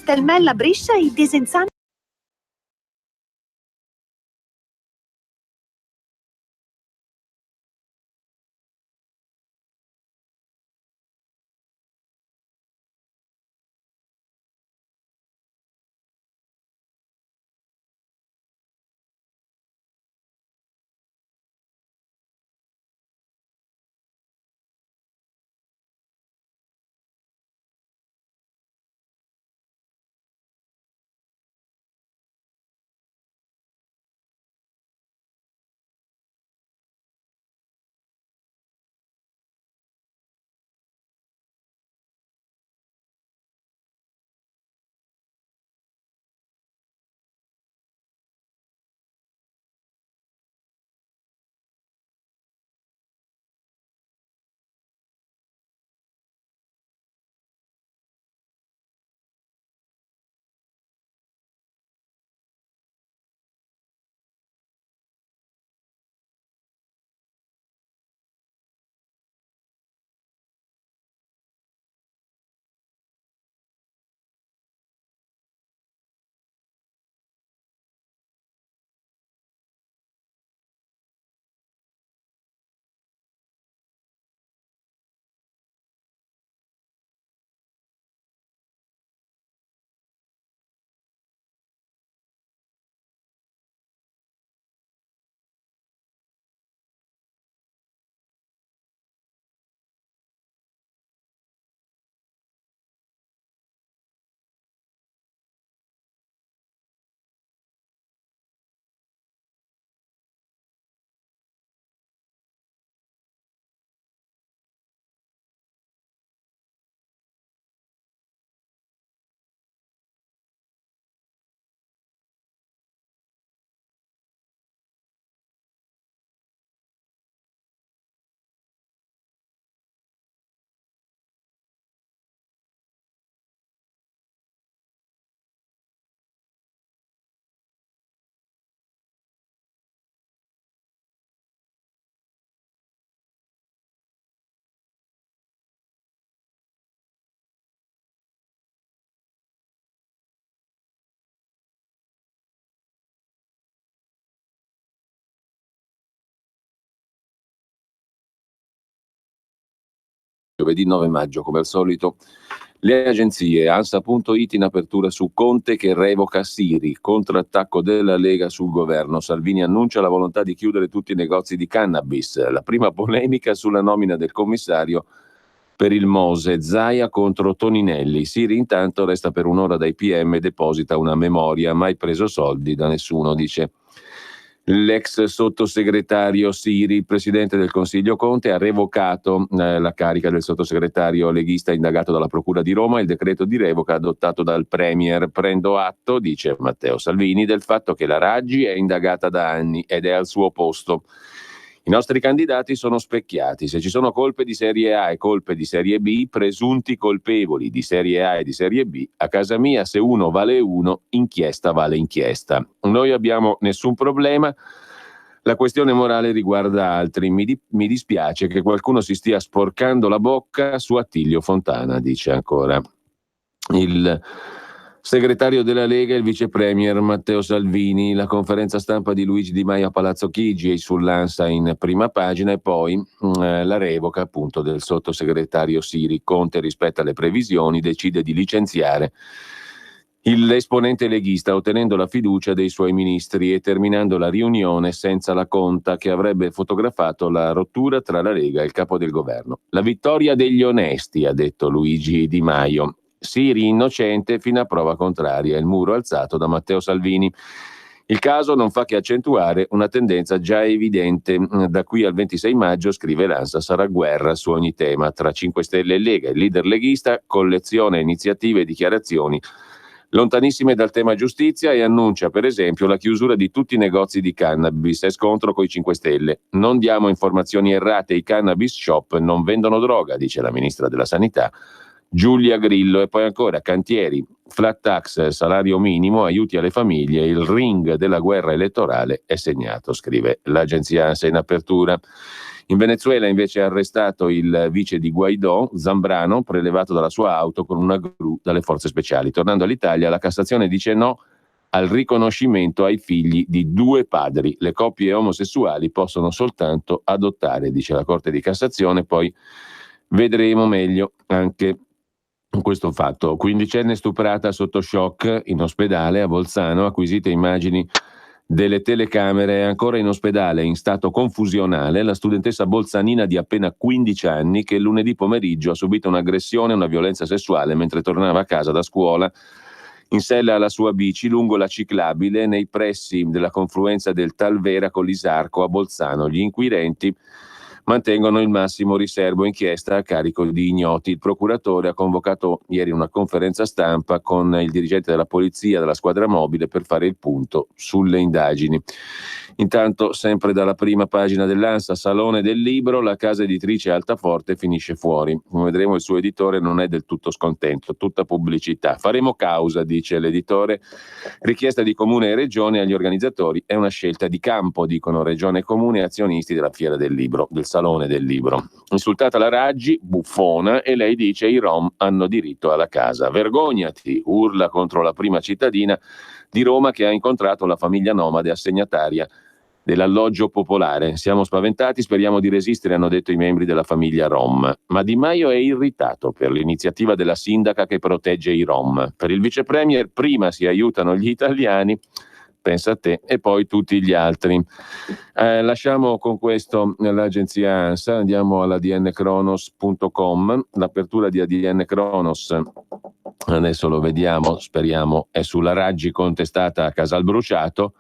Telmella Brescia e Desenzano. Giovedì 9 maggio, come al solito, le agenzie, Ansa.it in apertura su Conte che revoca Siri, contrattacco della Lega sul governo, Salvini annuncia la volontà di chiudere tutti i negozi di cannabis, la prima polemica sulla nomina del commissario per il Mose, Zaia contro Toninelli, Siri intanto resta per un'ora dai PM e deposita una memoria, mai preso soldi da nessuno, dice l'ex sottosegretario Siri. Il presidente del Consiglio Conte ha revocato la carica del sottosegretario leghista indagato dalla Procura di Roma. Il decreto di revoca adottato dal Premier. Prendo atto, dice Matteo Salvini, del fatto che la Raggi è indagata da anni ed è al suo posto. I nostri candidati sono specchiati. Se ci sono colpe di serie A e colpe di serie B, presunti colpevoli di serie A e di serie B, a casa mia se uno vale uno, inchiesta vale inchiesta. Noi abbiamo nessun problema. La questione morale riguarda altri. Mi dispiace che qualcuno si stia sporcando la bocca su Attilio Fontana, dice ancora il segretario della Lega e il vice premier Matteo Salvini. La conferenza stampa di Luigi Di Maio a Palazzo Chigi sull'Ansa in prima pagina e poi la revoca appunto del sottosegretario Siri. Conte rispetta le previsioni, decide di licenziare l'esponente leghista ottenendo la fiducia dei suoi ministri e terminando la riunione senza la conta che avrebbe fotografato la rottura tra la Lega e il capo del governo. La vittoria degli onesti, ha detto Luigi Di Maio. Siri innocente fino a prova contraria, il muro alzato da Matteo Salvini. Il caso non fa che accentuare una tendenza già evidente. Da qui al 26 maggio, scrive l'Ansa, sarà guerra su ogni tema tra 5 Stelle e Lega. Il leader leghista colleziona iniziative e dichiarazioni lontanissime dal tema giustizia e annuncia per esempio la chiusura di tutti i negozi di cannabis e scontro coi 5 Stelle. Non diamo informazioni errate, i cannabis shop non vendono droga, dice la ministra della Sanità, Giulia Grillo. E poi ancora cantieri, flat tax, salario minimo, aiuti alle famiglie, il ring della guerra elettorale è segnato, scrive l'agenzia ANSA in apertura. In Venezuela invece è arrestato il vice di Guaidó, Zambrano, prelevato dalla sua auto con una gru dalle forze speciali. Tornando all'Italia, la Cassazione dice no al riconoscimento ai figli di due padri. Le coppie omosessuali possono soltanto adottare, dice la Corte di Cassazione. Poi vedremo meglio anche questo fatto. Quindicenne stuprata sotto shock in ospedale a Bolzano, acquisite immagini delle telecamere. Ancora in ospedale in stato confusionale la studentessa bolzanina di appena 15 anni che lunedì pomeriggio ha subito un'aggressione e una violenza sessuale mentre tornava a casa da scuola in sella alla sua bici lungo la ciclabile nei pressi della confluenza del Talvera con l'Isarco a Bolzano. Gli inquirenti mantengono il massimo riservo, inchiesta a carico di ignoti. Il procuratore ha convocato ieri una conferenza stampa con il dirigente della polizia, della squadra mobile, per fare il punto sulle indagini. Intanto, sempre dalla prima pagina dell'ANSA, Salone del Libro, la casa editrice Altaforte finisce fuori. Come vedremo, il suo editore non è del tutto scontento, tutta pubblicità. Faremo causa, dice l'editore, richiesta di Comune e Regione agli organizzatori, è una scelta di campo, dicono Regione e Comune e azionisti della Fiera del Libro, del Salone del Libro. Insultata la Raggi, buffona, e lei dice i Rom hanno diritto alla casa. Vergognati, urla contro la prima cittadina di Roma che ha incontrato la famiglia nomade assegnataria dell'alloggio popolare. Siamo spaventati, speriamo di resistere, hanno detto i membri della famiglia Rom. Ma Di Maio è irritato per l'iniziativa della sindaca che protegge i Rom. Per il vice premier prima si aiutano gli italiani, pensa a te, e poi tutti gli altri. Lasciamo con questo l'agenzia ANSA, andiamo all'adnkronos.com. L'apertura di ADN Kronos, adesso lo vediamo, speriamo, è sulla Raggi contestata a Casalbruciato.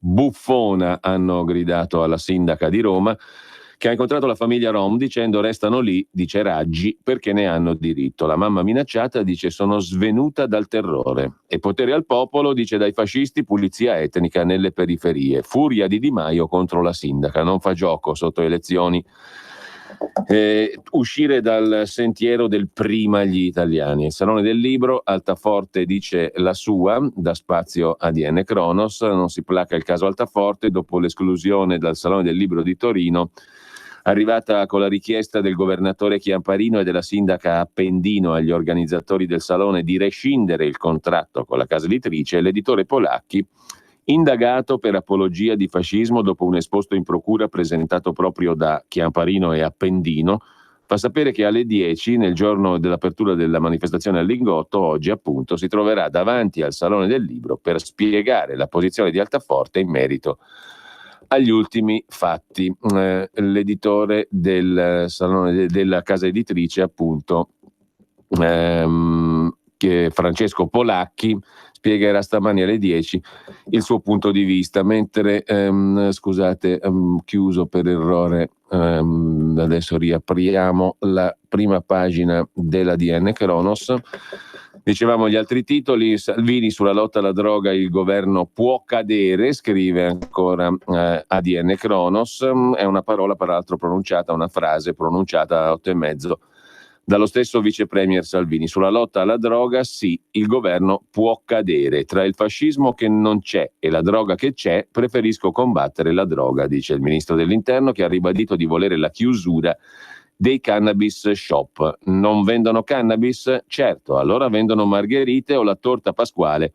Buffona, hanno gridato alla sindaca di Roma, che ha incontrato la famiglia Rom dicendo restano lì, dice Raggi, perché ne hanno diritto. La mamma minacciata dice sono svenuta dal terrore. E potere al popolo, dice dai fascisti, pulizia etnica nelle periferie. Furia di Di Maio contro la sindaca, non fa gioco sotto elezioni. Uscire dal sentiero del prima gli italiani. Il Salone del Libro, Altaforte dice la sua, dà spazio a ADN Kronos, non si placa il caso Altaforte dopo l'esclusione dal Salone del Libro di Torino, arrivata con la richiesta del governatore Chiamparino e della sindaca Appendino agli organizzatori del Salone di rescindere il contratto con la casa editrice. L'editore Polacchi, indagato per apologia di fascismo dopo un esposto in procura presentato proprio da Chiamparino e Appendino, fa sapere che alle 10, nel giorno dell'apertura della manifestazione al Lingotto, oggi appunto, si troverà davanti al Salone del Libro per spiegare la posizione di Altaforte in merito agli ultimi fatti. L'editore del Salone della casa editrice, appunto, che Francesco Polacchi, spiegherà stamani alle 10 il suo punto di vista, mentre chiuso per errore, adesso riapriamo la prima pagina dell'ADN Kronos. Dicevamo gli altri titoli. Salvini sulla lotta alla droga, il governo può cadere, scrive ancora ADN Kronos. È una parola peraltro pronunciata, una frase pronunciata a 8:30 dallo stesso vice premier Salvini. Sulla lotta alla droga, sì, il governo può cadere. Tra il fascismo che non c'è e la droga che c'è, preferisco combattere la droga, dice il ministro dell'Interno, che ha ribadito di volere la chiusura dei cannabis shop. Non vendono cannabis? Certo, allora vendono margherite o la torta pasquale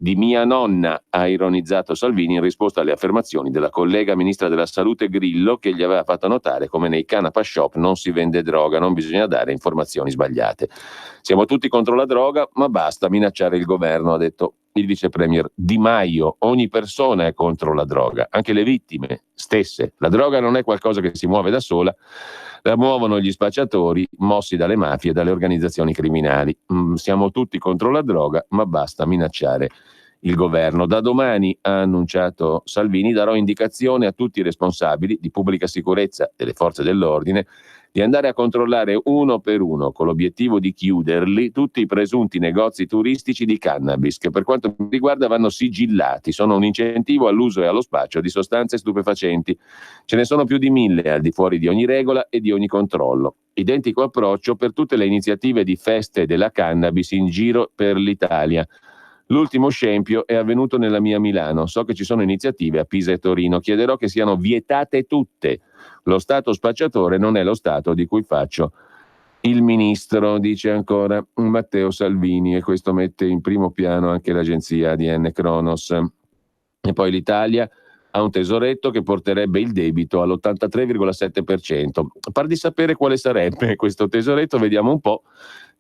di mia nonna, ha ironizzato Salvini in risposta alle affermazioni della collega ministra della Salute Grillo, che gli aveva fatto notare come nei canapa shop non si vende droga, non bisogna dare informazioni sbagliate. Siamo tutti contro la droga, ma basta minacciare il governo, ha detto il vice premier Di Maio. Ogni persona è contro la droga, anche le vittime stesse. La droga non è qualcosa che si muove da sola, la muovono gli spacciatori mossi dalle mafie e dalle organizzazioni criminali. Siamo tutti contro la droga, ma basta minacciare il governo. Da domani, ha annunciato Salvini, darò indicazione a tutti i responsabili di pubblica sicurezza delle forze dell'ordine di andare a controllare uno per uno, con l'obiettivo di chiuderli, tutti i presunti negozi turistici di cannabis, che per quanto mi riguarda vanno sigillati, sono un incentivo all'uso e allo spaccio di sostanze stupefacenti. Ce ne sono più di 1000 al di fuori di ogni regola e di ogni controllo. Identico approccio per tutte le iniziative di feste della cannabis in giro per l'Italia. L'ultimo scempio è avvenuto nella mia Milano. So che ci sono iniziative a Pisa e Torino. Chiederò che siano vietate tutte. Lo Stato spacciatore non è lo Stato di cui faccio il ministro, dice ancora Matteo Salvini, e questo mette in primo piano anche l'agenzia ADN Kronos. E poi l'Italia ha un tesoretto che porterebbe il debito all'83,7%. Par di sapere quale sarebbe questo tesoretto, vediamo un po'.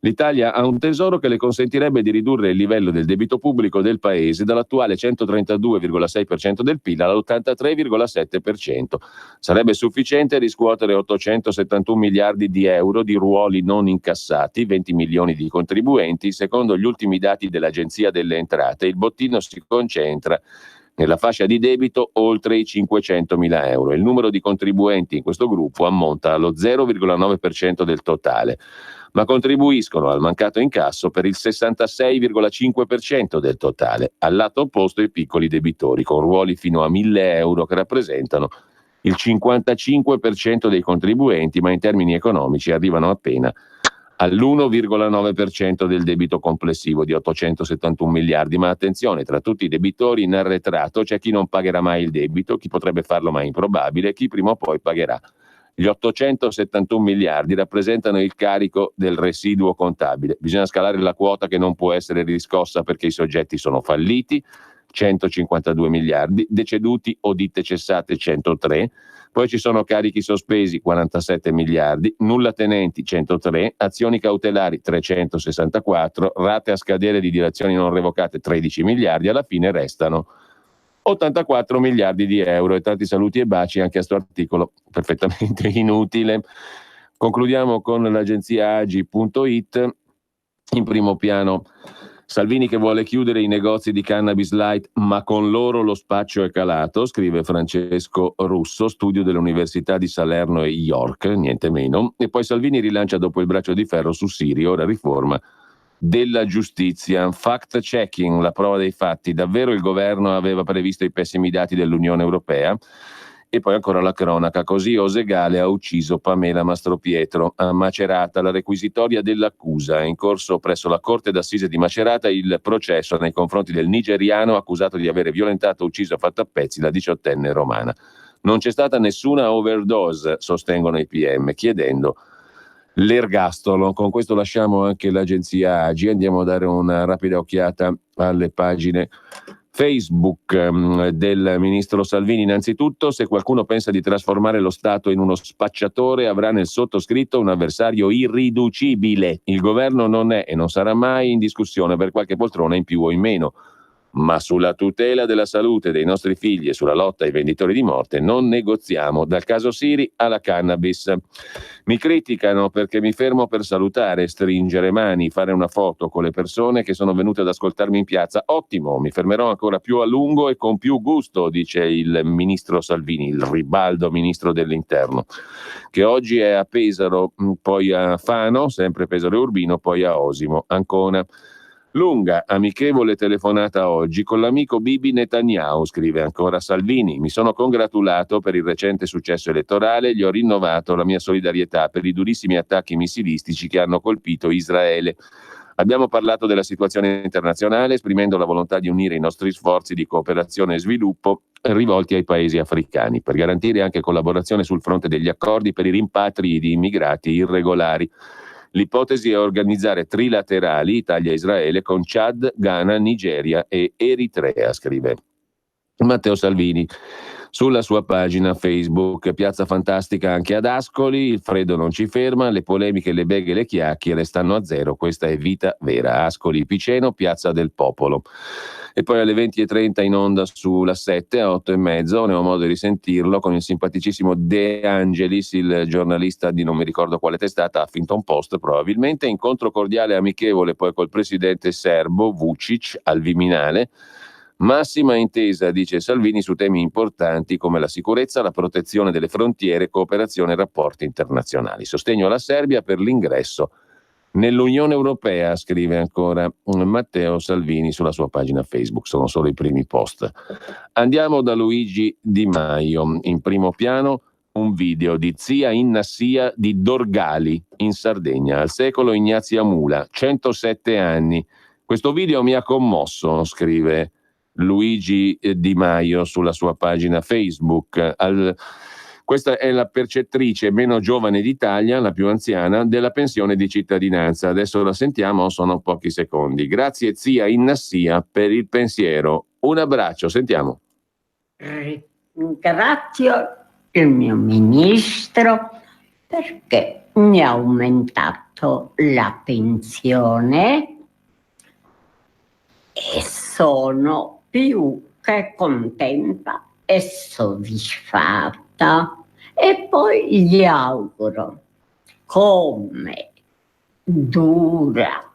L'Italia ha un tesoro che le consentirebbe di ridurre il livello del debito pubblico del paese dall'attuale 132,6% del PIL all'83,7%. Sarebbe sufficiente riscuotere 871 miliardi di euro di ruoli non incassati, 20 milioni di contribuenti. Secondo gli ultimi dati dell'Agenzia delle Entrate, il bottino si concentra nella fascia di debito oltre i 500.000 euro. Il numero di contribuenti in questo gruppo ammonta allo 0,9% del totale, ma contribuiscono al mancato incasso per il 66,5% del totale. Al lato opposto i piccoli debitori, con ruoli fino a 1.000 euro che rappresentano il 55% dei contribuenti, ma in termini economici arrivano appena all'1,9% del debito complessivo di 871 miliardi. Ma attenzione, tra tutti i debitori in arretrato c'è chi non pagherà mai il debito, chi potrebbe farlo ma è improbabile, chi prima o poi pagherà. Gli 871 miliardi rappresentano il carico del residuo contabile. Bisogna scalare la quota che non può essere riscossa perché i soggetti sono falliti, 152 miliardi, deceduti o ditte cessate 103, poi ci sono carichi sospesi 47 miliardi, nulla tenenti 103, azioni cautelari 364, rate a scadere di dilazioni non revocate 13 miliardi, alla fine restano 84 miliardi di euro. E tanti saluti e baci anche a questo articolo perfettamente inutile. Concludiamo con l'agenzia agi.it. In primo piano Salvini che vuole chiudere i negozi di cannabis light, ma con loro lo spaccio è calato, scrive Francesco Russo, studio dell'Università di Salerno e York, niente meno. E poi Salvini rilancia dopo il braccio di ferro su Siri, ora riforma della giustizia. Fact checking, la prova dei fatti. Davvero il governo aveva previsto i pessimi dati dell'Unione Europea? E poi ancora la cronaca. Così Osegale ha ucciso Pamela Mastropietro. A Macerata la requisitoria dell'accusa. È in corso presso la Corte d'Assise di Macerata il processo nei confronti del nigeriano accusato di avere violentato, ucciso e fatto a pezzi la 18enne romana. Non c'è stata nessuna overdose, sostengono i PM, chiedendo l'ergastolo. Con questo lasciamo anche l'agenzia Agi, andiamo a dare una rapida occhiata alle pagine Facebook del ministro Salvini. Innanzitutto, se qualcuno pensa di trasformare lo Stato in uno spacciatore, avrà nel sottoscritto un avversario irriducibile. Il governo non è e non sarà mai in discussione per qualche poltrona in più o in meno, ma sulla tutela della salute dei nostri figli e sulla lotta ai venditori di morte non negoziamo, dal caso Siri alla cannabis. Mi criticano perché mi fermo per salutare, stringere mani, fare una foto con le persone che sono venute ad ascoltarmi in piazza. Ottimo, mi fermerò ancora più a lungo e con più gusto, dice il ministro Salvini, il ribaldo ministro dell'Interno, che oggi è a Pesaro, poi a Fano, sempre Pesaro e Urbino, poi a Osimo, Ancona. Lunga, amichevole telefonata oggi con l'amico Bibi Netanyahu, scrive ancora Salvini. Mi sono congratulato per il recente successo elettorale e gli ho rinnovato la mia solidarietà per i durissimi attacchi missilistici che hanno colpito Israele. Abbiamo parlato della situazione internazionale, esprimendo la volontà di unire i nostri sforzi di cooperazione e sviluppo rivolti ai paesi africani, per garantire anche collaborazione sul fronte degli accordi per i rimpatri di immigrati irregolari. L'ipotesi è organizzare trilaterali Italia-Israele con Chad, Ghana, Nigeria e Eritrea, scrive Matteo Salvini sulla sua pagina Facebook. Piazza fantastica anche ad Ascoli, il freddo non ci ferma, le polemiche, le beghe e le chiacchiere stanno a zero, questa è vita vera. Ascoli Piceno, Piazza del Popolo. E poi alle 20:30 in onda sulla 7, a 8:30, ne ho modo di risentirlo con il simpaticissimo De Angelis, il giornalista di non mi ricordo quale testata, Huffington Post probabilmente. Incontro cordiale e amichevole poi col presidente serbo Vučić al Viminale, Massima intesa, dice Salvini, su temi importanti come la sicurezza, la protezione delle frontiere, cooperazione e rapporti internazionali. Sostegno alla Serbia per l'ingresso nell'Unione Europea, scrive ancora Matteo Salvini sulla sua pagina Facebook. Sono solo i primi post. Andiamo da Luigi Di Maio. In primo piano un video di zia Innassia di Dorgali, in Sardegna, al secolo Ignazia Mula, 107 anni. Questo video mi ha commosso, scrive Luigi Di Maio sulla sua pagina Facebook. Questa è la percettrice meno giovane d'Italia, la più anziana, della pensione di cittadinanza. Adesso la sentiamo, sono pochi secondi. Grazie zia Innassia per il pensiero. Un abbraccio, sentiamo. Ringrazio il mio ministro perché mi ha aumentato la pensione e sono più che contenta e soddisfatta. E poi gli auguro, come dura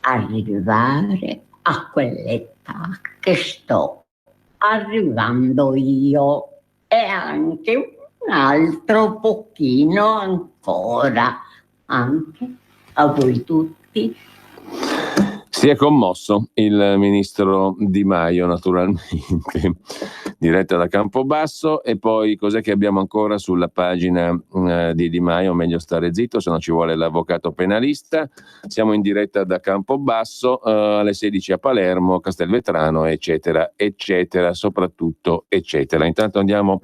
arrivare a quell'età che sto arrivando io e anche un altro pochino ancora, anche a voi tutti. Si è commosso il ministro Di Maio, naturalmente, diretta da Campobasso. E poi cos'è che abbiamo ancora sulla pagina di Di Maio? Meglio stare zitto, se no ci vuole l'avvocato penalista. Siamo in diretta da Campobasso, alle 16 a Palermo, Castelvetrano, eccetera, eccetera, soprattutto eccetera. Intanto andiamo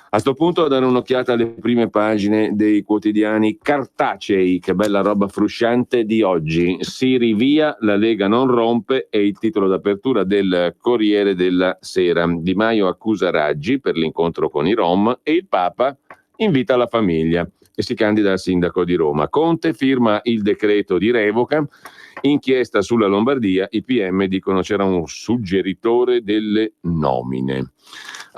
a sto punto a dare un'occhiata alle prime pagine dei quotidiani cartacei. Che bella roba frusciante di oggi. Siri via, la Lega non rompe, è il titolo d'apertura del Corriere della Sera. Di Maio accusa Raggi per l'incontro con i Rom e il Papa invita la famiglia e si candida al sindaco di Roma. Conte firma il decreto di revoca. Inchiesta sulla Lombardia, i PM dicono c'era un suggeritore delle nomine.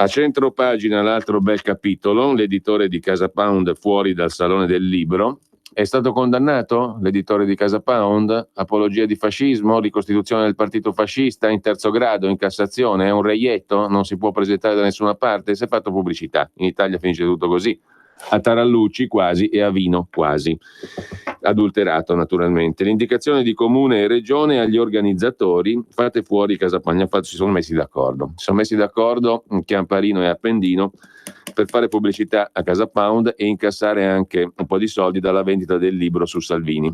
A centro pagina l'altro bel capitolo, l'editore di Casa Pound fuori dal Salone del Libro. È stato condannato l'editore di Casa Pound? Apologia di fascismo? Ricostituzione del partito fascista in terzo grado, in Cassazione? È un reietto? Non si può presentare da nessuna parte? Si è fatto pubblicità. In Italia finisce tutto così. A Tarallucci quasi e a Vino quasi. Adulterato naturalmente. L'indicazione di comune e regione agli organizzatori: fate fuori Casa Pound. Si sono messi d'accordo. Si sono messi d'accordo Chiamparino e Appendino per fare pubblicità a Casa Pound e incassare anche un po' di soldi dalla vendita del libro su Salvini.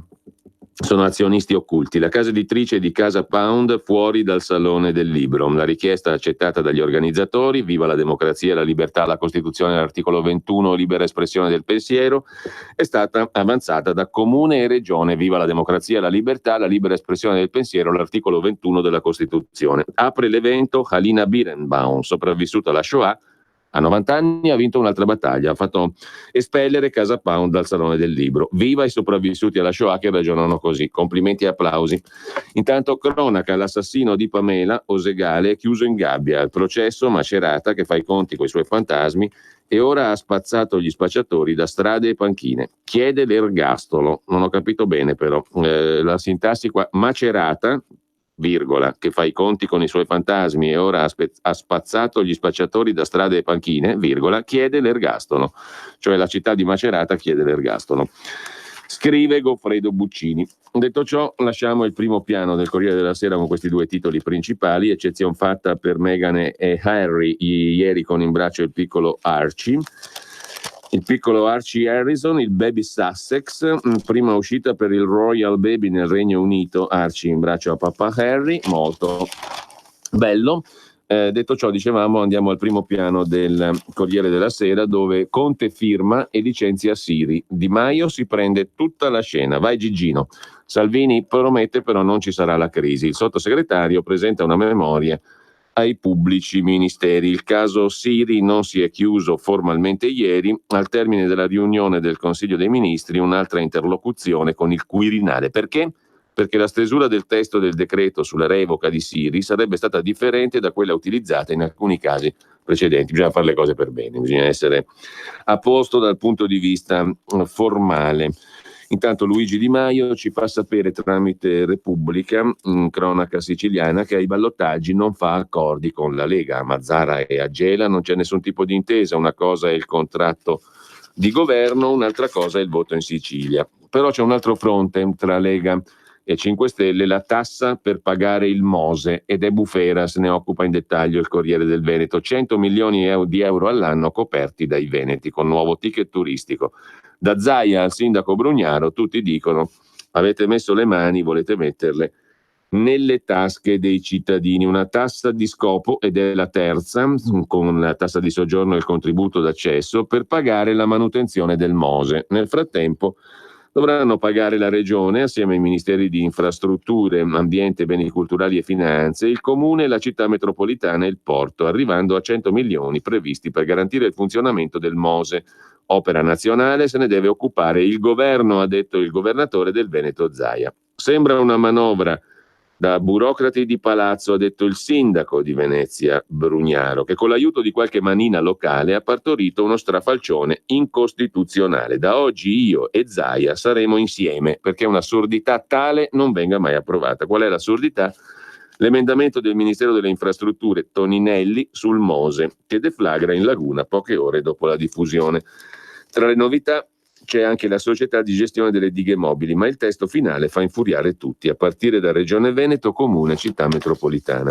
Sono azionisti occulti. La casa editrice di Casa Pound fuori dal Salone del Libro. La richiesta accettata dagli organizzatori, viva la democrazia, la libertà, la Costituzione, l'articolo 21, libera espressione del pensiero, è stata avanzata da Comune e Regione, viva la democrazia, la libertà, la libera espressione del pensiero, l'articolo 21 della Costituzione. Apre l'evento Halina Birenbaum, sopravvissuta alla Shoah, a 90 anni ha vinto un'altra battaglia, ha fatto espellere Casa Pound dal Salone del Libro. Viva i sopravvissuti alla Shoah che ragionano così. Complimenti e applausi. Intanto cronaca, l'assassino di Pamela Osegale è chiuso in gabbia. Il processo, Macerata che fa i conti coi suoi fantasmi e ora ha spazzato gli spacciatori da strade e panchine. Chiede l'ergastolo. Non ho capito bene però. La sintassi qua, Macerata, virgola, che fa i conti con i suoi fantasmi e ora ha spazzato gli spacciatori da strade e panchine, virgola, chiede l'ergastolo. Cioè la città di Macerata chiede l'ergastolo. Scrive Goffredo Buccini. Detto ciò, lasciamo il primo piano del Corriere della Sera con questi due titoli principali, eccezione fatta per Meghan e Harry, ieri con in braccio il piccolo Archie. Il piccolo Archie Harrison, il baby Sussex, prima uscita per il Royal Baby nel Regno Unito, Archie in braccio a papà Harry, molto bello. Detto ciò, dicevamo, andiamo al primo piano del Corriere della Sera, dove Conte firma e licenzia Siri. Di Maio si prende tutta la scena. Vai Gigino. Salvini promette però non ci sarà la crisi. Il sottosegretario presenta una memoria ai pubblici ministeri. Il caso Siri non si è chiuso formalmente ieri. Al termine della riunione del Consiglio dei Ministri, un'altra interlocuzione con il Quirinale. Perché? Perché la stesura del testo del decreto sulla revoca di Siri sarebbe stata differente da quella utilizzata in alcuni casi precedenti. Bisogna fare le cose per bene, bisogna essere a posto dal punto di vista formale. Intanto Luigi Di Maio ci fa sapere tramite Repubblica, cronaca siciliana, che ai ballottaggi non fa accordi con la Lega. A Mazzara e a Gela non c'è nessun tipo di intesa, una cosa è il contratto di governo, un'altra cosa è il voto in Sicilia. Però c'è un altro fronte tra Lega e 5 Stelle, la tassa per pagare il Mose, ed è bufera, se ne occupa in dettaglio il Corriere del Veneto. 100 milioni di euro all'anno coperti dai veneti con nuovo ticket turistico. Da Zaia al sindaco Brugnaro tutti dicono: avete messo le mani, volete metterle nelle tasche dei cittadini. Una tassa di scopo, ed è la terza, con la tassa di soggiorno e il contributo d'accesso, per pagare la manutenzione del Mose. Nel frattempo dovranno pagare la Regione, assieme ai Ministeri di Infrastrutture, Ambiente, Beni Culturali e Finanze, il Comune, la Città Metropolitana e il Porto, arrivando a 100 milioni previsti per garantire il funzionamento del Mose. Opera nazionale, se ne deve occupare il governo, ha detto il governatore del Veneto Zaia. Sembra una manovra da burocrati di palazzo, ha detto il sindaco di Venezia Brugnaro, che con l'aiuto di qualche manina locale ha partorito uno strafalcione incostituzionale. Da oggi io e Zaia saremo insieme, perché un'assurdità tale non venga mai approvata. Qual è l'assurdità? L'emendamento del Ministero delle Infrastrutture Toninelli sul Mose, che deflagra in laguna poche ore dopo la diffusione. Tra le novità c'è anche la società di gestione delle dighe mobili, ma il testo finale fa infuriare tutti, a partire da Regione Veneto, Comune, Città Metropolitana.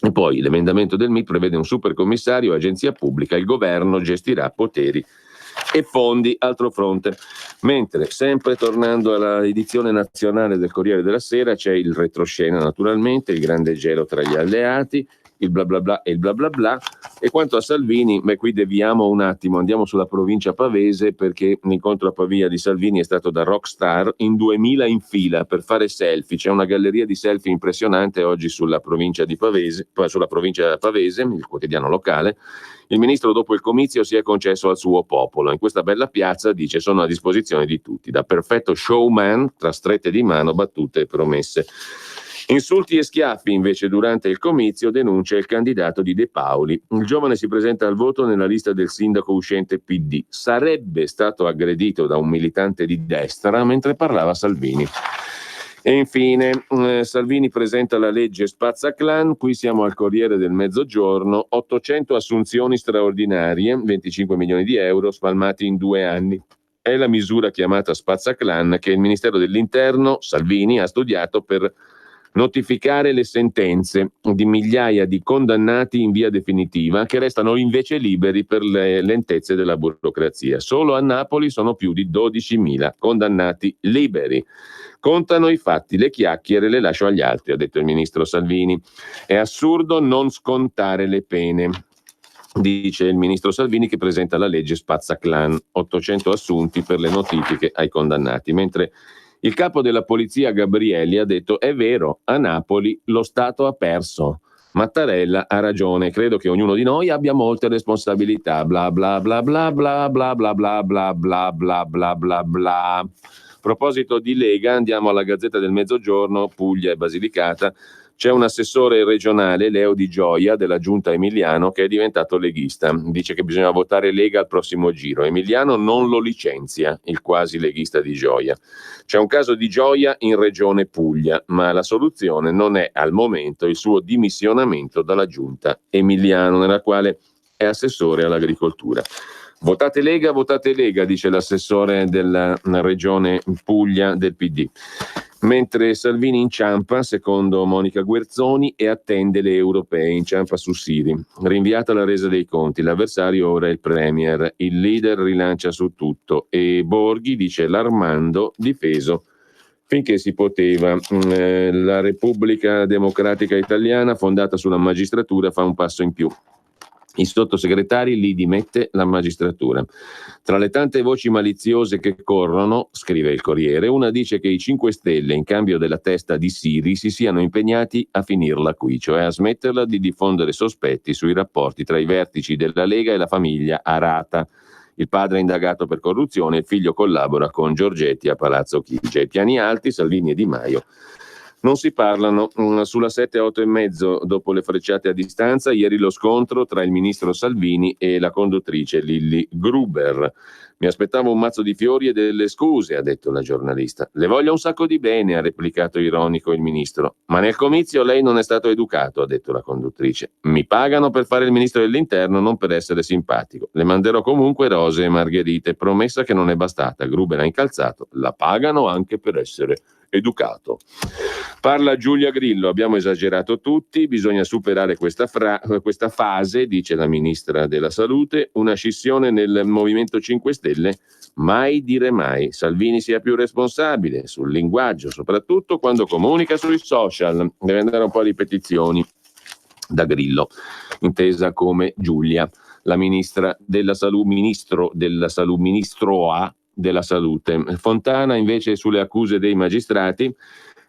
E poi l'emendamento del MIT prevede un supercommissario, agenzia pubblica, il governo gestirà poteri e fondi, altro fronte. Mentre, sempre tornando alla edizione nazionale del Corriere della Sera, c'è il retroscena naturalmente, il grande gelo tra gli alleati, il bla bla bla e il bla bla bla. E quanto a Salvini, qui deviamo un attimo, andiamo sulla provincia pavese, perché l'incontro a Pavia di Salvini è stato da rockstar in 2000 in fila per fare selfie. C'è una galleria di selfie impressionante oggi sulla provincia di Pavese, il quotidiano locale. Il ministro dopo il comizio si è concesso al suo popolo. In questa bella piazza, dice, sono a disposizione di tutti, da perfetto showman, tra strette di mano, battute e promesse. Insulti e schiaffi invece durante il comizio, denuncia il candidato di De Paoli. Il giovane si presenta al voto nella lista del sindaco uscente PD. Sarebbe stato aggredito da un militante di destra mentre parlava Salvini. E infine Salvini presenta la legge Spazzaclan, qui siamo al Corriere del Mezzogiorno, 800 assunzioni straordinarie, 25 milioni di euro spalmati in 2 anni. È la misura chiamata Spazzaclan che il Ministero dell'Interno, Salvini, ha studiato per notificare le sentenze di migliaia di condannati in via definitiva che restano invece liberi per le lentezze della burocrazia. Solo a Napoli sono più di 12.000 condannati liberi. Contano i fatti, le chiacchiere le lascio agli altri, ha detto il ministro Salvini. È assurdo non scontare le pene, dice il ministro Salvini, che presenta la legge Spazzaclan, 800 assunti per le notifiche ai condannati, mentre il capo della polizia Gabrielli ha detto: è vero, a Napoli lo Stato ha perso. Mattarella ha ragione, credo che ognuno di noi abbia molte responsabilità. Bla bla bla bla bla bla bla bla bla bla bla bla bla bla. A proposito di Lega, andiamo alla Gazzetta del Mezzogiorno, Puglia e Basilicata. C'è un assessore regionale, Leo Di Gioia, della Giunta Emiliano, che è diventato leghista. Dice che bisogna votare Lega al prossimo giro. Emiliano non lo licenzia, il quasi leghista Di Gioia. C'è un caso di Gioia in regione Puglia, ma la soluzione non è al momento il suo dimissionamento dalla Giunta Emiliano, nella quale è assessore all'agricoltura. Votate Lega, dice l'assessore della regione Puglia del PD. Mentre Salvini inciampa, secondo Monica Guerzoni, e attende le europee, inciampa su Siri. Rinviata la resa dei conti, l'avversario ora è il Premier, il leader rilancia su tutto e Borghi, dice l'Armando, difeso finché si poteva. La Repubblica Democratica Italiana, fondata sulla magistratura, fa un passo in più. I sottosegretari li dimette la magistratura. Tra le tante voci maliziose che corrono, scrive il Corriere, una dice che i 5 Stelle, in cambio della testa di Siri, si siano impegnati a finirla qui, cioè a smetterla di diffondere sospetti sui rapporti tra i vertici della Lega e la famiglia Arata. Il padre è indagato per corruzione, il figlio collabora con Giorgetti a Palazzo Chigi. Ai piani alti, Salvini e Di Maio Non si parlano. Sulla 7, 8 e mezzo, dopo le frecciate a distanza, ieri lo scontro tra il ministro Salvini e la conduttrice Lilli Gruber. Mi aspettavo un mazzo di fiori e delle scuse, ha detto la giornalista. Le voglio un sacco di bene, ha replicato ironico il ministro. Ma nel comizio lei non è stato educato, ha detto la conduttrice. Mi pagano per fare il ministro dell'interno, non per essere simpatico. Le manderò comunque rose e margherite, promessa che non è bastata. Gruber ha incalzato. La pagano anche per essere educato. Parla Giulia Grillo, abbiamo esagerato tutti, bisogna superare questa fase, dice la ministra della Salute, una scissione nel Movimento 5 Stelle, mai dire mai. Salvini sia più responsabile sul linguaggio, soprattutto quando comunica sui social. Deve andare un po' a ripetizioni da Grillo, intesa come Giulia, la ministra della Salute, ministro della Salute. Fontana invece sulle accuse dei magistrati.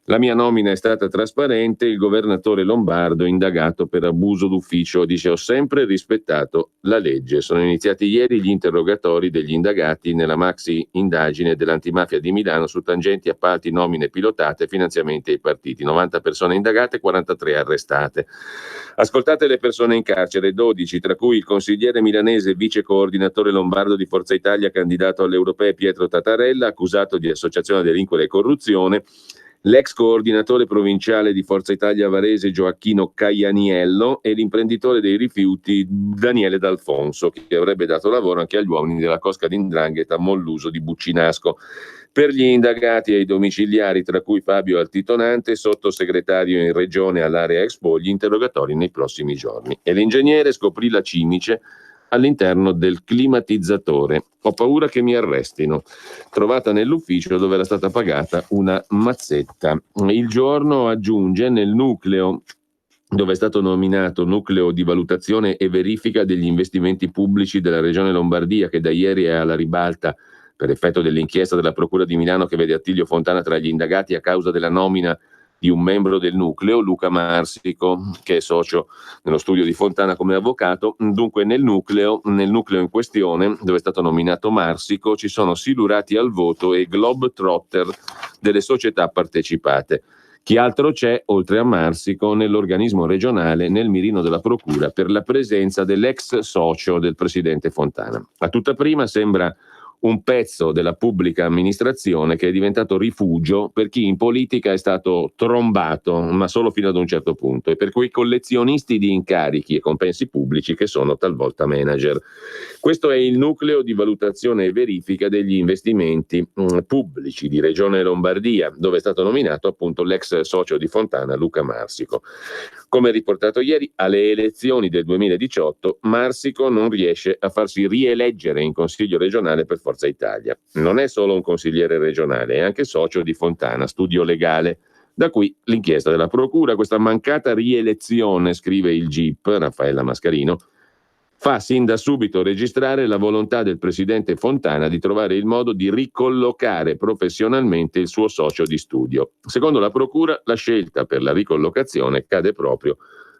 La mia nomina è stata trasparente, il governatore lombardo indagato per abuso d'ufficio, dice ho sempre rispettato la legge. Sono iniziati ieri gli interrogatori degli indagati nella maxi indagine dell'antimafia di Milano su tangenti, appalti, nomine pilotate, finanziamenti ai partiti. 90 persone indagate, 43 arrestate. Ascoltate le persone in carcere, 12, tra cui il consigliere milanese e vice coordinatore lombardo di Forza Italia candidato alle europee Pietro Tatarella, accusato di associazione a delinquere e corruzione, l'ex coordinatore provinciale di Forza Italia Varese Gioacchino Caianiello e l'imprenditore dei rifiuti Daniele D'Alfonso, che avrebbe dato lavoro anche agli uomini della cosca di 'ndrangheta Molluso di Buccinasco. Per gli indagati ai domiciliari, tra cui Fabio Altitonante, sottosegretario in regione all'area Expo, gli interrogatori nei prossimi giorni. E l'ingegnere scoprì la cimice all'interno del climatizzatore. Ho paura che mi arrestino. Trovata nell'ufficio dove era stata pagata una mazzetta. Il Giorno aggiunge nel nucleo dove è stato nominato nucleo di valutazione e verifica degli investimenti pubblici della Regione Lombardia, che da ieri è alla ribalta per effetto dell'inchiesta della Procura di Milano che vede Attilio Fontana tra gli indagati a causa della nomina di un membro del nucleo, Luca Marsico, che è socio nello studio di Fontana come avvocato. Dunque nel nucleo in questione, dove è stato nominato Marsico, ci sono silurati al voto e globetrotter delle società partecipate. Chi altro c'è, oltre a Marsico, nell'organismo regionale nel mirino della Procura per la presenza dell'ex socio del presidente Fontana. A tutta prima sembra un pezzo della pubblica amministrazione che è diventato rifugio per chi in politica è stato trombato, ma solo fino ad un certo punto, e per quei collezionisti di incarichi e compensi pubblici che sono talvolta manager. Questo è il nucleo di valutazione e verifica degli investimenti pubblici di Regione Lombardia, dove è stato nominato appunto l'ex socio di Fontana, Luca Marsico. Come riportato ieri, alle elezioni del 2018 Marsico non riesce a farsi rieleggere in Consiglio regionale per Forza Italia. Non è solo un consigliere regionale, è anche socio di Fontana, studio legale. Da qui l'inchiesta della Procura. Questa mancata rielezione, scrive il GIP, Raffaella Mascarino, fa sin da subito registrare la volontà del presidente Fontana di trovare il modo di ricollocare professionalmente il suo socio di studio. Secondo la Procura, la scelta per la ricollocazione cade proprio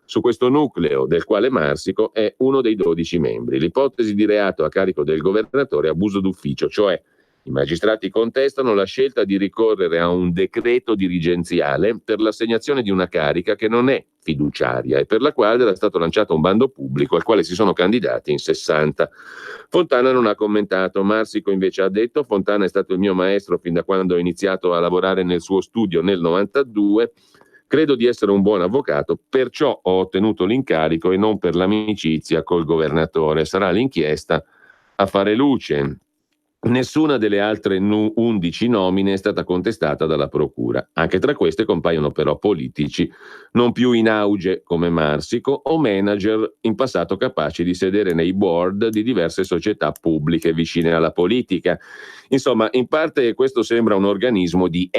su questo nucleo, del quale Marsico è uno dei 12 membri. L'ipotesi di reato a carico del governatore è abuso d'ufficio, cioè i magistrati contestano la scelta di ricorrere a un decreto dirigenziale per l'assegnazione di una carica che non è fiduciaria e per la quale era stato lanciato un bando pubblico al quale si sono candidati in 60. Fontana non ha commentato, Marsico invece ha detto: Fontana è stato il mio maestro fin da quando ho iniziato a lavorare nel suo studio nel 92. Credo di essere un buon avvocato, perciò ho ottenuto l'incarico e non per l'amicizia col governatore. Sarà l'inchiesta a fare luce. Nessuna delle altre 11 nomine è stata contestata dalla Procura. Anche tra queste compaiono però politici non più in auge come Marsico o manager in passato capaci di sedere nei board di diverse società pubbliche vicine alla politica. Insomma, in parte questo sembra un organismo di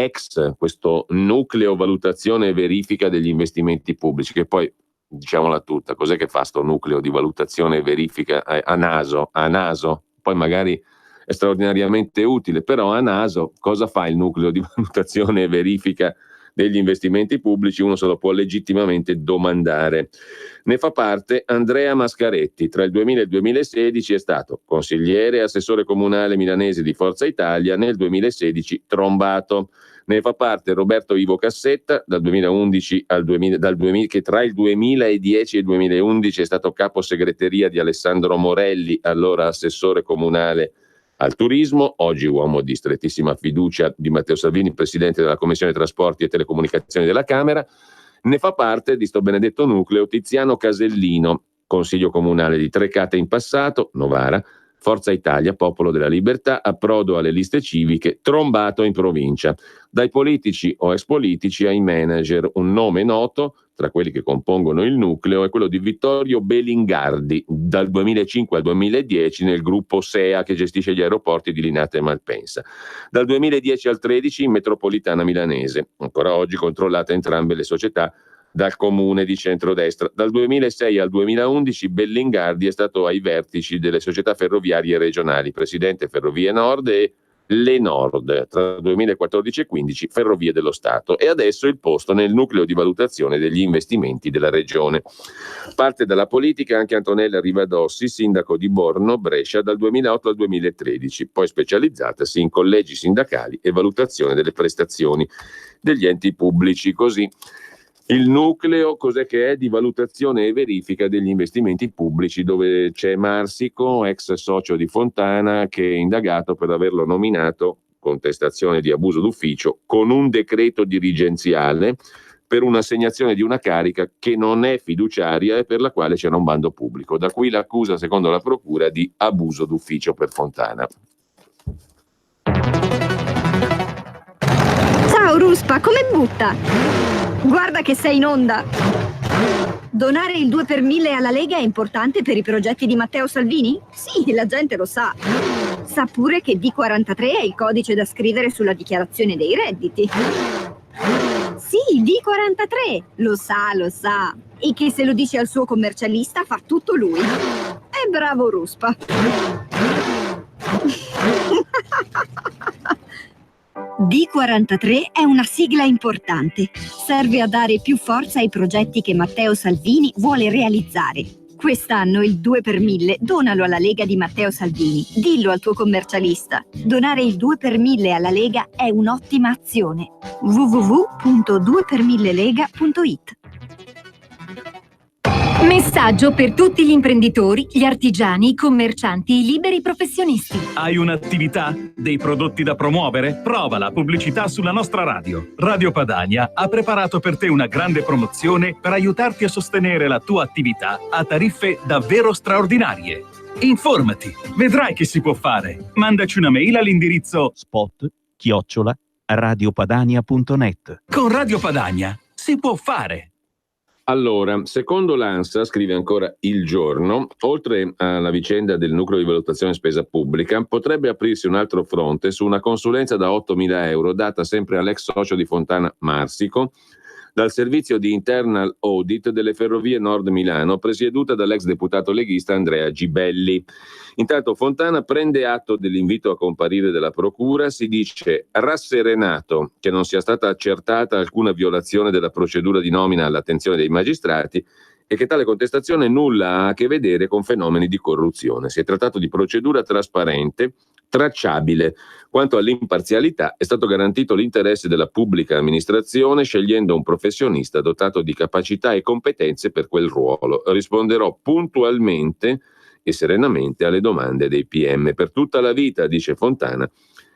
questo nucleo valutazione e verifica degli investimenti pubblici, che poi, diciamola tutta, cos'è che fa sto nucleo di valutazione e verifica a naso? Poi magari è straordinariamente utile, però a naso cosa fa il nucleo di valutazione e verifica degli investimenti pubblici? Uno se lo può legittimamente domandare. Ne fa parte Andrea Mascaretti. Tra il 2000 e il 2016 è stato consigliere e assessore comunale milanese di Forza Italia, nel 2016 trombato. Ne fa parte Roberto Ivo Cassetta, dal 2011 al 2000, che tra il 2010 e il 2011 è stato capo segreteria di Alessandro Morelli, allora assessore comunale al turismo, oggi uomo di strettissima fiducia di Matteo Salvini, presidente della Commissione Trasporti e Telecomunicazioni della Camera. Ne fa parte di sto benedetto nucleo Tiziano Casellino, consiglio comunale di Trecate in passato, Novara, Forza Italia, Popolo della Libertà, approdo alle liste civiche, trombato in provincia. Dai politici o ex politici ai manager, un nome noto tra quelli che compongono il nucleo è quello di Vittorio Belingardi, dal 2005 al 2010 nel gruppo SEA che gestisce gli aeroporti di Linate e Malpensa. Dal 2010 al 2013 in metropolitana milanese, ancora oggi controllate entrambe le società dal comune di centrodestra. Dal 2006 al 2011 Bellingardi è stato ai vertici delle società ferroviarie regionali, presidente Ferrovie Nord e Le Nord, tra 2014 e 2015 Ferrovie dello Stato, e adesso il posto nel nucleo di valutazione degli investimenti della regione. Parte dalla politica anche Antonella Rivadossi, sindaco di Borno, Brescia, dal 2008 al 2013, poi specializzatasi in collegi sindacali e valutazione delle prestazioni degli enti pubblici. Così il nucleo, cos'è che è? Di valutazione e verifica degli investimenti pubblici, dove c'è Marsico, ex socio di Fontana, che è indagato per averlo nominato, contestazione di abuso d'ufficio, con un decreto dirigenziale per un'assegnazione di una carica che non è fiduciaria e per la quale c'era un bando pubblico. Da qui l'accusa, secondo la procura, di abuso d'ufficio per Fontana. Ciao Ruspa, come butta? Guarda che sei in onda! Donare il 2 per 1000 alla Lega è importante per i progetti di Matteo Salvini? Sì, la gente lo sa. Sa pure che D43 è il codice da scrivere sulla dichiarazione dei redditi. Sì, D43! Lo sa. E che se lo dice al suo commercialista fa tutto lui. È bravo Ruspa. D43 è una sigla importante. Serve a dare più forza ai progetti che Matteo Salvini vuole realizzare. Quest'anno il 2 per 1000 donalo alla Lega di Matteo Salvini. Dillo al tuo commercialista. Donare il 2 per 1000 alla Lega è un'ottima azione. www.2per1000lega.it. Messaggio per tutti gli imprenditori, gli artigiani, i commercianti, i liberi professionisti. Hai un'attività? Dei prodotti da promuovere? Prova la pubblicità sulla nostra radio. Radio Padania ha preparato per te una grande promozione per aiutarti a sostenere la tua attività a tariffe davvero straordinarie. Informati, vedrai che si può fare. Mandaci una mail all'indirizzo spot@radiopadania.net. Con Radio Padania si può fare. Allora, secondo l'ANSA, scrive ancora Il Giorno, oltre alla vicenda del nucleo di valutazione spesa pubblica, potrebbe aprirsi un altro fronte su una consulenza da 8.000 euro data sempre all'ex socio di Fontana Marsico dal servizio di internal audit delle Ferrovie Nord Milano, presieduta dall'ex deputato leghista Andrea Gibelli. Intanto Fontana prende atto dell'invito a comparire della procura, si dice rasserenato che non sia stata accertata alcuna violazione della procedura di nomina all'attenzione dei magistrati e che tale contestazione nulla ha a che vedere con fenomeni di corruzione. Si è trattato di procedura trasparente, tracciabile. Quanto all'imparzialità, è stato garantito l'interesse della pubblica amministrazione scegliendo un professionista dotato di capacità e competenze per quel ruolo. Risponderò puntualmente e serenamente alle domande dei PM. Per tutta la vita, dice Fontana,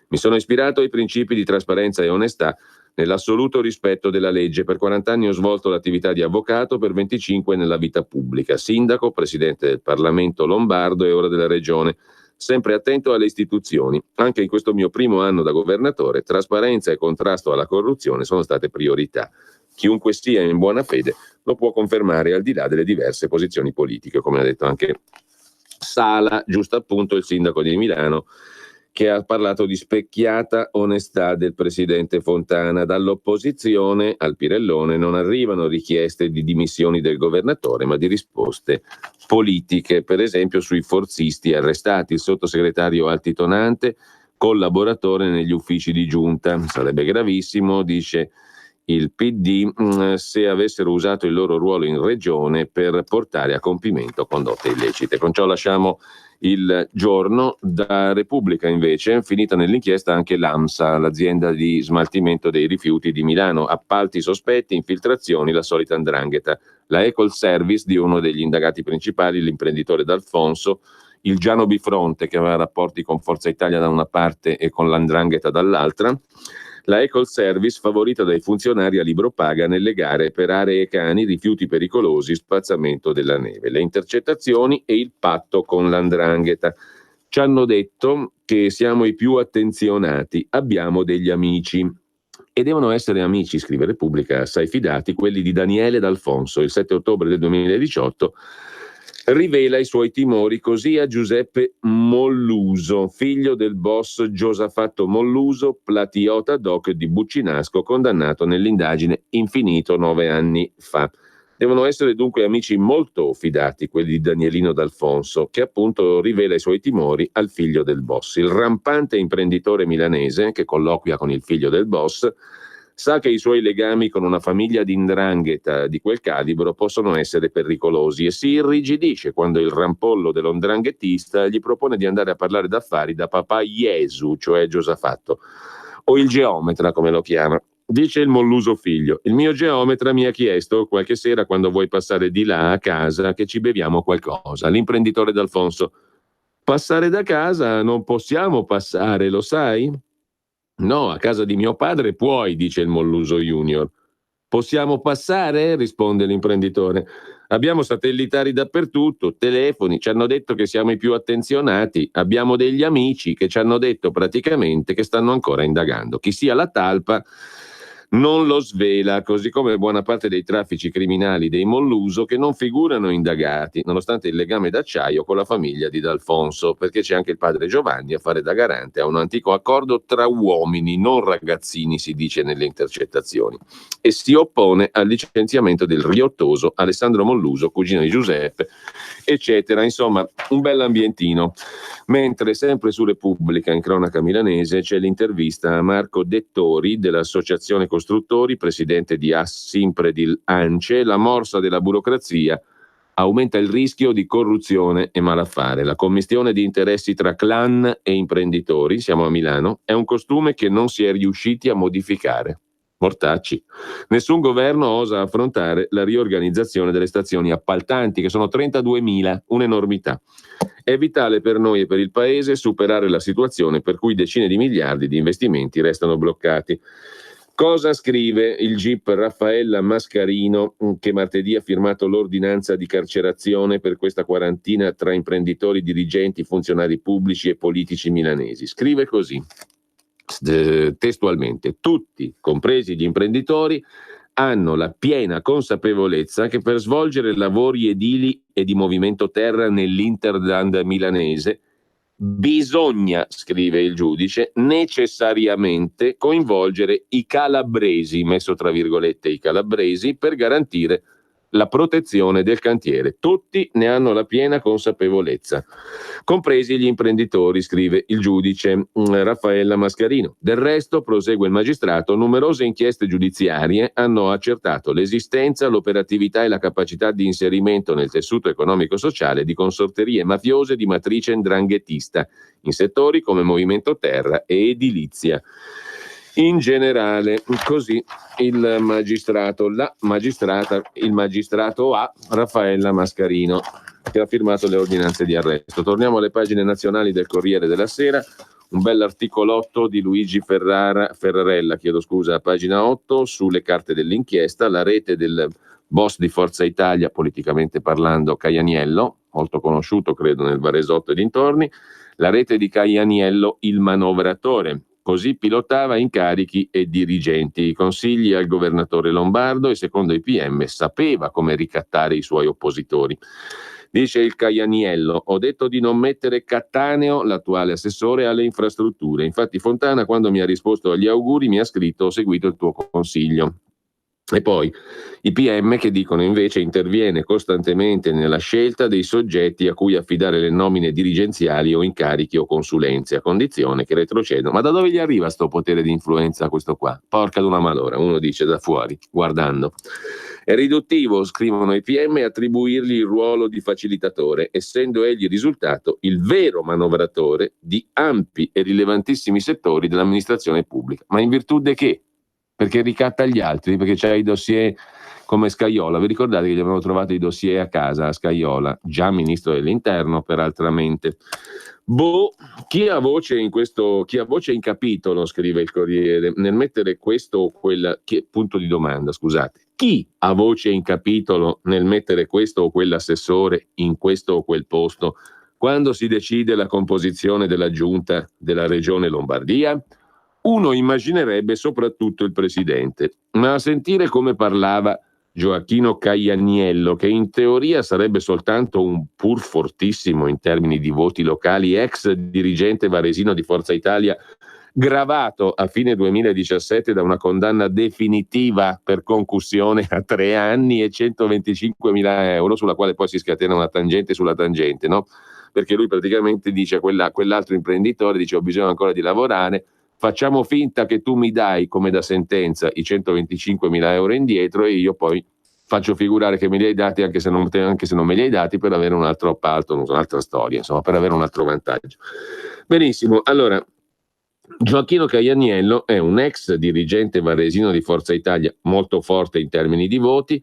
mi sono ispirato ai principi di trasparenza e onestà nell'assoluto rispetto della legge. Per 40 anni ho svolto l'attività di avvocato, per 25 nella vita pubblica, sindaco, presidente del Parlamento lombardo e ora della regione, sempre attento alle istituzioni. Anche in questo mio primo anno da governatore, trasparenza e contrasto alla corruzione sono state priorità. Chiunque sia in buona fede lo può confermare al di là delle diverse posizioni politiche, come ha detto anche Sala, giusto appunto il sindaco di Milano, che ha parlato di specchiata onestà del presidente Fontana. Dall'opposizione al Pirellone non arrivano richieste di dimissioni del governatore, ma di risposte politiche, per esempio sui forzisti arrestati, il sottosegretario altitonante, collaboratore negli uffici di giunta. Sarebbe gravissimo, dice il PD se avessero usato il loro ruolo in regione per portare a compimento condotte illecite. Con ciò lasciamo il Giorno. Da Repubblica invece, finita nell'inchiesta anche l'AMSA, l'azienda di smaltimento dei rifiuti di Milano, appalti sospetti, infiltrazioni, la solita 'ndrangheta. La Ecol Service di uno degli indagati principali, l'imprenditore D'Alfonso, il Giano Bifronte che aveva rapporti con Forza Italia da una parte e con l''ndrangheta dall'altra. La Ecol Service favorita dai funzionari a libro paga nelle gare per aree e cani, rifiuti pericolosi, spazzamento della neve, le intercettazioni e il patto con l''ndrangheta. Ci hanno detto che siamo i più attenzionati, abbiamo degli amici. E devono essere amici, scrive Repubblica, assai fidati, quelli di Daniele D'Alfonso. Il 7 ottobre del 2018 rivela i suoi timori così a Giuseppe Molluso, figlio del boss Giosafatto Molluso, platiota doc di Buccinasco, condannato nell'indagine Infinito 9 anni fa. Devono essere dunque amici molto fidati quelli di Danielino D'Alfonso, che appunto rivela i suoi timori al figlio del boss. Il rampante imprenditore milanese, che colloquia con il figlio del boss, sa che i suoi legami con una famiglia di 'ndrangheta di quel calibro possono essere pericolosi e si irrigidisce quando il rampollo dello 'ndranghetista gli propone di andare a parlare d'affari da papà Jesu, cioè Giosafatto, o il geometra come lo chiama. Dice il Molluso figlio: il mio geometra mi ha chiesto qualche sera quando vuoi passare di là a casa che ci beviamo qualcosa. L'imprenditore D'Alfonso: passare da casa non possiamo passare, lo sai? No, a casa di mio padre puoi, dice il Molluso Junior. Possiamo passare? Risponde l'imprenditore. Abbiamo satellitari dappertutto, telefoni, ci hanno detto che siamo i più attenzionati, abbiamo degli amici che ci hanno detto praticamente che stanno ancora indagando. Chi sia la talpa non lo svela, così come buona parte dei traffici criminali dei Molluso che non figurano indagati, nonostante il legame d'acciaio con la famiglia di D'Alfonso, perché c'è anche il padre Giovanni a fare da garante a un antico accordo tra uomini, non ragazzini, si dice nelle intercettazioni, e si oppone al licenziamento del riottoso Alessandro Molluso, cugino di Giuseppe, eccetera. Insomma, un bell'ambientino. Mentre sempre su Repubblica, in cronaca milanese, c'è l'intervista a Marco Dettori dell'Associazione Costruttori, presidente di Assimpredil ANCE. La morsa della burocrazia aumenta il rischio di corruzione e malaffare. La commistione di interessi tra clan e imprenditori, siamo a Milano, è un costume che non si è riusciti a modificare. Mortacci. Nessun governo osa affrontare la riorganizzazione delle stazioni appaltanti, che sono 32.000, un'enormità. È vitale per noi e per il Paese superare la situazione per cui decine di miliardi di investimenti restano bloccati. Cosa scrive il GIP Raffaella Mascarino, che martedì ha firmato l'ordinanza di carcerazione per questa quarantina tra imprenditori, dirigenti, funzionari pubblici e politici milanesi? Scrive così, testualmente: tutti, compresi gli imprenditori, hanno la piena consapevolezza che per svolgere lavori edili e di movimento terra nell'Interland milanese bisogna, scrive il giudice, necessariamente coinvolgere i calabresi, messo tra virgolette i calabresi, per garantire la protezione del cantiere. Tutti ne hanno la piena consapevolezza, compresi gli imprenditori, scrive il giudice Raffaella Mascarino. Del resto, prosegue il magistrato, numerose inchieste giudiziarie hanno accertato l'esistenza, l'operatività e la capacità di inserimento nel tessuto economico-sociale di consorterie mafiose di matrice 'ndranghetista in settori come movimento terra e edilizia. In generale, così il magistrato A, Raffaella Mascarino, che ha firmato le ordinanze di arresto. Torniamo alle pagine nazionali del Corriere della Sera, un bell'articolotto di Luigi Ferrarella, a pagina 8, sulle carte dell'inchiesta, la rete del boss di Forza Italia, politicamente parlando, Caianiello, molto conosciuto credo nel Varesotto e dintorni, la rete di Caianiello, il manovratore. Così pilotava incarichi e dirigenti, i consigli al governatore Lombardo e secondo i PM sapeva come ricattare i suoi oppositori. Dice il Caianiello: ho detto di non mettere Cattaneo, l'attuale assessore, alle infrastrutture. Infatti Fontana, quando mi ha risposto agli auguri, mi ha scritto: ho seguito il tuo consiglio. E poi i PM che dicono invece interviene costantemente nella scelta dei soggetti a cui affidare le nomine dirigenziali o incarichi o consulenze, a condizione che retrocedano. Ma da dove gli arriva sto potere di influenza a questo qua? Porca d'una malora, uno dice da fuori, guardando. È riduttivo, scrivono i PM, attribuirgli il ruolo di facilitatore, essendo egli risultato il vero manovratore di ampi e rilevantissimi settori dell'amministrazione pubblica. Ma in virtù di che? Perché ricatta gli altri, perché c'ha i dossier come Scajola. Vi ricordate che gli avevano trovato i dossier a casa a Scajola, già ministro dell'interno peraltramente. Chi ha voce in capitolo, scrive il Corriere, nel mettere questo o quella, punto di domanda, scusate, chi ha voce in capitolo nel mettere questo o quell'assessore in questo o quel posto quando si decide la composizione della giunta della regione Lombardia? Uno immaginerebbe soprattutto il presidente, ma a sentire come parlava Gioacchino Caianiello, che in teoria sarebbe soltanto un pur fortissimo in termini di voti locali ex dirigente varesino di Forza Italia, gravato a fine 2017 da una condanna definitiva per concussione a 3 anni e 125.000 euro, sulla quale poi si scatena una tangente sulla tangente, no? Perché lui praticamente dice a quell'altro imprenditore, dice ho bisogno ancora di lavorare, facciamo finta che tu mi dai come da sentenza i 125.000 euro indietro e io poi faccio figurare che me li hai dati anche se non me li hai dati, per avere un altro appalto, un'altra storia, insomma, per avere un altro vantaggio. Benissimo, allora Gioacchino Caianiello è un ex dirigente varesino di Forza Italia, molto forte in termini di voti,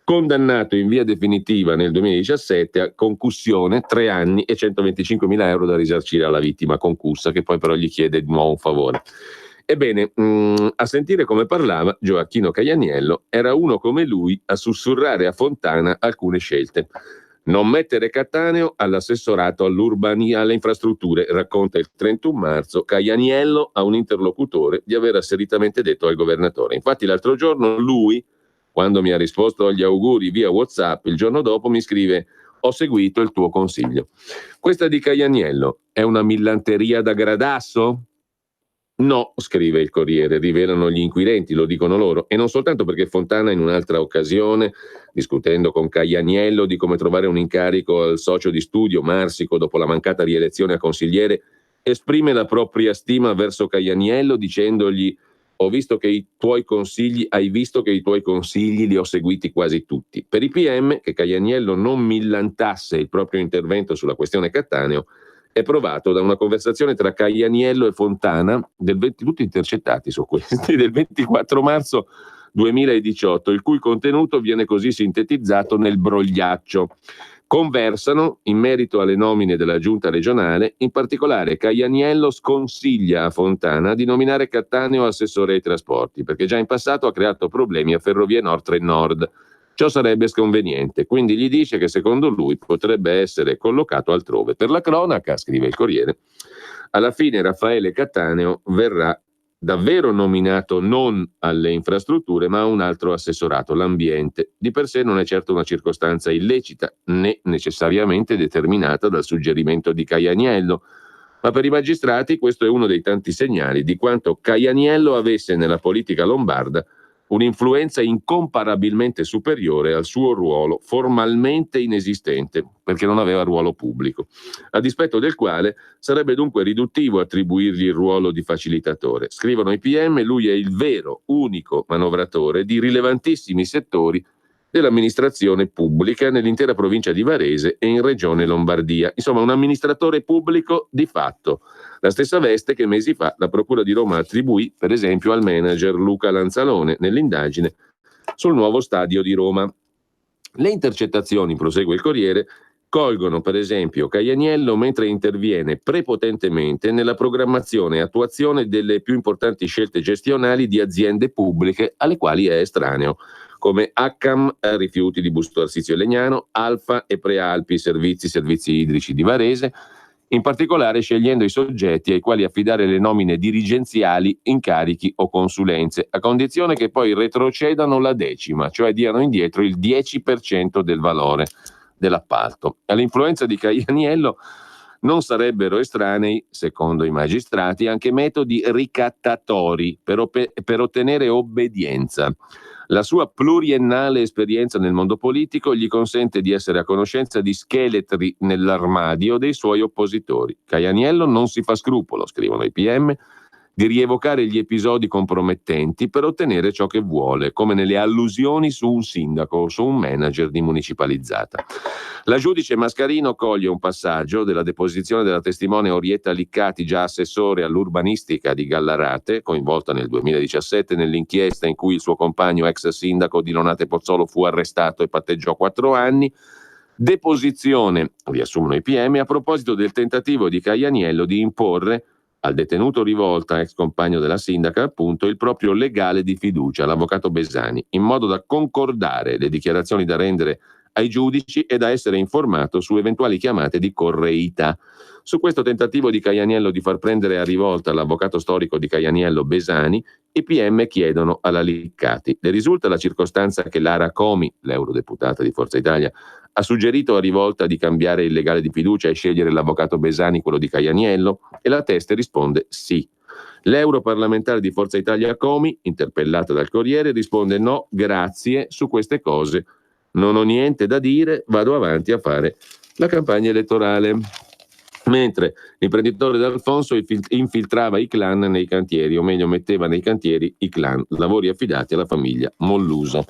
condannato in via definitiva nel 2017 a concussione, 3 anni e 125.000 euro da risarcire alla vittima concussa, che poi però gli chiede di nuovo un favore. Ebbene, a sentire come parlava Gioacchino Caianiello, era uno come lui a sussurrare a Fontana alcune scelte. Non mettere Cattaneo all'assessorato alle infrastrutture, racconta il 31 marzo Caianiello a un interlocutore di aver asseritamente detto al governatore. Infatti l'altro giorno lui, quando mi ha risposto agli auguri via WhatsApp, il giorno dopo mi scrive: ho seguito il tuo consiglio. Questa di Caianiello è una millanteria da gradasso? No, scrive il Corriere, rivelano gli inquirenti, lo dicono loro, e non soltanto perché Fontana in un'altra occasione, discutendo con Caianiello di come trovare un incarico al socio di studio Marsico dopo la mancata rielezione a consigliere, esprime la propria stima verso Caianiello dicendogli: hai visto che i tuoi consigli li ho seguiti quasi tutti. Per i PM, che Caianiello non millantasse il proprio intervento sulla questione Cattaneo è provato da una conversazione tra Caianiello e Fontana, tutti intercettati su questi, del 24 marzo 2018, il cui contenuto viene così sintetizzato nel brogliaccio. Conversano in merito alle nomine della giunta regionale, in particolare Caianiello sconsiglia a Fontana di nominare Cattaneo assessore ai trasporti, perché già in passato ha creato problemi a Ferrovie Nord e Nord. Ciò sarebbe sconveniente, quindi gli dice che secondo lui potrebbe essere collocato altrove. Per la cronaca, scrive il Corriere, alla fine Raffaele Cattaneo verrà davvero nominato non alle infrastrutture ma a un altro assessorato, l'ambiente. Di per sé non è certo una circostanza illecita né necessariamente determinata dal suggerimento di Caianiello, ma per i magistrati questo è uno dei tanti segnali di quanto Caianiello avesse nella politica lombarda un'influenza incomparabilmente superiore al suo ruolo formalmente inesistente, perché non aveva ruolo pubblico, a dispetto del quale sarebbe dunque riduttivo attribuirgli il ruolo di facilitatore. Scrivono i PM, lui è il vero, unico manovratore di rilevantissimi settori dell'amministrazione pubblica nell'intera provincia di Varese e in regione Lombardia. Insomma, un amministratore pubblico di fatto. La stessa veste che mesi fa la Procura di Roma attribuì, per esempio, al manager Luca Lanzalone nell'indagine sul nuovo stadio di Roma. Le intercettazioni, prosegue il Corriere, colgono per esempio Caianiello mentre interviene prepotentemente nella programmazione e attuazione delle più importanti scelte gestionali di aziende pubbliche alle quali è estraneo, come Accam Rifiuti di Busto Arsizio e Legnano, Alfa e Prealpi Servizi Idrici di Varese, in particolare scegliendo i soggetti ai quali affidare le nomine dirigenziali, incarichi o consulenze, a condizione che poi retrocedano la decima, cioè diano indietro il 10% del valore dell'appalto. All'influenza di Caianiello non sarebbero estranei, secondo i magistrati, anche metodi ricattatori per ottenere obbedienza. La sua pluriennale esperienza nel mondo politico gli consente di essere a conoscenza di scheletri nell'armadio dei suoi oppositori. Caianiello non si fa scrupolo, scrivono i PM, di rievocare gli episodi compromettenti per ottenere ciò che vuole, come nelle allusioni su un sindaco o su un manager di municipalizzata. La giudice Mascarino coglie un passaggio della deposizione della testimone Orietta Liccati, già assessore all'urbanistica di Gallarate, coinvolta nel 2017 nell'inchiesta in cui il suo compagno ex sindaco di Lonate Pozzolo fu arrestato e patteggiò 4 anni. Deposizione, riassumono i PM, a proposito del tentativo di Caianiello di imporre al detenuto Rivolta, ex compagno della sindaca, appunto, il proprio legale di fiducia, l'avvocato Besani, in modo da concordare le dichiarazioni da rendere ai giudici e da essere informato su eventuali chiamate di correità. Su questo tentativo di Caianiello di far prendere a Rivolta l'avvocato storico di Caianiello Besani, i PM chiedono alla Liccati. Le risulta la circostanza che Lara Comi, l'eurodeputata di Forza Italia, ha suggerito a Rivolta di cambiare il legale di fiducia e scegliere l'avvocato Besani, quello di Caianiello? E la teste risponde sì. L'europarlamentare di Forza Italia Comi, interpellata dal Corriere, risponde no, grazie, su queste cose non ho niente da dire, vado avanti a fare la campagna elettorale. Mentre l'imprenditore D'Alfonso infiltrava i clan nei cantieri, o meglio metteva nei cantieri i clan, lavori affidati alla famiglia Molluso.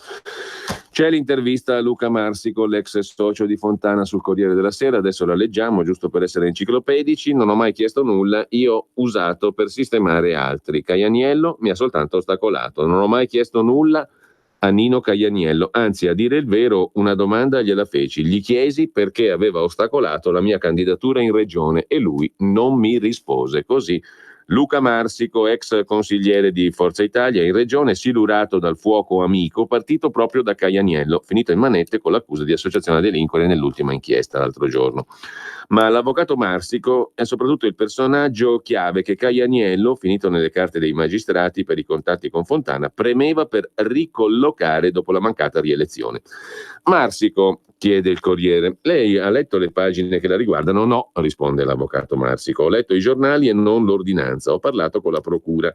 C'è l'intervista a Luca Marsico, l'ex socio di Fontana, sul Corriere della Sera, adesso la leggiamo giusto per essere enciclopedici. Non ho mai chiesto nulla, io ho usato per sistemare altri. Caianiello mi ha soltanto ostacolato, non ho mai chiesto nulla a Nino Caianiello, anzi, a dire il vero, una domanda gliela feci, gli chiesi perché aveva ostacolato la mia candidatura in regione e lui non mi rispose. Così Luca Marsico, ex consigliere di Forza Italia in regione, silurato dal fuoco amico partito proprio da Caianiello, finito in manette con l'accusa di associazione a delinquere nell'ultima inchiesta l'altro giorno. Ma l'avvocato Marsico è soprattutto il personaggio chiave che Caianiello, finito nelle carte dei magistrati per i contatti con Fontana, premeva per ricollocare dopo la mancata rielezione. Marsico, chiede il Corriere, lei ha letto le pagine che la riguardano? No, risponde l'avvocato Marsico, ho letto i giornali e non l'ordinanza, ho parlato con la procura,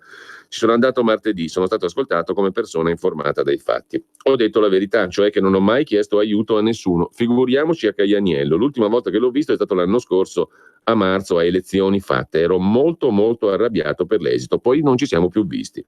ci sono andato martedì, sono stato ascoltato come persona informata dei fatti. Ho detto la verità, cioè che non ho mai chiesto aiuto a nessuno, figuriamoci a Caianiello, l'ultima volta che l'ho visto è stato l'anno scorso a marzo a elezioni fatte, ero molto molto arrabbiato per l'esito, poi non ci siamo più visti.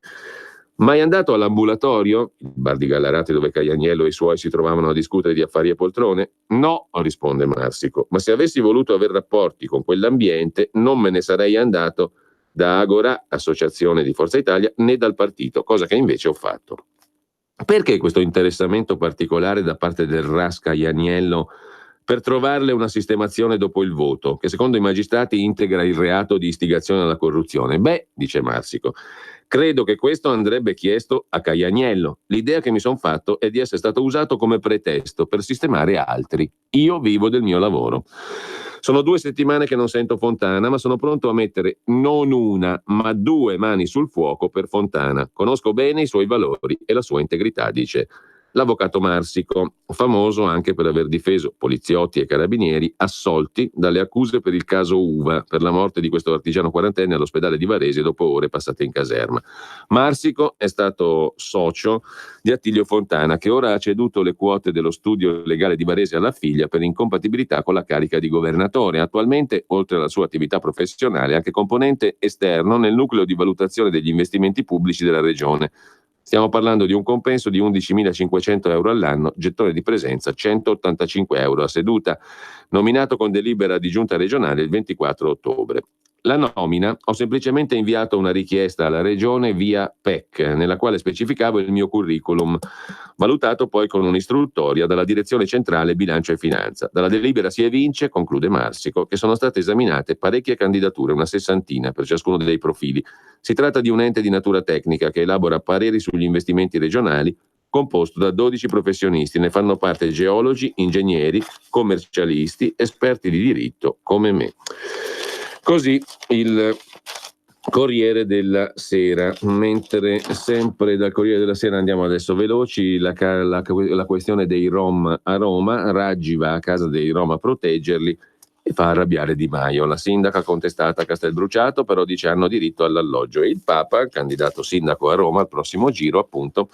Mai andato all'ambulatorio, il bar di Gallarate dove Caianiello e i suoi si trovavano a discutere di affari e poltrone? No, risponde Marsico, ma se avessi voluto avere rapporti con quell'ambiente non me ne sarei andato da Agora, associazione di Forza Italia, né dal partito, cosa che invece ho fatto. Perché questo interessamento particolare da parte del RAS Caianiello per trovarle una sistemazione dopo il voto, che secondo i magistrati integra il reato di istigazione alla corruzione? Beh, dice Marsico, credo che questo andrebbe chiesto a Caianiello. L'idea che mi sono fatto è di essere stato usato come pretesto per sistemare altri. Io vivo del mio lavoro. Sono 2 settimane che non sento Fontana, ma sono pronto a mettere non una, ma 2 mani sul fuoco per Fontana. Conosco bene i suoi valori e la sua integrità, dice l'avvocato Marsico, famoso anche per aver difeso poliziotti e carabinieri assolti dalle accuse per il caso Uva, per la morte di questo artigiano quarantenne all'ospedale di Varese dopo ore passate in caserma. Marsico è stato socio di Attilio Fontana, che ora ha ceduto le quote dello studio legale di Varese alla figlia per incompatibilità con la carica di governatore. Attualmente, oltre alla sua attività professionale, è anche componente esterno nel nucleo di valutazione degli investimenti pubblici della regione. Stiamo parlando di un compenso di 11.500 euro all'anno, gettone di presenza 185 euro a seduta, nominato con delibera di giunta regionale il 24 ottobre. La nomina, ho semplicemente inviato una richiesta alla regione via PEC, nella quale specificavo il mio curriculum, valutato poi con un'istruttoria dalla direzione centrale bilancio e finanza. Dalla delibera si evince, conclude Marsico, che sono state esaminate parecchie candidature, una 60 per ciascuno dei profili. Si tratta di un ente di natura tecnica che elabora pareri sugli investimenti regionali, composto da 12 professionisti, ne fanno parte geologi, ingegneri, commercialisti, esperti di diritto come me. Così il Corriere della Sera, mentre sempre dal Corriere della Sera andiamo adesso veloci, la questione dei Rom a Roma, Raggi va a casa dei Rom a proteggerli e fa arrabbiare Di Maio. La sindaca contestata a Castelbruciato però dice hanno diritto all'alloggio e il Papa, candidato sindaco a Roma al prossimo giro appunto,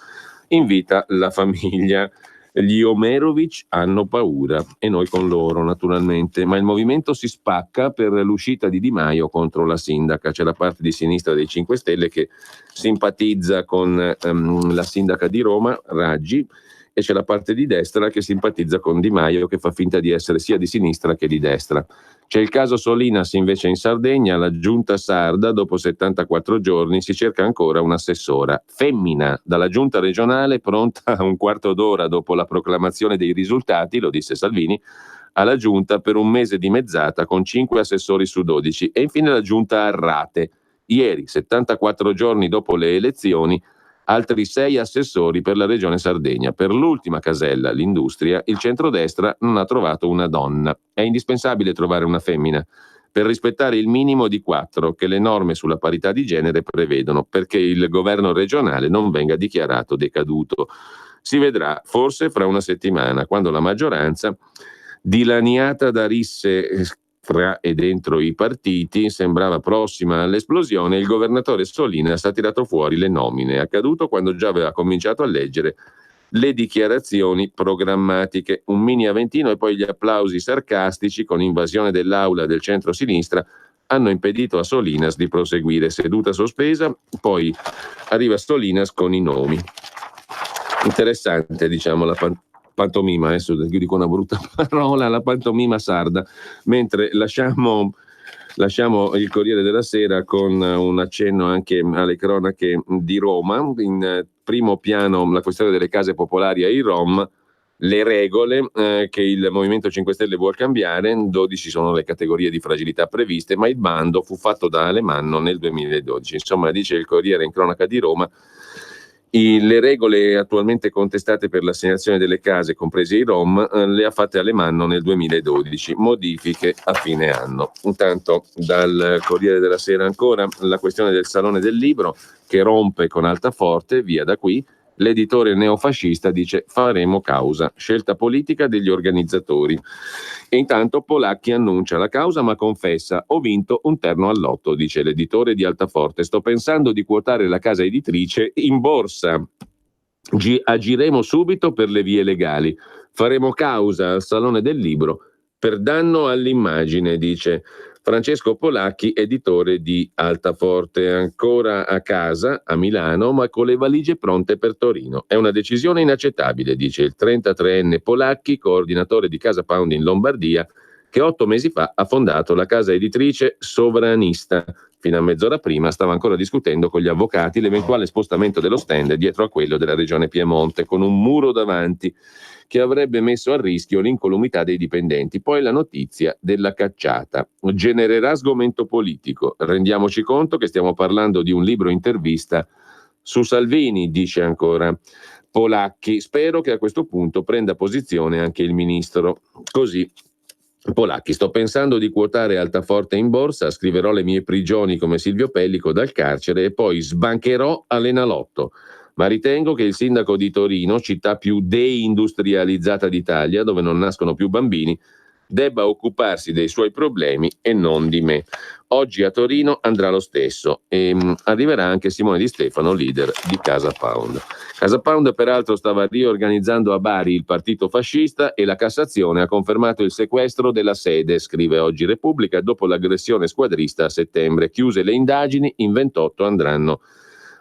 invita la famiglia. Gli Omerovic hanno paura e noi con loro naturalmente, ma il movimento si spacca per l'uscita di Di Maio contro la sindaca. C'è la parte di sinistra dei 5 Stelle che simpatizza con la sindaca di Roma, Raggi, e c'è la parte di destra che simpatizza con Di Maio, che fa finta di essere sia di sinistra che di destra. C'è il caso Solinas invece in Sardegna, la giunta sarda dopo 74 giorni si cerca ancora un'assessora femmina dalla giunta regionale, pronta a un quarto d'ora dopo la proclamazione dei risultati, lo disse Salvini, alla giunta per un mese di mezzata con 5 assessori su 12 e infine la giunta a rate. Ieri, 74 giorni dopo le elezioni, altri 6 assessori per la regione Sardegna. Per l'ultima casella, l'industria, il centrodestra non ha trovato una donna. È indispensabile trovare una femmina per rispettare il minimo di 4 che le norme sulla parità di genere prevedono, perché il governo regionale non venga dichiarato decaduto. Si vedrà forse fra una settimana, quando la maggioranza, dilaniata da risse fra e dentro i partiti, sembrava prossima all'esplosione, il governatore Solinas ha tirato fuori le nomine. È accaduto quando già aveva cominciato a leggere le dichiarazioni programmatiche. Un mini Aventino e poi gli applausi sarcastici con invasione dell'aula del centro-sinistra hanno impedito a Solinas di proseguire. Seduta sospesa, poi arriva Solinas con i nomi. Interessante, diciamo, la pantomima, adesso dico una brutta parola, la pantomima sarda, mentre lasciamo il Corriere della Sera con un accenno anche alle cronache di Roma. In primo piano la questione delle case popolari ai Rom, le regole che il Movimento 5 Stelle vuol cambiare, 12 sono le categorie di fragilità previste, ma il bando fu fatto da Alemanno nel 2012. Insomma, dice il Corriere in cronaca di Roma, le regole attualmente contestate per l'assegnazione delle case, comprese i Rom, le ha fatte Alemanno nel 2012, modifiche a fine anno. Intanto dal Corriere della Sera ancora la questione del Salone del Libro che rompe con Altaforte, via da qui. L'editore neofascista dice faremo causa, scelta politica degli organizzatori. E intanto Polacchi annuncia la causa ma confessa ho vinto un terno al lotto, dice l'editore di Altaforte, sto pensando di quotare la casa editrice in borsa, agiremo subito per le vie legali, faremo causa al Salone del Libro per danno all'immagine, dice Francesco Polacchi, editore di Altaforte, ancora a casa a Milano, ma con le valigie pronte per Torino. È una decisione inaccettabile, dice il 33enne Polacchi, coordinatore di Casa Pound in Lombardia, che 8 mesi fa ha fondato la casa editrice Sovranista. Fino a mezz'ora prima stava ancora discutendo con gli avvocati l'eventuale spostamento dello stand dietro a quello della regione Piemonte, con un muro davanti che avrebbe messo a rischio l'incolumità dei dipendenti. Poi la notizia della cacciata genererà sgomento politico. Rendiamoci conto che stiamo parlando di un libro intervista su Salvini, dice ancora Polacchi. Spero che a questo punto prenda posizione anche il ministro. Così Polacchi, sto pensando di quotare Altaforte in borsa, scriverò le mie prigioni come Silvio Pellico dal carcere e poi sbancherò all'Enalotto. Ma ritengo che il sindaco di Torino, città più deindustrializzata d'Italia, dove non nascono più bambini, debba occuparsi dei suoi problemi e non di me. Oggi a Torino andrà lo stesso e arriverà anche Simone Di Stefano, leader di Casa Pound. Casa Pound peraltro stava riorganizzando a Bari il partito fascista e la Cassazione ha confermato il sequestro della sede, scrive oggi Repubblica, dopo l'aggressione squadrista a settembre. Chiuse le indagini, in 28 andranno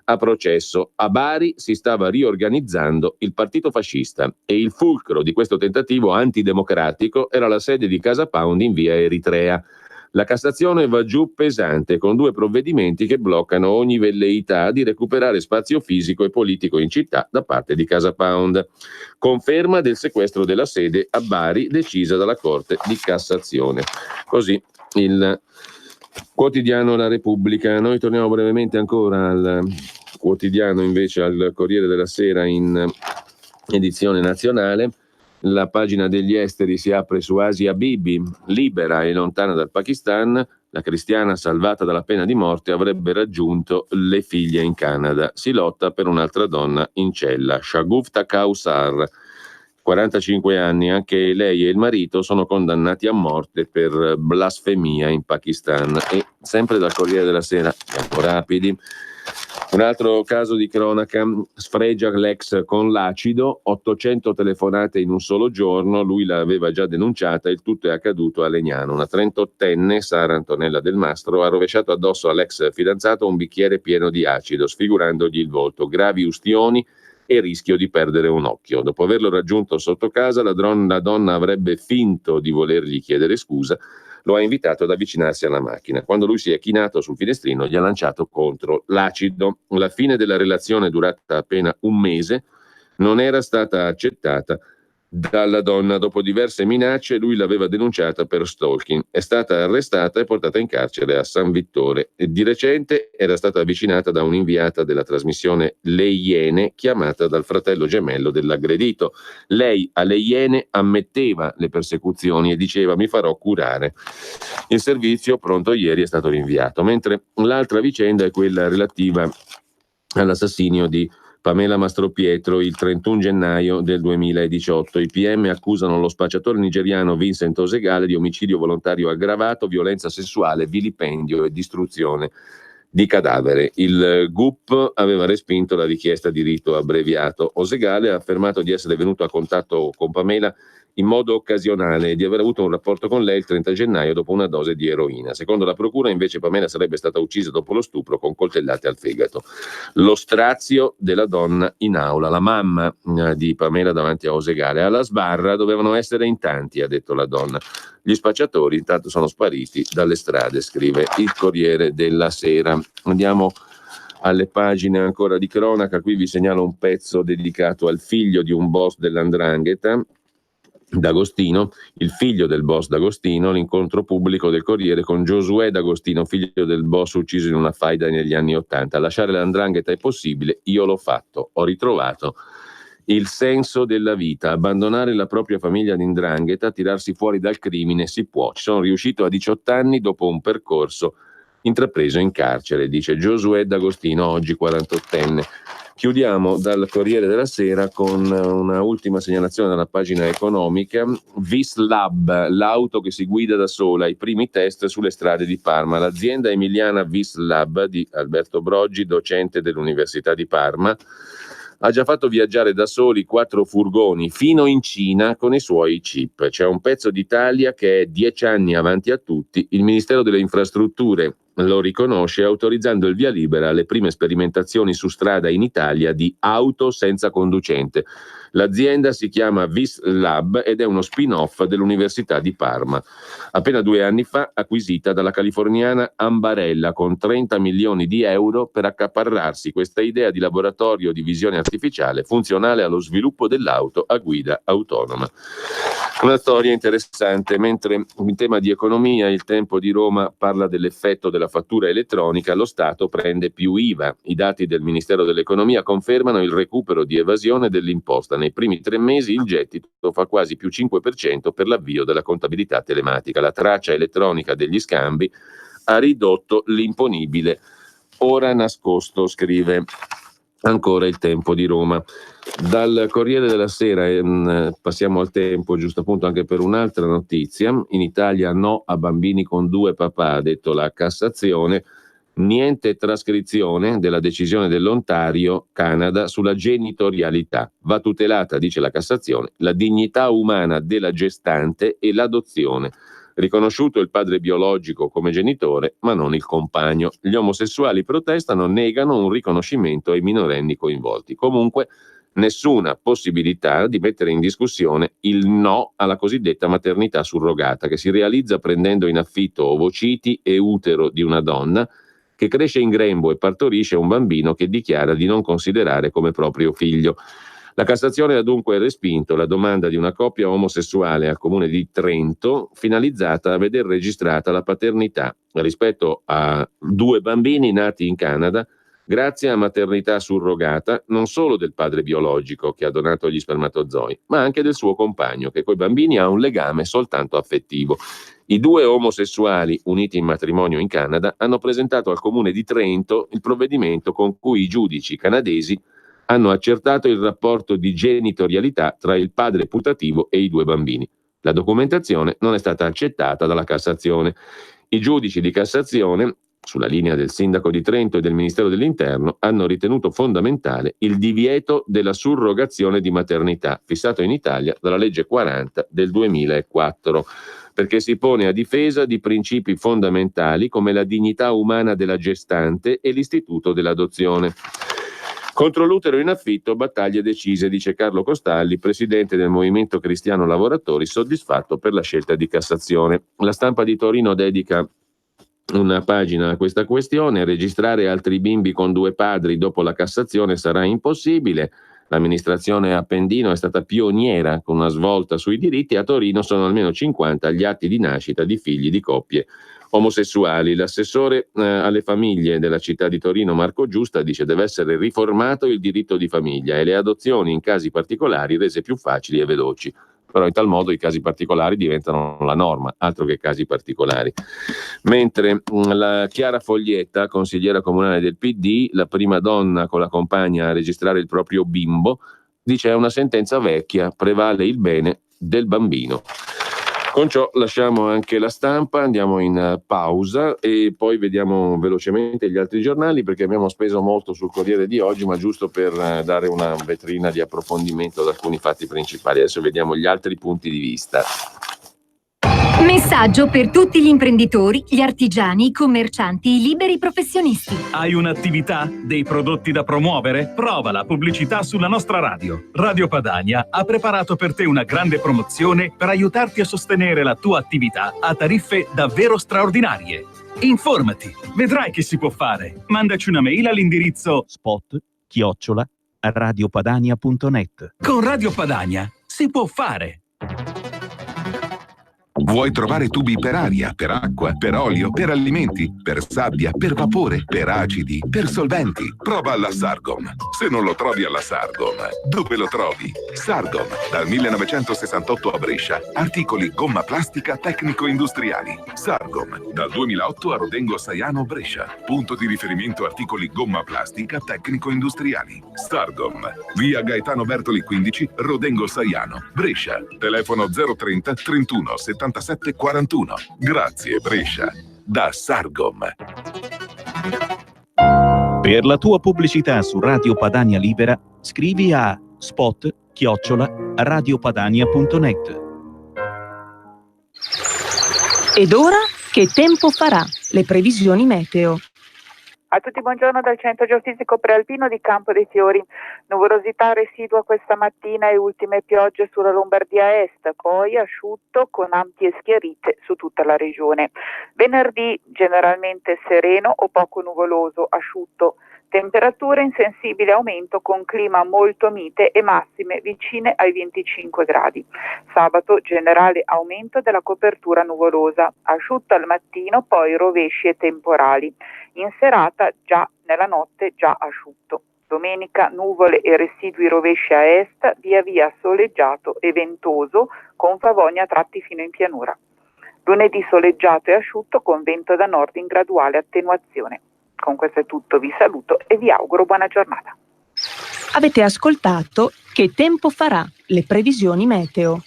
a processo. A Bari si stava riorganizzando il partito fascista e il fulcro di questo tentativo antidemocratico era la sede di Casa Pound in via Eritrea. La Cassazione va giù pesante con 2 provvedimenti che bloccano ogni velleità di recuperare spazio fisico e politico in città da parte di Casa Pound. Conferma del sequestro della sede a Bari decisa dalla Corte di Cassazione. Così il quotidiano La Repubblica. Noi torniamo brevemente ancora al quotidiano, invece al Corriere della Sera in edizione nazionale. La pagina degli esteri si apre su Asia Bibi, libera e lontana dal Pakistan. La cristiana salvata dalla pena di morte avrebbe raggiunto le figlie in Canada. Si lotta per un'altra donna in cella, Shagufta Kausar. 45 anni, anche lei e il marito sono condannati a morte per blasfemia in Pakistan. E sempre dal Corriere della Sera, siamo rapidi, Un altro caso di cronaca, sfregia l'ex con l'acido, 800 telefonate in un solo giorno, lui l'aveva già denunciata, il tutto è accaduto a Legnano. Una 38enne, Sara Antonella Del Mastro, ha rovesciato addosso all'ex fidanzato un bicchiere pieno di acido, sfigurandogli il volto, gravi ustioni e rischio di perdere un occhio. Dopo averlo raggiunto sotto casa, la donna avrebbe finto di volergli chiedere scusa, lo ha invitato ad avvicinarsi alla macchina. Quando lui si è chinato sul finestrino, gli ha lanciato contro l'acido. La fine della relazione, durata appena un mese, non era stata accettata dalla donna. Dopo diverse minacce, lui l'aveva denunciata per stalking. È stata arrestata e portata in carcere a San Vittore. E di recente era stata avvicinata da un'inviata della trasmissione Le Iene, chiamata dal fratello gemello dell'aggredito. Lei alle Iene ammetteva le persecuzioni e diceva: mi farò curare. Il servizio pronto ieri è stato rinviato, mentre l'altra vicenda è quella relativa all'assassinio di Pamela Mastropietro il 31 gennaio del 2018. I PM accusano lo spacciatore nigeriano Vincent Osegale di omicidio volontario aggravato, violenza sessuale, vilipendio e distruzione di cadavere. Il GUP aveva respinto la richiesta di rito abbreviato. Osegale ha affermato di essere venuto a contatto con Pamela in modo occasionale e di aver avuto un rapporto con lei il 30 gennaio dopo una dose di eroina. Secondo la procura, invece, Pamela sarebbe stata uccisa dopo lo stupro con coltellate al fegato. Lo strazio della donna in aula. La mamma di Pamela davanti a Osegale: alla sbarra dovevano essere in tanti, ha detto la donna. Gli spacciatori intanto sono spariti dalle strade, scrive il Corriere della Sera. Andiamo alle pagine ancora di cronaca. Qui vi segnalo un pezzo dedicato al figlio di un boss dell''ndrangheta, D'Agostino, il figlio del boss D'Agostino, l'incontro pubblico del Corriere con Giosuè D'Agostino, figlio del boss ucciso in una faida negli anni '80. Lasciare l''ndrangheta è possibile, io l'ho fatto, ho ritrovato il senso della vita, abbandonare la propria famiglia di 'ndrangheta, tirarsi fuori dal crimine si può. Ci sono riuscito a 18 anni dopo un percorso intrapreso in carcere, dice Giosuè D'Agostino, oggi 48enne. Chiudiamo dal Corriere della Sera con una ultima segnalazione dalla pagina economica. Vislab, l'auto che si guida da sola, i primi test sulle strade di Parma. L'azienda emiliana Vislab di Alberto Broggi, docente dell'Università di Parma, ha già fatto viaggiare da soli 4 furgoni fino in Cina con i suoi chip. C'è un pezzo d'Italia che è 10 anni avanti a tutti. Il Ministero delle Infrastrutture lo riconosce autorizzando il via libera alle prime sperimentazioni su strada in Italia di auto senza conducente. L'azienda si chiama Vislab ed è uno spin-off dell'Università di Parma. Appena 2 anni fa acquisita dalla californiana Ambarella con 30 milioni di euro per accaparrarsi questa idea di laboratorio di visione artificiale funzionale allo sviluppo dell'auto a guida autonoma. Una storia interessante. Mentre in tema di economia il Tempo di Roma parla dell'effetto della fattura elettronica, lo Stato prende più IVA. I dati del Ministero dell'Economia confermano il recupero di evasione dell'imposta. Nei primi 3 mesi il gettito fa quasi più 5% per l'avvio della contabilità telematica. La traccia elettronica degli scambi ha ridotto l'imponibile ora nascosto, scrive ancora il Tempo di Roma. Dal Corriere della Sera passiamo al Tempo, giusto appunto anche per un'altra notizia. In Italia no a bambini con 2 papà, ha detto la Cassazione. Niente trascrizione della decisione dell'Ontario, Canada, sulla genitorialità. Va tutelata, dice la Cassazione, la dignità umana della gestante e l'adozione. Riconosciuto il padre biologico come genitore, ma non il compagno. Gli omosessuali protestano, negano un riconoscimento ai minorenni coinvolti. Comunque, nessuna possibilità di mettere in discussione il no alla cosiddetta maternità surrogata, che si realizza prendendo in affitto ovociti e utero di una donna che cresce in grembo e partorisce un bambino che dichiara di non considerare come proprio figlio. La Cassazione ha dunque respinto la domanda di una coppia omosessuale al comune di Trento, finalizzata a veder registrata la paternità rispetto a 2 bambini nati in Canada grazie a maternità surrogata non solo del padre biologico che ha donato gli spermatozoi, ma anche del suo compagno, che coi bambini ha un legame soltanto affettivo. I 2 omosessuali uniti in matrimonio in Canada hanno presentato al comune di Trento il provvedimento con cui i giudici canadesi hanno accertato il rapporto di genitorialità tra il padre putativo e i 2 bambini. La documentazione non è stata accettata dalla Cassazione. I giudici di Cassazione sulla linea del sindaco di Trento e del Ministero dell'Interno, hanno ritenuto fondamentale il divieto della surrogazione di maternità, fissato in Italia dalla legge 40 del 2004, perché si pone a difesa di principi fondamentali come la dignità umana della gestante e l'istituto dell'adozione. Contro l'utero in affitto, battaglie decise, dice Carlo Costalli, presidente del Movimento Cristiano Lavoratori, soddisfatto per la scelta di Cassazione. La Stampa di Torino dedica una pagina a questa questione: registrare altri bimbi con due padri dopo la Cassazione sarà impossibile. L'amministrazione Appendino è stata pioniera con una svolta sui diritti. A Torino sono almeno 50 gli atti di nascita di figli di coppie omosessuali. L'assessore alle famiglie della città di Torino, Marco Giusta, dice deve essere riformato il diritto di famiglia e le adozioni in casi particolari rese più facili e veloci. Però in tal modo i casi particolari diventano la norma, altro che casi particolari. Mentre la Chiara Foglietta, consigliera comunale del PD, la prima donna con la compagna a registrare il proprio bimbo, dice è una sentenza vecchia, prevale il bene del bambino. Con ciò lasciamo anche la Stampa, andiamo in pausa e poi vediamo velocemente gli altri giornali, perché abbiamo speso molto sul Corriere di oggi, ma giusto per dare una vetrina di approfondimento ad alcuni fatti principali. Adesso vediamo gli altri punti di vista. Messaggio per tutti gli imprenditori, gli artigiani, i commercianti, i liberi professionisti. Hai un'attività? Dei prodotti da promuovere? Prova la pubblicità sulla nostra radio. Radio Padania ha preparato per te una grande promozione per aiutarti a sostenere la tua attività a tariffe davvero straordinarie. Informati, vedrai che si può fare. Mandaci una mail all'indirizzo spot@radiopadania.net. Con Radio Padania si può fare. Vuoi trovare tubi per aria, per acqua, per olio, per alimenti, per sabbia, per vapore, per acidi, per solventi? Prova la Sargom. Se non lo trovi alla Sargom, dove lo trovi? Sargom, dal 1968 a Brescia. Articoli gomma plastica tecnico-industriali. Sargom, dal 2008 a Rodengo Saiano, Brescia. Punto di riferimento articoli gomma plastica tecnico-industriali. Sargom, via Gaetano Bertoli 15, Rodengo Saiano, Brescia. Telefono 030 31 77 41. Grazie Brescia. Da Sargom. Per la tua pubblicità su Radio Padania Libera, scrivi a spot@radiopadania.net. Ed ora che tempo farà? Le previsioni meteo. A tutti buongiorno dal Centro Geofisico Prealpino di Campo dei Fiori. Nuvolosità residua questa mattina e ultime piogge sulla Lombardia Est, poi asciutto con ampie schiarite su tutta la regione. Venerdì generalmente sereno o poco nuvoloso, asciutto. Temperature in sensibile aumento con clima molto mite e massime vicine ai 25 gradi. Sabato generale aumento della copertura nuvolosa, asciutto al mattino, poi rovesci e temporali. In serata già nella notte già asciutto. Domenica nuvole e residui rovesci a est, via via soleggiato e ventoso con favoni a tratti fino in pianura. Lunedì soleggiato e asciutto con vento da nord in graduale attenuazione. Con questo è tutto, vi saluto e vi auguro buona giornata. Avete ascoltato Che tempo farà? Le previsioni meteo.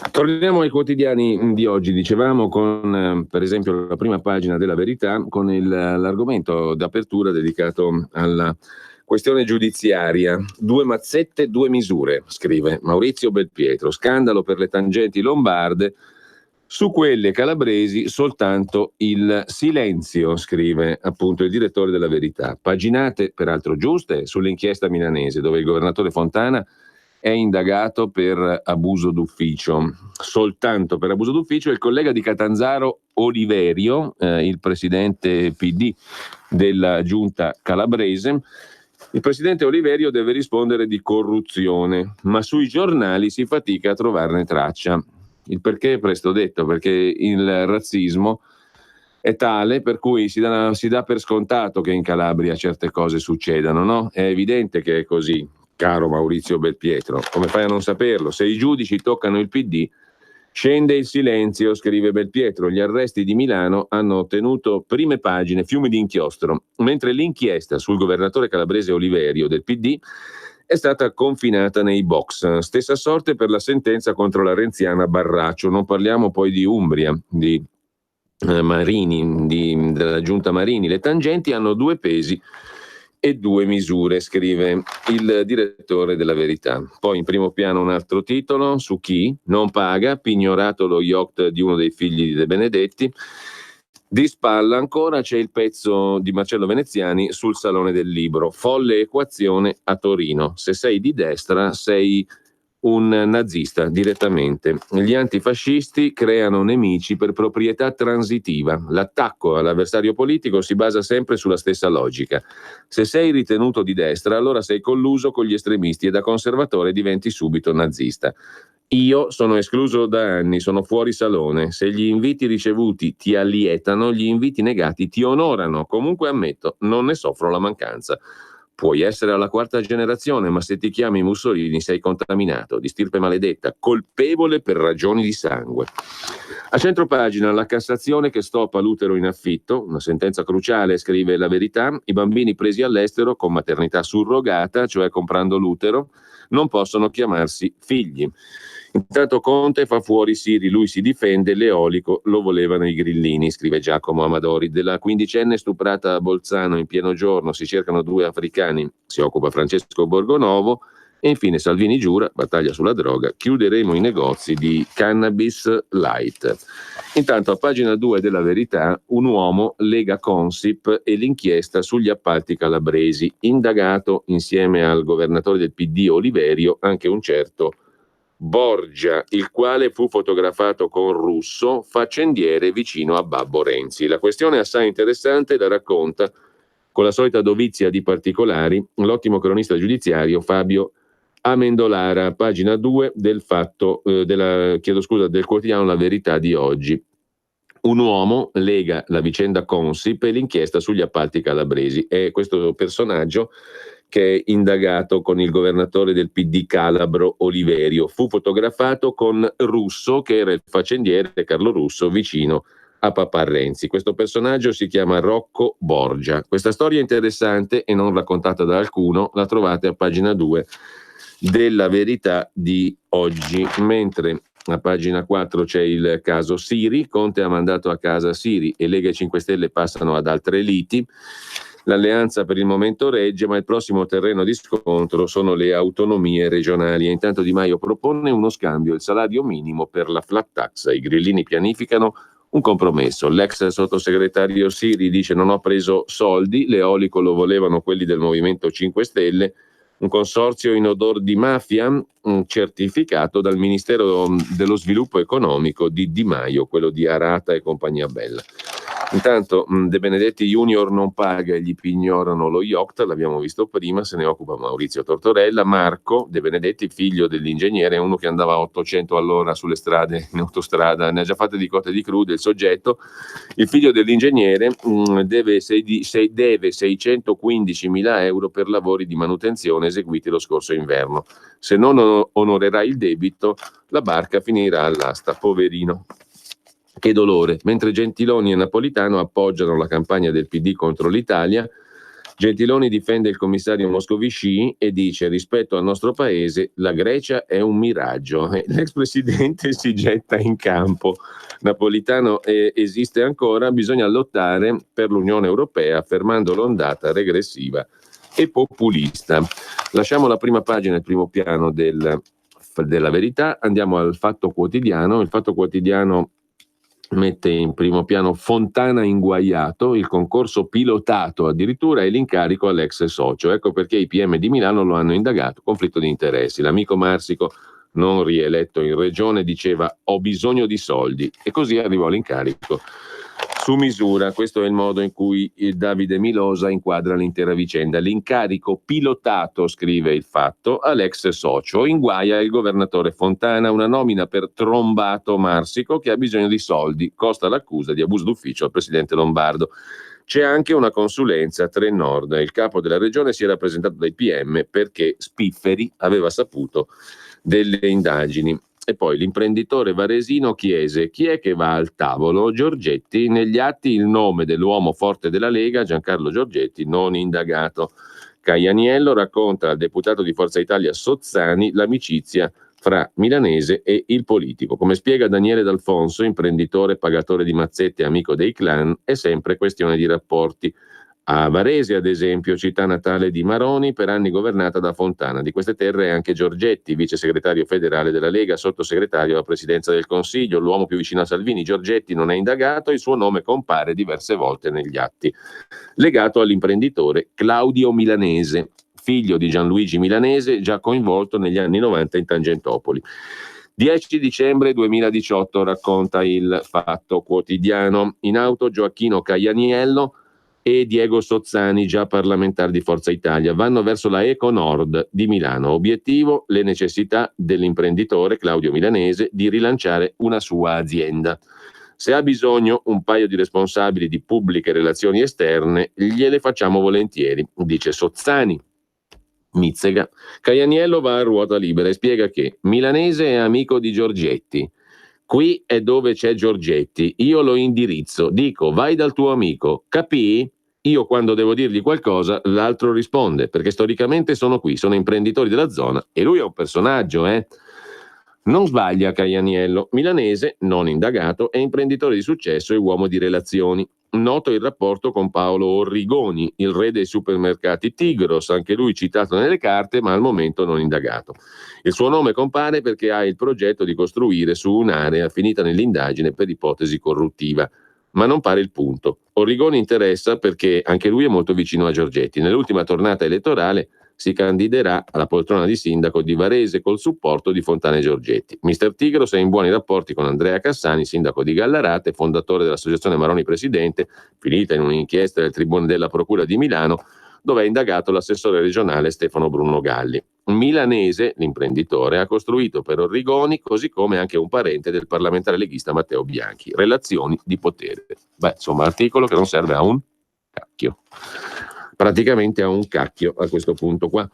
Torniamo ai quotidiani di oggi, dicevamo, con per esempio la prima pagina della Verità, con l'argomento d'apertura dedicato alla questione giudiziaria. 2 mazzette, 2 misure, scrive Maurizio Belpietro. Scandalo per le tangenti lombarde. Su quelle calabresi soltanto il silenzio, scrive appunto il direttore della Verità. Paginate peraltro giuste sull'inchiesta milanese, dove il governatore Fontana è indagato per abuso d'ufficio. Soltanto per abuso d'ufficio. Il collega di Catanzaro Oliverio, il presidente PD della giunta calabrese, il presidente Oliverio deve rispondere di corruzione, ma sui giornali si fatica a trovarne traccia. Il perché è presto detto, perché il razzismo è tale per cui si dà per scontato che in Calabria certe cose succedano, no? È evidente che è così, caro Maurizio Belpietro. Come fai a non saperlo? Se i giudici toccano il PD, scende il silenzio, scrive Belpietro. Gli arresti di Milano hanno ottenuto prime pagine, fiumi di inchiostro, mentre l'inchiesta sul governatore calabrese Oliverio del PD è stata confinata nei box. Stessa sorte per la sentenza contro la renziana Barraccio. Non parliamo poi di Umbria, di Marini, della giunta Marini. Le tangenti hanno 2 pesi e 2 misure, scrive il direttore della Verità. Poi in primo piano un altro titolo su chi non paga, pignorato lo yacht di uno dei figli di De Benedetti. Di spalla ancora c'è il pezzo di Marcello Veneziani sul Salone del Libro, folle equazione a Torino: se sei di destra sei un nazista direttamente. Gli antifascisti creano nemici per proprietà transitiva. L'attacco all'avversario politico si basa sempre sulla stessa logica. Se sei ritenuto di destra, allora sei colluso con gli estremisti e da conservatore diventi subito nazista. Io sono escluso da anni, sono fuori salone. Se gli inviti ricevuti ti allietano, gli inviti negati ti onorano. Comunque ammetto, non ne soffro la mancanza. Puoi essere alla 4ª generazione, ma se ti chiami Mussolini sei contaminato, di stirpe maledetta, colpevole per ragioni di sangue. A centropagina la Cassazione che stoppa l'utero in affitto, una sentenza cruciale, scrive La Verità. I bambini presi all'estero con maternità surrogata, cioè comprando l'utero, non possono chiamarsi figli. Intanto Conte fa fuori Siri, lui si difende, l'eolico lo volevano i grillini, scrive Giacomo Amadori. Della 15enne stuprata a Bolzano in pieno giorno si cercano 2 africani, si occupa Francesco Borgonovo. E infine Salvini giura, battaglia sulla droga, chiuderemo i negozi di cannabis light. Intanto a pagina 2 della Verità, un uomo lega Consip e l'inchiesta sugli appalti calabresi, indagato insieme al governatore del PD Oliverio anche un certo Borgia, il quale fu fotografato con Russo, faccendiere vicino a Babbo Renzi. La questione è assai interessante, la racconta con la solita dovizia di particolari l'ottimo cronista giudiziario Fabio Amendolara, pagina 2 del del quotidiano La Verità di oggi. Un uomo lega la vicenda Consip e l'inchiesta sugli appalti calabresi. È questo personaggio che è indagato con il governatore del PD calabro Oliverio. Fu fotografato con Russo, che era il faccendiere Carlo Russo, vicino a papà Renzi. Questo personaggio si chiama Rocco Borgia. Questa storia interessante e non raccontata da alcuno la trovate a pagina 2 della Verità di oggi, mentre a pagina 4 c'è il caso Siri. Conte ha mandato a casa Siri e Lega e 5 Stelle passano ad altre liti. L'alleanza per il momento regge, ma il prossimo terreno di scontro sono le autonomie regionali. E intanto Di Maio propone uno scambio, il salario minimo per la flat tax. I grillini pianificano un compromesso. L'ex sottosegretario Siri dice: non ho preso soldi, l'eolico lo volevano quelli del Movimento 5 Stelle. Un consorzio in odor di mafia, certificato dal Ministero dello Sviluppo Economico di Di Maio, quello di Arata e compagnia bella. Intanto De Benedetti Junior non paga e gli pignorano lo yacht, l'abbiamo visto prima, se ne occupa Maurizio Tortorella. Marco De Benedetti, figlio dell'ingegnere, è uno che andava a 800 all'ora sulle strade, in autostrada, ne ha già fatte di cotte e di crude. Il soggetto, il figlio dell'ingegnere, deve 615.000 euro per lavori di manutenzione eseguiti lo scorso inverno. Se non onorerà il debito, la barca finirà all'asta, poverino. Che dolore. Mentre Gentiloni e Napolitano appoggiano la campagna del PD contro l'Italia, Gentiloni difende il commissario Moscovici e dice: rispetto al nostro paese la Grecia è un miraggio. L'ex presidente si getta in campo. Napolitano esiste ancora, bisogna lottare per l'Unione Europea fermando l'ondata regressiva e populista. Lasciamo la prima pagina, il primo piano della Verità, andiamo al Fatto Quotidiano. Il Fatto Quotidiano mette in primo piano Fontana inguaiato, il concorso pilotato addirittura e l'incarico all'ex socio. Ecco perché i PM di Milano lo hanno indagato, conflitto di interessi. L'amico Marsico, non rieletto in regione, diceva: ho bisogno di soldi, e così arrivò l'incarico su misura. Questo è il modo in cui Davide Milosa inquadra l'intera vicenda. L'incarico pilotato, scrive il Fatto, all'ex socio. Inguaia il governatore Fontana, una nomina per trombato Marsico che ha bisogno di soldi, costa l'accusa di abuso d'ufficio al presidente Lombardo. C'è anche una consulenza a Trenord. Il capo della regione si era presentato dai PM perché Spifferi aveva saputo delle indagini. E poi l'imprenditore varesino chiese: chi è che va al tavolo? Giorgetti. Negli atti il nome dell'uomo forte della Lega, Giancarlo Giorgetti, non indagato. Caianiello racconta al deputato di Forza Italia Sozzani l'amicizia fra Milanese e il politico. Come spiega Daniele D'Alfonso, imprenditore, pagatore di mazzette e amico dei clan, è sempre questione di rapporti. A Varese, ad esempio, città natale di Maroni, per anni governata da Fontana. Di queste terre è anche Giorgetti, vice segretario federale della Lega, sottosegretario alla presidenza del Consiglio, l'uomo più vicino a Salvini. Giorgetti non è indagato, il suo nome compare diverse volte negli atti. Legato all'imprenditore Claudio Milanese, figlio di Gianluigi Milanese, già coinvolto negli anni 90 in Tangentopoli. 10 dicembre 2018 racconta il Fatto Quotidiano. In auto Gioacchino Caianiello e Diego Sozzani, già parlamentari di Forza Italia, vanno verso la Eco Nord di Milano. Obiettivo: le necessità dell'imprenditore Claudio Milanese di rilanciare una sua azienda. Se ha bisogno un paio di responsabili di pubbliche relazioni esterne, gliele facciamo volentieri, dice Sozzani. Mizzega. Caianiello va a ruota libera e spiega che Milanese è amico di Giorgetti. Qui è dove c'è Giorgetti, io lo indirizzo, dico vai dal tuo amico, capì? Io quando devo dirgli qualcosa l'altro risponde, perché storicamente sono qui, sono imprenditori della zona e lui è un personaggio, Non sbaglia Caianiello, milanese, non indagato, è imprenditore di successo e uomo di relazioni. Noto il rapporto con Paolo Orrigoni, il re dei supermercati Tigros, anche lui citato nelle carte ma al momento non indagato. Il suo nome compare perché ha il progetto di costruire su un'area finita nell'indagine per ipotesi corruttiva, ma non pare il punto. Orrigoni interessa perché anche lui è molto vicino a Giorgetti. Nell'ultima tornata elettorale si candiderà alla poltrona di sindaco di Varese col supporto di Fontana e Giorgetti. Mister Tigros è in buoni rapporti con Andrea Cassani, sindaco di Gallarate, fondatore dell'associazione Maroni Presidente, finita in un'inchiesta del Tribunale della Procura di Milano, dove è indagato l'assessore regionale Stefano Bruno Galli. Milanese, l'imprenditore, ha costruito per Orrigoni, così come anche un parente del parlamentare leghista Matteo Bianchi. Relazioni di potere. Insomma, articolo che non serve a un cacchio. Praticamente a un cacchio a questo punto qua.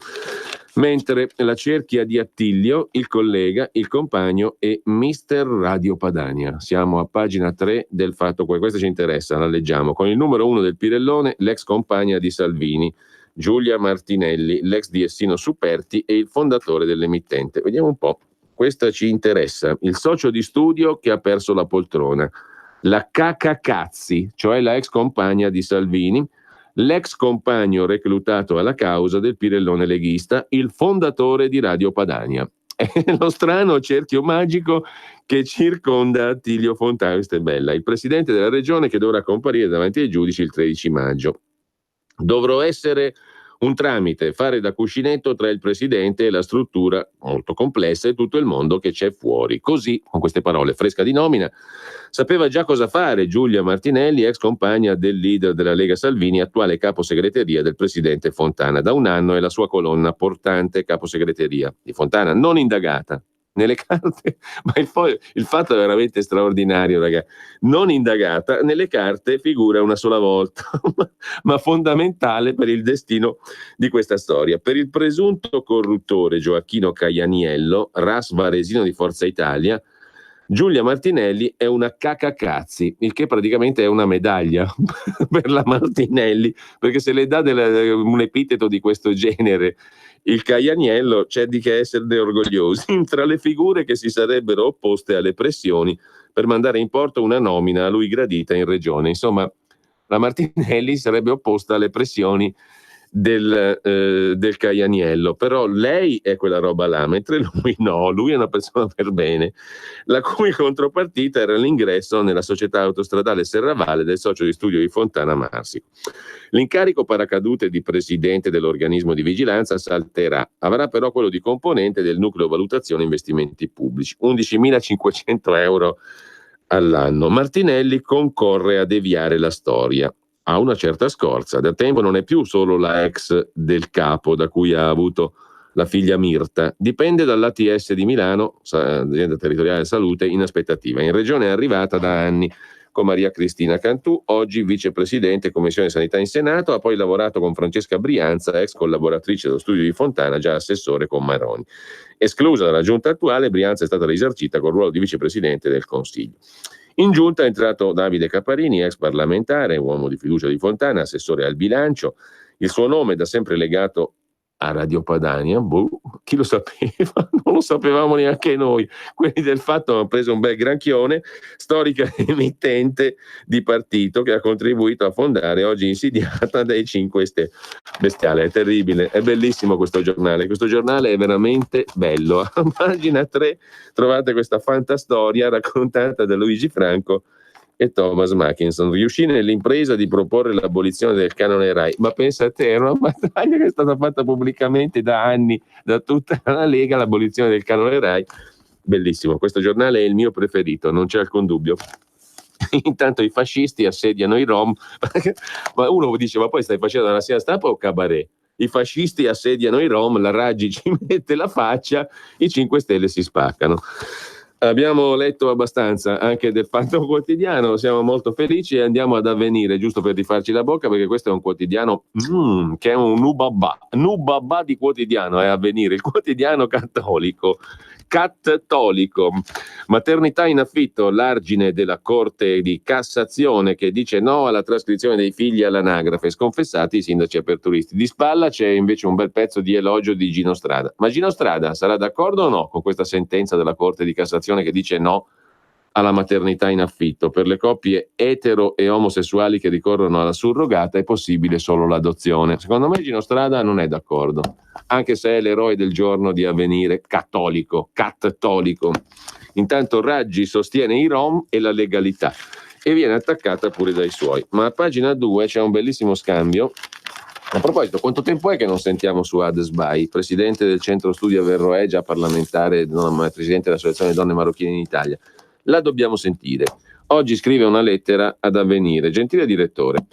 Mentre la cerchia di Attilio, il collega, il compagno e Mister Radio Padania. Siamo a pagina 3 del Fatto, questa ci interessa, la leggiamo. Con il numero 1 del Pirellone, l'ex compagna di Salvini, Giulia Martinelli, l'ex di Essino Superti e il fondatore dell'emittente. Vediamo un po', questa ci interessa. Il socio di studio che ha perso la poltrona, la Caca Cazzi, cioè la ex compagna di Salvini, l'ex compagno reclutato alla causa del Pirellone leghista, il fondatore di Radio Padania. È lo strano cerchio magico che circonda Attilio Fontana. Questa è bella. Il presidente della regione che dovrà comparire davanti ai giudici il 13 maggio. Dovrò essere un tramite, fare da cuscinetto tra il presidente e la struttura molto complessa e tutto il mondo che c'è fuori. Così, con queste parole, fresca di nomina, sapeva già cosa fare Giulia Martinelli, ex compagna del leader della Lega Salvini, attuale capo segreteria del presidente Fontana. Da un anno è la sua colonna portante capo segreteria di Fontana, non indagata nelle carte, ma il fatto è veramente straordinario, ragazzi. Non indagata, nelle carte figura una sola volta, ma fondamentale per il destino di questa storia. Per il presunto corruttore Gioacchino Caianiello, ras varesino di Forza Italia, Giulia Martinelli è una cacacazzi, il che praticamente è una medaglia per la Martinelli, perché se le dà un epiteto di questo genere il Caianiello, c'è di che esserne orgogliosi, tra le figure che si sarebbero opposte alle pressioni per mandare in porto una nomina a lui gradita in regione. Insomma, la Martinelli sarebbe opposta alle pressioni del Caianiello, però lei è quella roba là, mentre lui no, lui è una persona per bene, la cui contropartita era l'ingresso nella società autostradale Serravalle del socio di studio di Fontana Marsico. L'incarico paracadute di presidente dell'organismo di vigilanza salterà, avrà però quello di componente del nucleo valutazione investimenti pubblici, 11.500 euro all'anno. Martinelli concorre a deviare la storia. Ha una certa scorza, da tempo non è più solo la ex del capo da cui ha avuto la figlia Mirta, dipende dall'ATS di Milano, azienda territoriale salute, in aspettativa. In regione è arrivata da anni con Maria Cristina Cantù, oggi vicepresidente Commissione Sanità in Senato, ha poi lavorato con Francesca Brianza, ex collaboratrice dello studio di Fontana, già assessore con Maroni. Esclusa dalla giunta attuale, Brianza è stata risarcita col ruolo di vicepresidente del Consiglio. In giunta è entrato Davide Caparini, ex parlamentare, uomo di fiducia di Fontana, assessore al bilancio. Il suo nome, da sempre legato a Radio Padania, Chi lo sapeva? Non lo sapevamo neanche noi. Quelli del Fatto hanno preso un bel granchione, storica emittente di partito che ha contribuito a fondare, oggi insidiata dai 5 Stelle. Bestiale, è terribile, è bellissimo questo giornale. Questo giornale è veramente bello. A pagina 3 trovate questa fantastoria raccontata da Luigi Franco e Thomas Mackinson. Riuscì nell'impresa di proporre l'abolizione del canone Rai, ma pensa a te, era una battaglia che è stata fatta pubblicamente da anni da tutta la Lega, l'abolizione del canone Rai. Bellissimo, questo giornale è il mio preferito, non c'è alcun dubbio. Intanto i fascisti assediano i Rom, ma uno dice, ma poi stai facendo la rassegna stampa o cabaret? I fascisti assediano i Rom, la Raggi ci mette la faccia, i 5 Stelle si spaccano. Abbiamo letto abbastanza anche del Fatto Quotidiano, siamo molto felici e andiamo ad Avvenire, giusto per rifarci la bocca, perché questo è un quotidiano che è un nubabà di quotidiano, è Avvenire, il quotidiano cattolico. Maternità in affitto, l'argine della Corte di Cassazione che dice no alla trascrizione dei figli all'anagrafe, sconfessati i sindaci aperturisti. Di spalla c'è invece un bel pezzo di elogio di Gino Strada. Ma Gino Strada sarà d'accordo o no con questa sentenza della Corte di Cassazione che dice no alla maternità in affitto? Per le coppie etero e omosessuali che ricorrono alla surrogata è possibile solo l'adozione. Secondo me Gino Strada non è d'accordo, anche se è l'eroe del giorno di Avvenire cattolico. Intanto Raggi sostiene i Rom e la legalità e viene attaccata pure dai suoi. Ma a pagina 2 c'è un bellissimo scambio. A proposito, quanto tempo è che non sentiamo su Adesbai, presidente del centro studi Averroè, già parlamentare, presidente dell'Associazione Donne Marocchine in Italia? La dobbiamo sentire. Oggi scrive una lettera ad Avvenire. Gentile direttore,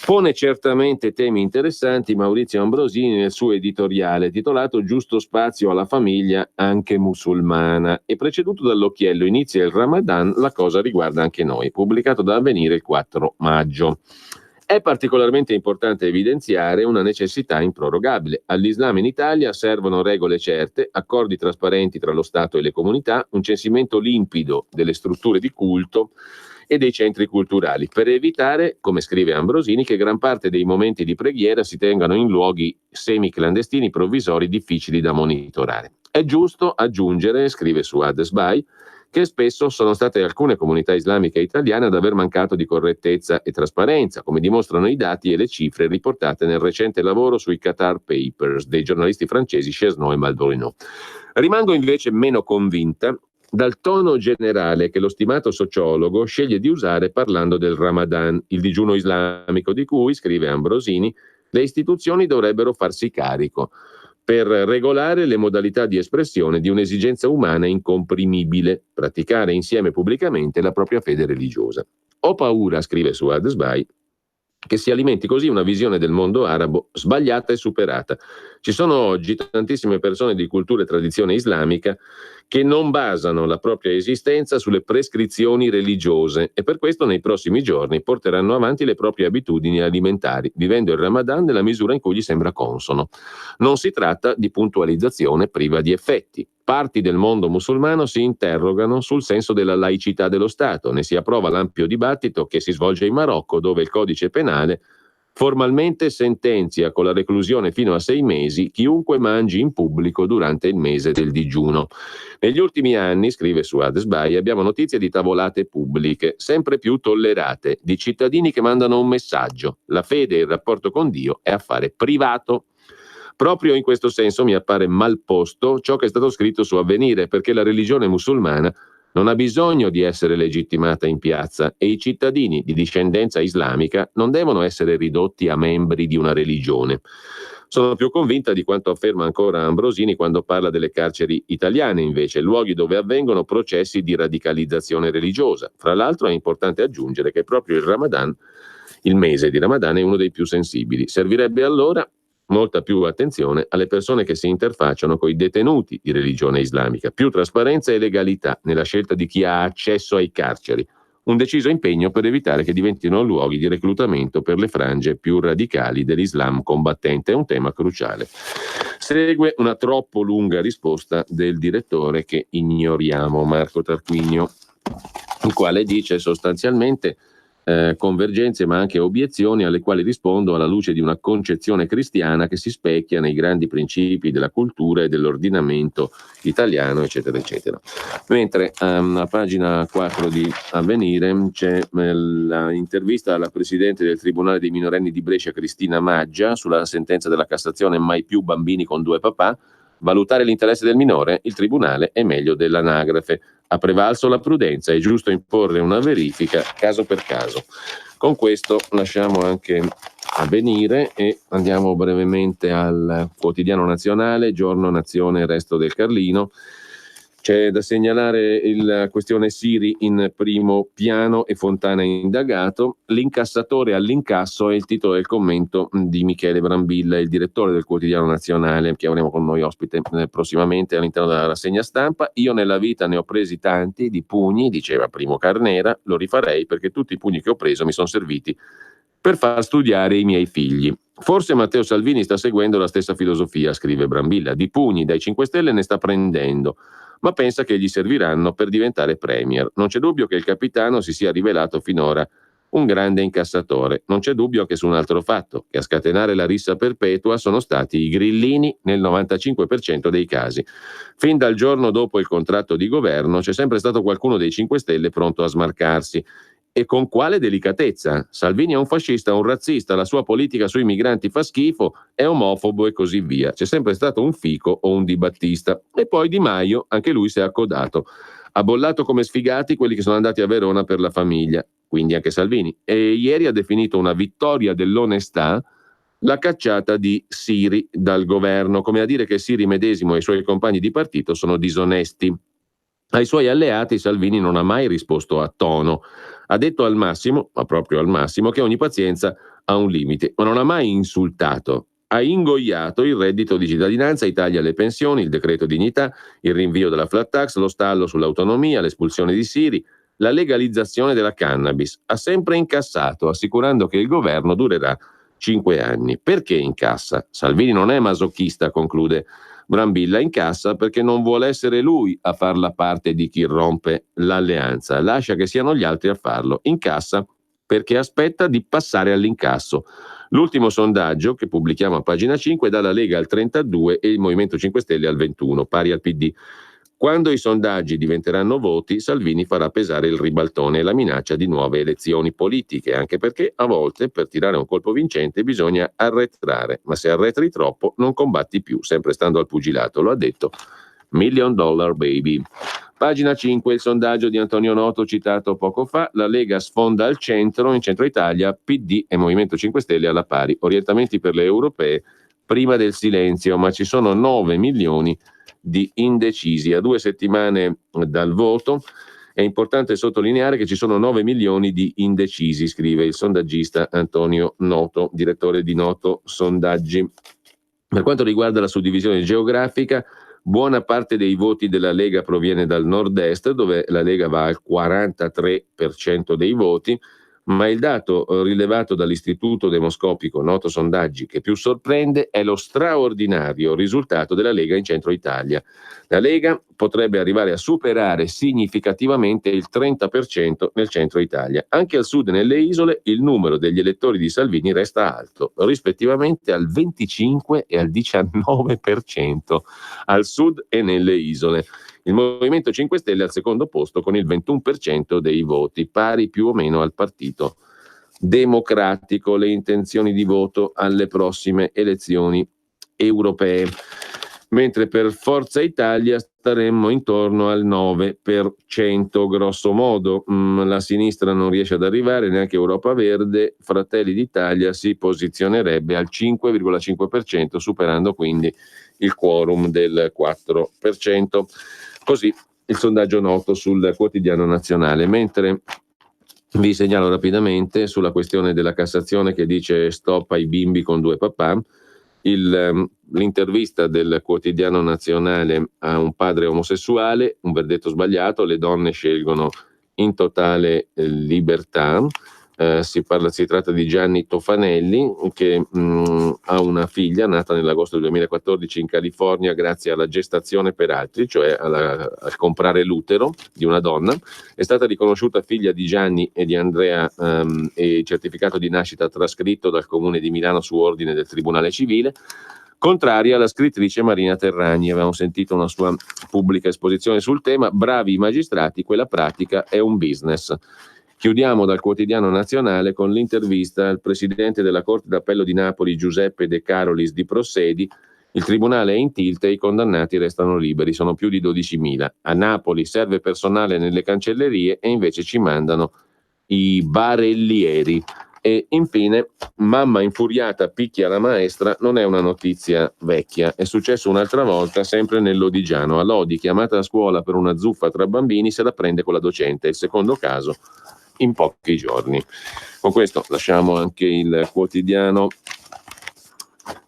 pone certamente temi interessanti Maurizio Ambrosini nel suo editoriale titolato Giusto spazio alla famiglia anche musulmana e preceduto dall'occhiello Inizia il Ramadan, la cosa riguarda anche noi, pubblicato da Avvenire il 4 maggio. È particolarmente importante evidenziare una necessità improrogabile. All'Islam in Italia servono regole certe, accordi trasparenti tra lo Stato e le comunità, un censimento limpido delle strutture di culto e dei centri culturali, per evitare, come scrive Ambrosini, che gran parte dei momenti di preghiera si tengano in luoghi semiclandestini provvisori difficili da monitorare. È giusto aggiungere, scrive su Adesbai, che spesso sono state alcune comunità islamiche italiane ad aver mancato di correttezza e trasparenza, come dimostrano i dati e le cifre riportate nel recente lavoro sui Qatar Papers dei giornalisti francesi Chesneau e Maldorino. Rimango invece meno convinta dal tono generale che lo stimato sociologo sceglie di usare parlando del Ramadan, il digiuno islamico di cui, scrive Ambrosini, le istituzioni dovrebbero farsi carico per regolare le modalità di espressione di un'esigenza umana incomprimibile, praticare insieme pubblicamente la propria fede religiosa. Ho paura, scrive su Adesbai, che si alimenti così una visione del mondo arabo sbagliata e superata. Ci sono oggi tantissime persone di cultura e tradizione islamica che non basano la propria esistenza sulle prescrizioni religiose e per questo nei prossimi giorni porteranno avanti le proprie abitudini alimentari, vivendo il Ramadan nella misura in cui gli sembra consono. Non si tratta di puntualizzazione priva di effetti. Parti del mondo musulmano si interrogano sul senso della laicità dello Stato. Ne si approva l'ampio dibattito che si svolge in Marocco, dove il codice penale formalmente sentenzia con la reclusione fino a 6 mesi chiunque mangi in pubblico durante il mese del digiuno. Negli ultimi anni, scrive su Adesbai, abbiamo notizie di tavolate pubbliche, sempre più tollerate, di cittadini che mandano un messaggio. La fede e il rapporto con Dio è affare privato. Proprio in questo senso mi appare malposto ciò che è stato scritto su Avvenire, perché la religione musulmana non ha bisogno di essere legittimata in piazza e i cittadini di discendenza islamica non devono essere ridotti a membri di una religione. Sono più convinta di quanto afferma ancora Ambrosini quando parla delle carceri italiane, invece, luoghi dove avvengono processi di radicalizzazione religiosa. Fra l'altro è importante aggiungere che proprio il mese di Ramadan è uno dei più sensibili. Servirebbe allora molta più attenzione alle persone che si interfacciano con i detenuti di religione islamica, più trasparenza e legalità nella scelta di chi ha accesso ai carceri, un deciso impegno per evitare che diventino luoghi di reclutamento per le frange più radicali dell'Islam combattente. È un tema cruciale. Segue una troppo lunga risposta del direttore che ignoriamo, Marco Tarquinio, il quale dice sostanzialmente convergenze ma anche obiezioni alle quali rispondo alla luce di una concezione cristiana che si specchia nei grandi principi della cultura e dell'ordinamento italiano, eccetera, eccetera. Mentre a pagina 4 di Avvenire c'è l'intervista alla Presidente del Tribunale dei minorenni di Brescia, Cristina Maggia, sulla sentenza della Cassazione mai più bambini con due papà. Valutare l'interesse del minore, il Tribunale è meglio dell'anagrafe. Ha prevalso la prudenza, è giusto imporre una verifica caso per caso. Con questo lasciamo anche Avvenire e andiamo brevemente al Quotidiano Nazionale, Giorno, Nazione, Resto del Carlino. C'è da segnalare la questione Siri in primo piano e Fontana indagato. L'incassatore all'incasso è il titolo del commento di Michele Brambilla, il direttore del Quotidiano Nazionale, che avremo con noi ospite prossimamente all'interno della rassegna stampa. Io nella vita ne ho presi tanti di pugni, diceva Primo Carnera, lo rifarei perché tutti i pugni che ho preso mi sono serviti per far studiare i miei figli. Forse Matteo Salvini sta seguendo la stessa filosofia, scrive Brambilla, di pugni dai 5 Stelle ne sta prendendo, ma pensa che gli serviranno per diventare premier. Non c'è dubbio che il capitano si sia rivelato finora un grande incassatore. Non c'è dubbio anche su un altro fatto, che a scatenare la rissa perpetua sono stati i grillini nel 95% dei casi. Fin dal giorno dopo il contratto di governo c'è sempre stato qualcuno dei 5 Stelle pronto a smarcarsi. E con quale delicatezza? Salvini è un fascista, un razzista, la sua politica sui migranti fa schifo, è omofobo e così via. C'è sempre stato un Fico o un Di Battista. E poi Di Maio, anche lui si è accodato. Ha bollato come sfigati quelli che sono andati a Verona per la famiglia, quindi anche Salvini. E ieri ha definito una vittoria dell'onestà la cacciata di Siri dal governo, come a dire che Siri medesimo e i suoi compagni di partito sono disonesti. Ai suoi alleati Salvini non ha mai risposto a tono. Ha detto al massimo, ma proprio al massimo, che ogni pazienza ha un limite, ma non ha mai insultato. Ha ingoiato il reddito di cittadinanza, i tagli alle pensioni, il decreto dignità, il rinvio della flat tax, lo stallo sull'autonomia, l'espulsione di Siri, la legalizzazione della cannabis. Ha sempre incassato, assicurando che il governo durerà 5 anni. Perché incassa? Salvini non è masochista, conclude Brambilla, incassa perché non vuole essere lui a far la parte di chi rompe l'alleanza, lascia che siano gli altri a farlo. Incassa perché aspetta di passare all'incasso. L'ultimo sondaggio che pubblichiamo a pagina 5 dà la Lega al 32 e il Movimento 5 Stelle al 21, pari al PD. Quando i sondaggi diventeranno voti, Salvini farà pesare il ribaltone e la minaccia di nuove elezioni politiche, anche perché a volte per tirare un colpo vincente bisogna arretrare, ma se arretri troppo non combatti più, sempre stando al pugilato, lo ha detto $1 Million Baby. Pagina 5, il sondaggio di Antonio Noto citato poco fa, la Lega sfonda al centro, in centro Italia, PD e Movimento 5 Stelle alla pari, orientamenti per le europee prima del silenzio, ma ci sono 9 milioni di indecisi. A 2 settimane dal voto è importante sottolineare che ci sono 9 milioni di indecisi, scrive il sondaggista Antonio Noto, direttore di Noto Sondaggi. Per quanto riguarda la suddivisione geografica, buona parte dei voti della Lega proviene dal nord-est, dove la Lega va al 43% dei voti, ma il dato rilevato dall'Istituto Demoscopico Noto Sondaggi che più sorprende è lo straordinario risultato della Lega in centro Italia. La Lega potrebbe arrivare a superare significativamente il 30% nel centro Italia. Anche al sud e nelle isole il numero degli elettori di Salvini resta alto, rispettivamente al 25% e al 19% al sud e nelle isole. Il Movimento 5 Stelle al secondo posto con il 21% dei voti, pari più o meno al Partito Democratico. Le intenzioni di voto alle prossime elezioni europee. Mentre per Forza Italia staremmo intorno al 9%, grosso modo. La sinistra non riesce ad arrivare, neanche Europa Verde. Fratelli d'Italia si posizionerebbe al 5,5%, superando quindi il quorum del 4%. Così il sondaggio Noto sul Quotidiano Nazionale. Mentre vi segnalo rapidamente sulla questione della Cassazione che dice stop ai bimbi con due papà, l'intervista del Quotidiano Nazionale a un padre omosessuale, un verdetto sbagliato, le donne scelgono in totale libertà. Si tratta di Gianni Tofanelli, che ha una figlia nata nell'agosto del 2014 in California grazie alla gestazione per altri, cioè al comprare l'utero di una donna. È stata riconosciuta figlia di Gianni e di Andrea e il certificato di nascita trascritto dal Comune di Milano su ordine del Tribunale Civile. Contraria alla scrittrice Marina Terragni, avevamo sentito una sua pubblica esposizione sul tema. Bravi i magistrati, quella pratica è un business. Chiudiamo dal Quotidiano Nazionale con l'intervista al presidente della Corte d'Appello di Napoli, Giuseppe De Carolis di Prossedi. Il tribunale è in tilt e i condannati restano liberi, sono più di 12.000. A Napoli serve personale nelle cancellerie e invece ci mandano i barellieri. E infine, mamma infuriata picchia la maestra, non è una notizia vecchia, è successo un'altra volta sempre nell'Odigiano. A Lodi, chiamata a scuola per una zuffa tra bambini, se la prende con la docente, il secondo caso in pochi giorni. Con questo lasciamo anche il Quotidiano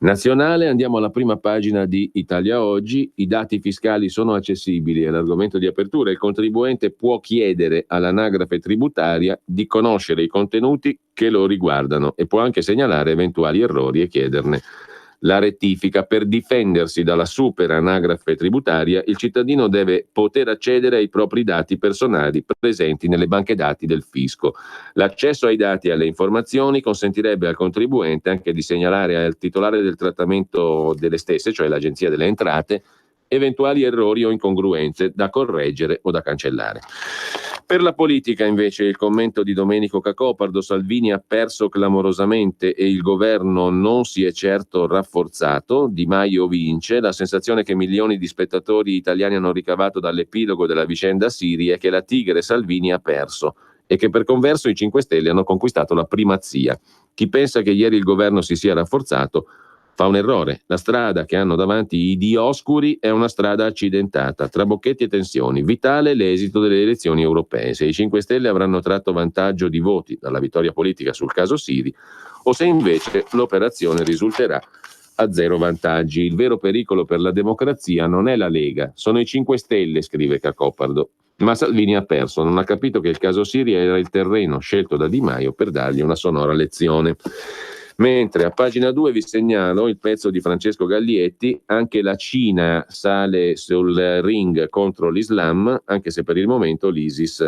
Nazionale, andiamo alla prima pagina di Italia Oggi. I dati fiscali sono accessibili, è l'argomento di apertura. Il contribuente può chiedere all'anagrafe tributaria di conoscere i contenuti che lo riguardano e può anche segnalare eventuali errori e chiederne la rettifica. Per difendersi dalla super anagrafe tributaria, il cittadino deve poter accedere ai propri dati personali presenti nelle banche dati del fisco. L'accesso ai dati e alle informazioni consentirebbe al contribuente anche di segnalare al titolare del trattamento delle stesse, cioè l'Agenzia delle Entrate, eventuali errori o incongruenze da correggere o da cancellare. Per la politica, invece, il commento di Domenico Cacopardo: Salvini ha perso clamorosamente e il governo non si è certo rafforzato. Di Maio vince. La sensazione che milioni di spettatori italiani hanno ricavato dall'epilogo della vicenda Siri è che la tigre Salvini ha perso e che per converso i 5 Stelle hanno conquistato la primazia. Chi pensa che ieri il governo si sia rafforzato fa un errore. La strada che hanno davanti i Dioscuri è una strada accidentata, tra bocchetti e tensioni. Vitale l'esito delle elezioni europee. Se i 5 Stelle avranno tratto vantaggio di voti dalla vittoria politica sul caso Siri, o se invece l'operazione risulterà a zero vantaggi. Il vero pericolo per la democrazia non è la Lega, sono i 5 Stelle, scrive Cacopardo. Ma Salvini ha perso, non ha capito che il caso Siri era il terreno scelto da Di Maio per dargli una sonora lezione. Mentre a pagina 2 vi segnalo il pezzo di Francesco Gaglietti: anche la Cina sale sul ring contro l'Islam, anche se per il momento l'ISIS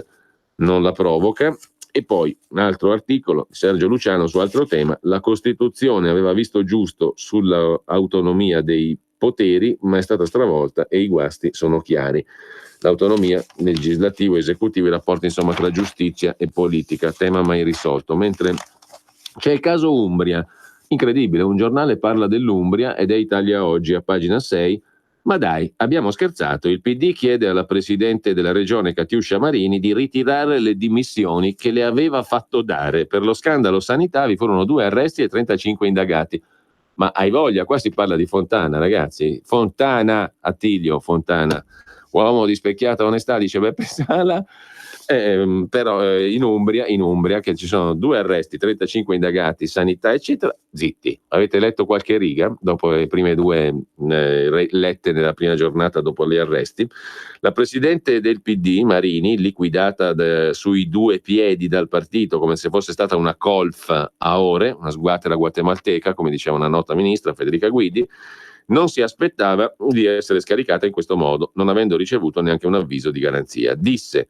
non la provoca. E poi un altro articolo di Sergio Luciano su altro tema: la Costituzione aveva visto giusto sull'autonomia dei poteri, ma è stata stravolta e i guasti sono chiari. L'autonomia legislativo, esecutivo, i rapporti insomma tra giustizia e politica, tema mai risolto. Mentre c'è il caso Umbria, incredibile, un giornale parla dell'Umbria ed è Italia Oggi a pagina 6. Ma dai, abbiamo scherzato, il PD chiede alla presidente della regione Catiuscia Marini di ritirare le dimissioni che le aveva fatto dare. Per lo scandalo sanità vi furono 2 arresti e 35 indagati. Ma hai voglia, qua si parla di Fontana, ragazzi. Fontana, Attilio Fontana, uomo di specchiata onestà, dice Beppe Sala. Però in Umbria che ci sono 2 arresti, 35 indagati, sanità eccetera, zitti. Avete letto qualche riga dopo le prime 2 lette nella prima giornata dopo gli arresti? La presidente del PD Marini, liquidata sui 2 piedi dal partito come se fosse stata una colf a ore, una sguattera guatemalteca, come diceva una nota ministra Federica Guidi, non si aspettava di essere scaricata in questo modo, non avendo ricevuto neanche un avviso di garanzia. Disse: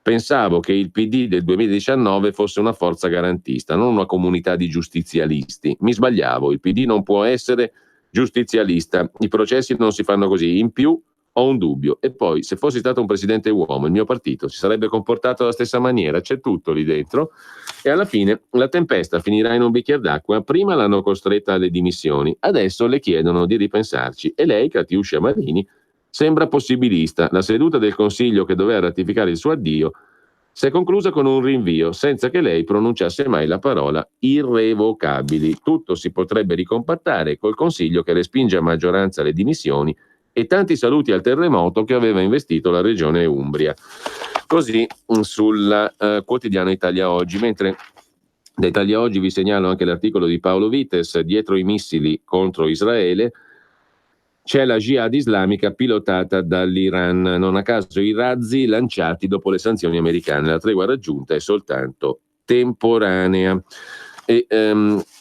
pensavo che il PD del 2019 fosse una forza garantista, non una comunità di giustizialisti. Mi sbagliavo, il PD non può essere giustizialista, i processi non si fanno così. In più ho un dubbio, e poi se fossi stato un presidente uomo il mio partito si sarebbe comportato alla stessa maniera, c'è tutto lì dentro. E alla fine la tempesta finirà in un bicchiere d'acqua. Prima l'hanno costretta alle dimissioni, adesso le chiedono di ripensarci e lei, Catiuscia Marini, sembra possibilista. La seduta del Consiglio che doveva ratificare il suo addio si è conclusa con un rinvio, senza che lei pronunciasse mai la parola irrevocabili. Tutto si potrebbe ricompattare col Consiglio che respinge a maggioranza le dimissioni e tanti saluti al terremoto che aveva investito la regione Umbria. Così sul quotidiano Italia Oggi. Mentre da Italia Oggi vi segnalo anche l'articolo di Paolo Vites: dietro i missili contro Israele c'è la Jihad islamica pilotata dall'Iran. Non a caso i razzi lanciati dopo le sanzioni americane. La tregua raggiunta è soltanto contemporanea. E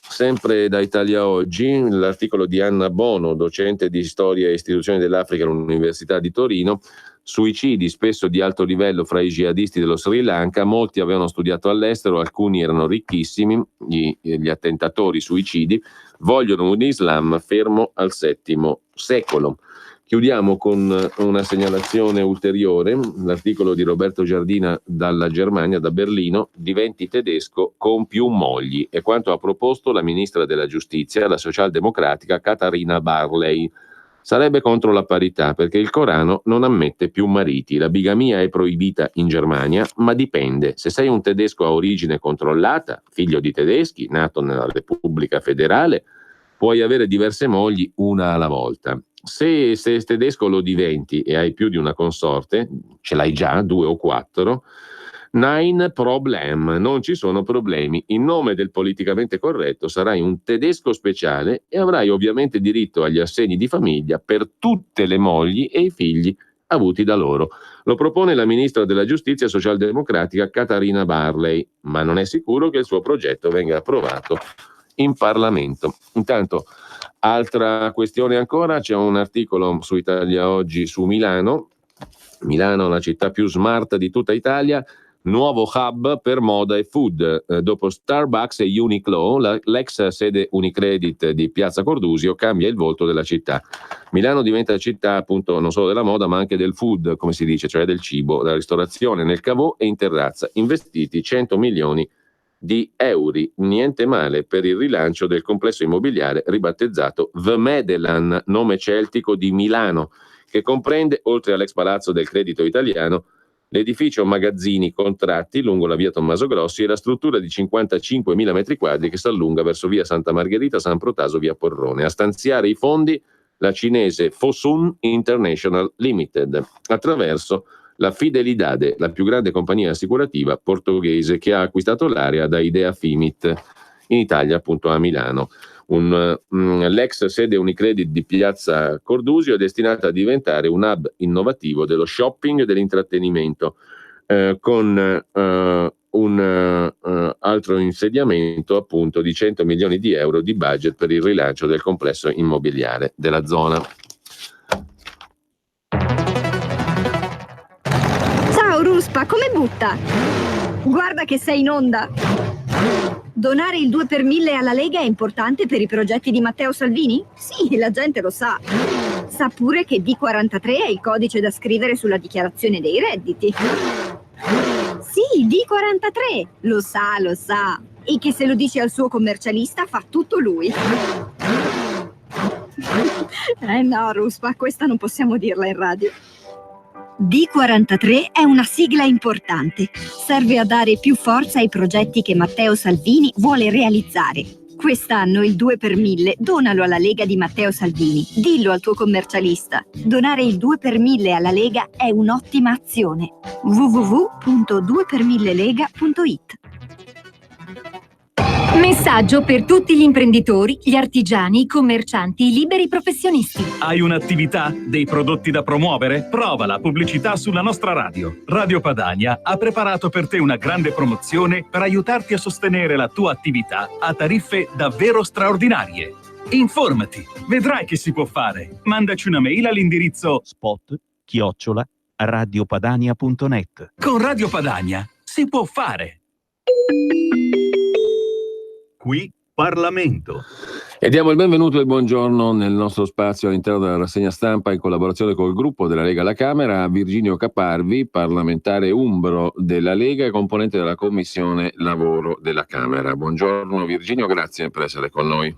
sempre da Italia Oggi, l'articolo di Anna Bono, docente di storia e istituzioni dell'Africa all'Università di Torino, suicidi spesso di alto livello fra i jihadisti dello Sri Lanka, molti avevano studiato all'estero, alcuni erano ricchissimi, gli attentatori suicidi vogliono un Islam fermo al VII secolo. Chiudiamo con una segnalazione ulteriore, l'articolo di Roberto Giardina dalla Germania, da Berlino, diventi tedesco con più mogli, è quanto ha proposto la ministra della giustizia, la socialdemocratica Katharina Barley. Sarebbe contro la parità perché il Corano non ammette più mariti, la bigamia è proibita in Germania, ma dipende, se sei un tedesco a origine controllata, figlio di tedeschi, nato nella Repubblica Federale, puoi avere diverse mogli, una alla volta. Se tedesco lo diventi e hai più di una consorte, ce l'hai già, 2 o 4, Nein Problem, non ci sono problemi. In nome del politicamente corretto sarai un tedesco speciale e avrai ovviamente diritto agli assegni di famiglia per tutte le mogli e i figli avuti da loro. Lo propone la ministra della giustizia socialdemocratica Katharina Barley, ma non è sicuro che il suo progetto venga approvato in Parlamento. Intanto, altra questione ancora, c'è un articolo su Italia Oggi su Milano, la città più smart di tutta Italia, nuovo hub per moda e food. Dopo Starbucks e Uniqlo, l'ex sede Unicredit di Piazza Cordusio cambia il volto della città. Milano diventa città appunto non solo della moda ma anche del food, come si dice, cioè del cibo, della ristorazione nel cavò e in terrazza, investiti 100 milioni di euro, niente male per il rilancio del complesso immobiliare ribattezzato The Medelan, nome celtico di Milano, che comprende, oltre all'ex palazzo del Credito Italiano, l'edificio magazzini contratti lungo la via Tommaso Grossi e la struttura di 55.000 metri quadri che si allunga verso via Santa Margherita, San Protaso, via Porrone. A stanziare i fondi la cinese Fosun International Limited, attraverso la Fidelidade, la più grande compagnia assicurativa portoghese che ha acquistato l'area da Idea Fimit in Italia, appunto a Milano. L'ex sede Unicredit di Piazza Cordusio è destinata a diventare un hub innovativo dello shopping e dell'intrattenimento, con un altro insediamento appunto di 100 milioni di euro di budget per il rilancio del complesso immobiliare della zona. Ciao Ruspa, come butta? Guarda che sei in onda. Donare il 2 per 1000 alla Lega è importante per i progetti di Matteo Salvini? Sì, la gente lo sa. Sa pure che D43 è il codice da scrivere sulla dichiarazione dei redditi. Sì, D43, lo sa. E che se lo dice al suo commercialista fa tutto lui. No, Ruspa, questa non possiamo dirla in radio. D43 è una sigla importante. Serve a dare più forza ai progetti che Matteo Salvini vuole realizzare. Quest'anno il 2 per 1000 donalo alla Lega di Matteo Salvini. Dillo al tuo commercialista. Donare il 2 per 1000 alla Lega è un'ottima azione. www.2per1000lega.it. Messaggio per tutti gli imprenditori, gli artigiani, i commercianti, i liberi professionisti. Hai un'attività? Dei prodotti da promuovere? Prova la pubblicità sulla nostra radio. Radio Padania ha preparato per te una grande promozione per aiutarti a sostenere la tua attività a tariffe davvero straordinarie. Informati, vedrai che si può fare. Mandaci una mail all'indirizzo spot@radiopadania.net. Con Radio Padania si può fare. Qui Parlamento. E diamo il benvenuto e il buongiorno nel nostro spazio all'interno della rassegna stampa in collaborazione col gruppo della Lega alla Camera a Virginio Caparvi, parlamentare umbro della Lega e componente della Commissione Lavoro della Camera. Buongiorno Virginio, grazie per essere con noi.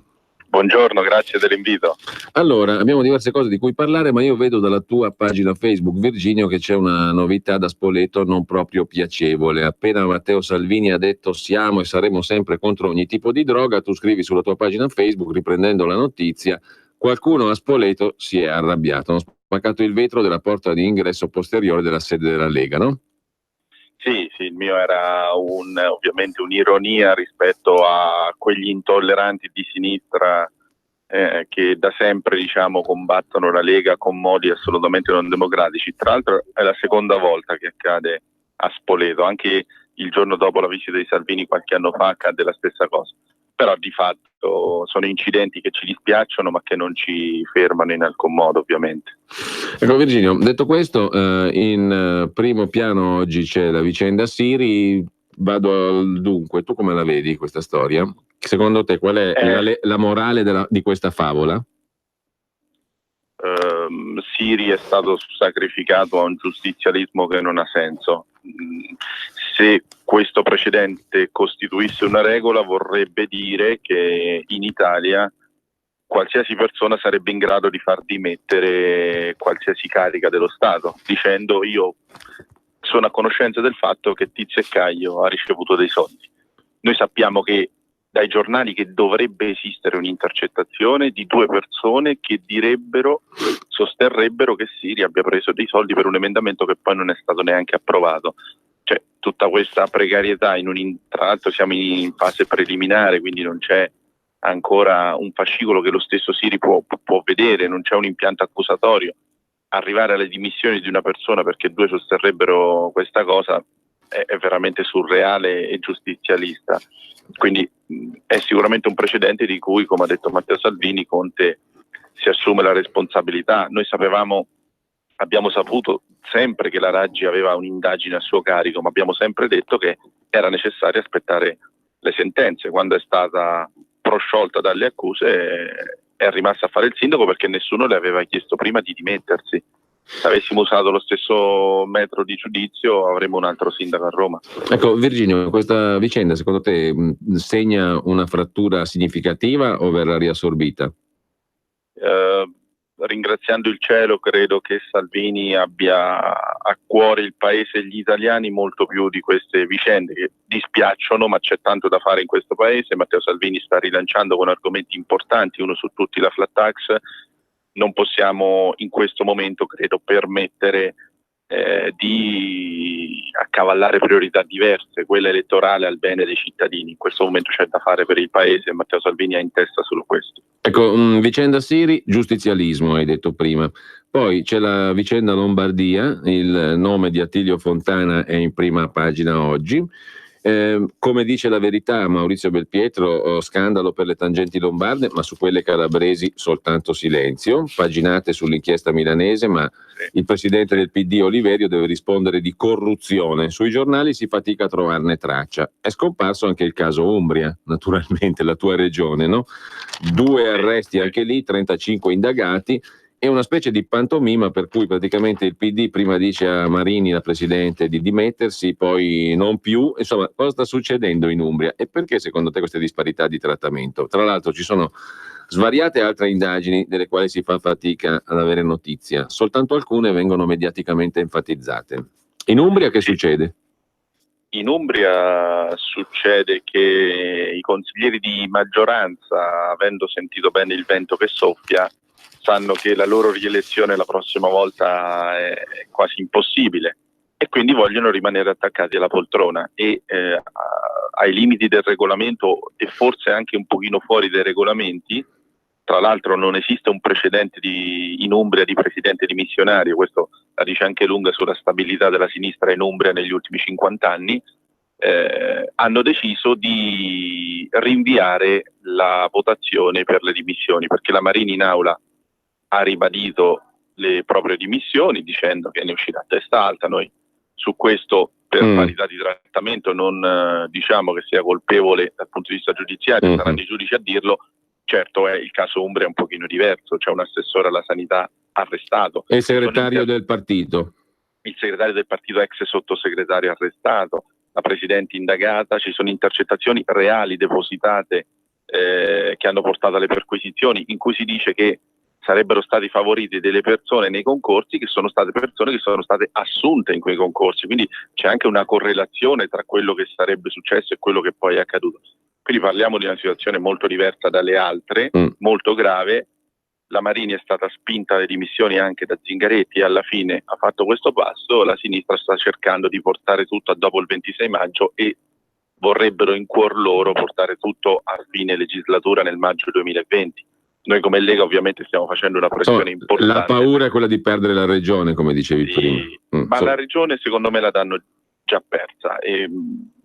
Buongiorno, grazie dell'invito. Allora, abbiamo diverse cose di cui parlare, ma io vedo dalla tua pagina Facebook, Virginio, che c'è una novità da Spoleto non proprio piacevole. Appena Matteo Salvini ha detto siamo e saremo sempre contro ogni tipo di droga, tu scrivi sulla tua pagina Facebook, riprendendo la notizia, qualcuno a Spoleto si è arrabbiato, hanno spaccato il vetro della porta di ingresso posteriore della sede della Lega, no? Sì, il mio era ovviamente un'ironia rispetto a quegli intolleranti di sinistra che da sempre combattono la Lega con modi assolutamente non democratici. Tra l'altro è la seconda volta che accade a Spoleto, anche il giorno dopo la visita di Salvini qualche anno fa accadde la stessa cosa. Però di fatto sono incidenti che ci dispiacciono ma che non ci fermano in alcun modo, ovviamente. Ecco Virginio, detto questo, in primo piano oggi c'è la vicenda Siri. Vado al dunque, tu come la vedi questa storia? Secondo te qual è la morale di questa favola? Siri è stato sacrificato a un giustizialismo che non ha senso. Se questo precedente costituisse una regola, vorrebbe dire che in Italia qualsiasi persona sarebbe in grado di far dimettere qualsiasi carica dello Stato, dicendo io sono a conoscenza del fatto che Tizio e Caio ha ricevuto dei soldi. Noi sappiamo che dai giornali che dovrebbe esistere un'intercettazione di 2 persone che sosterrebbero che Siri abbia preso dei soldi per un emendamento che poi non è stato neanche approvato. Cioè, tutta questa precarietà, tra l'altro siamo in fase preliminare, quindi non c'è ancora un fascicolo che lo stesso Siri può vedere, non c'è un impianto accusatorio. Arrivare alle dimissioni di una persona perché 2 sosterrebbero questa cosa è veramente surreale e giustizialista. Quindi è sicuramente un precedente di cui, come ha detto Matteo Salvini, Conte si assume la responsabilità. Noi abbiamo saputo sempre che la Raggi aveva un'indagine a suo carico, ma abbiamo sempre detto che era necessario aspettare le sentenze. Quando è stata prosciolta dalle accuse è rimasta a fare il sindaco perché nessuno le aveva chiesto prima di dimettersi. Se avessimo usato lo stesso metro di giudizio avremmo un altro sindaco a Roma. Ecco Virginio, questa vicenda secondo te segna una frattura significativa o verrà riassorbita? Ringraziando il cielo, credo che Salvini abbia a cuore il paese e gli italiani molto più di queste vicende che dispiacciono, ma c'è tanto da fare in questo paese. Matteo Salvini sta rilanciando con argomenti importanti, uno su tutti la flat tax. Non possiamo in questo momento, credo, permettere di accavallare priorità diverse, quella elettorale al bene dei cittadini. In questo momento c'è da fare per il paese e Matteo Salvini ha in testa solo questo. Ecco, vicenda Siri, giustizialismo hai detto prima. Poi c'è la vicenda Lombardia, il nome di Attilio Fontana è in prima pagina oggi. Come dice La Verità Maurizio Belpietro, scandalo per le tangenti lombarde, ma su quelle calabresi soltanto silenzio. Paginate sull'inchiesta milanese, ma il presidente del PD Oliverio deve rispondere di corruzione. Sui giornali si fatica a trovarne traccia. È scomparso anche il caso Umbria, naturalmente, la tua regione, no? 2 arresti anche lì, 35 indagati. È una specie di pantomima per cui praticamente il PD prima dice a Marini, la presidente, di dimettersi, poi non più. Insomma, cosa sta succedendo in Umbria e perché secondo te queste disparità di trattamento? Tra l'altro ci sono svariate altre indagini delle quali si fa fatica ad avere notizia, soltanto alcune vengono mediaticamente enfatizzate. In Umbria che succede? In Umbria succede che i consiglieri di maggioranza, avendo sentito bene il vento che soffia, sanno che la loro rielezione la prossima volta è quasi impossibile e quindi vogliono rimanere attaccati alla poltrona e ai limiti del regolamento e forse anche un pochino fuori dai regolamenti. Tra l'altro non esiste un precedente in Umbria di presidente dimissionario, questo la dice anche lunga sulla stabilità della sinistra in Umbria negli ultimi 50 anni. Hanno deciso di rinviare la votazione per le dimissioni perché la Marini in aula ha ribadito le proprie dimissioni dicendo che ne uscirà a testa alta. Noi su questo per parità di trattamento non diciamo che sia colpevole dal punto di vista giudiziario, saranno i giudici a dirlo. Certo il caso Umbria è un pochino diverso, c'è un assessore alla sanità arrestato. E il segretario del partito? Il segretario del partito ex sottosegretario arrestato, la presidente indagata, ci sono intercettazioni reali depositate che hanno portato alle perquisizioni in cui si dice che sarebbero stati favoriti delle persone nei concorsi che sono state persone che sono state assunte in quei concorsi, quindi c'è anche una correlazione tra quello che sarebbe successo e quello che poi è accaduto. Quindi parliamo di una situazione molto diversa dalle altre, molto grave. La Marini è stata spinta alle dimissioni anche da Zingaretti e alla fine ha fatto questo passo. La sinistra sta cercando di portare tutto a dopo il 26 maggio e vorrebbero in cuor loro portare tutto a fine legislatura nel maggio 2020. Noi come Lega ovviamente stiamo facendo una pressione importante. La paura è quella di perdere la regione, come dicevi prima. Ma la regione secondo me la danno già persa. E,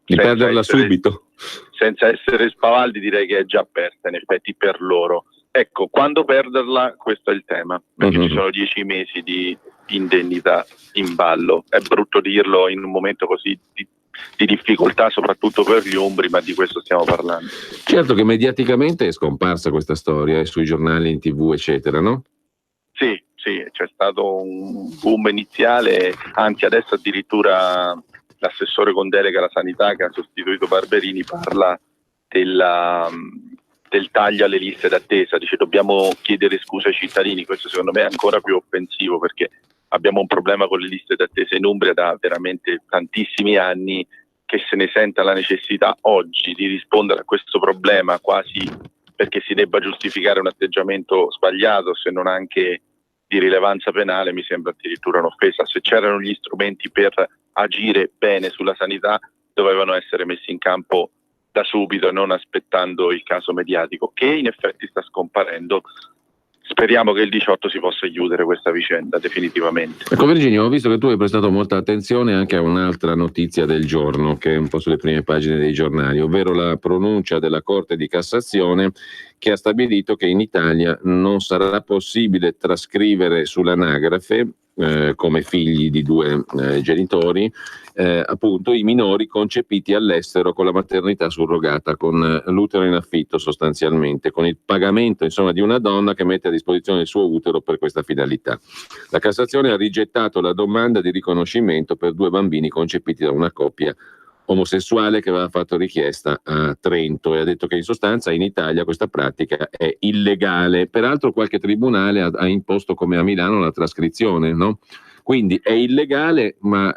di perderla subito. Senza essere spavaldi, direi che è già persa in effetti per loro. Ecco, quando perderla, questo è il tema, perché ci sono 10 mesi di indennità in ballo. È brutto dirlo in un momento così di difficoltà, soprattutto per gli umbri, ma di questo stiamo parlando. Certo che mediaticamente è scomparsa questa storia, sui giornali, in TV, eccetera, no? Sì, c'è stato un boom iniziale, anzi adesso addirittura l'assessore con delega alla sanità che ha sostituito Barberini parla del taglio alle liste d'attesa, dice dobbiamo chiedere scusa ai cittadini. Questo secondo me è ancora più offensivo, perché abbiamo un problema con le liste d'attesa in Umbria da veramente tantissimi anni. Che se ne senta la necessità oggi di rispondere a questo problema quasi perché si debba giustificare un atteggiamento sbagliato, se non anche di rilevanza penale, mi sembra addirittura un'offesa. Se c'erano gli strumenti per agire bene sulla sanità, dovevano essere messi in campo da subito e non aspettando il caso mediatico, che in effetti sta scomparendo. Speriamo che il 18 si possa chiudere questa vicenda definitivamente. Ecco Virginio, ho visto che tu hai prestato molta attenzione anche a un'altra notizia del giorno, che è un po' sulle prime pagine dei giornali, ovvero la pronuncia della Corte di Cassazione che ha stabilito che in Italia non sarà possibile trascrivere sull'anagrafe come figli di due genitori appunto i minori concepiti all'estero con la maternità surrogata, con l'utero in affitto sostanzialmente, con il pagamento insomma di una donna che mette a disposizione il suo utero per questa finalità. La Cassazione ha rigettato la domanda di riconoscimento per due bambini concepiti da una coppia omosessuale che aveva fatto richiesta a Trento e ha detto che in sostanza in Italia questa pratica è illegale. Peraltro qualche tribunale ha imposto, come a Milano, la trascrizione, no? Quindi è illegale, ma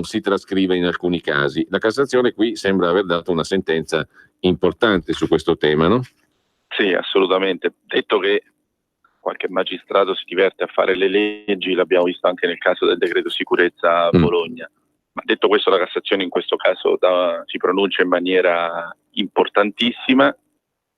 si trascrive in alcuni casi. La Cassazione qui sembra aver dato una sentenza importante su questo tema, no? Sì, assolutamente. Detto che qualche magistrato si diverte a fare le leggi, l'abbiamo visto anche nel caso del decreto sicurezza a Bologna. Ma detto questo, la Cassazione in questo caso si pronuncia in maniera importantissima.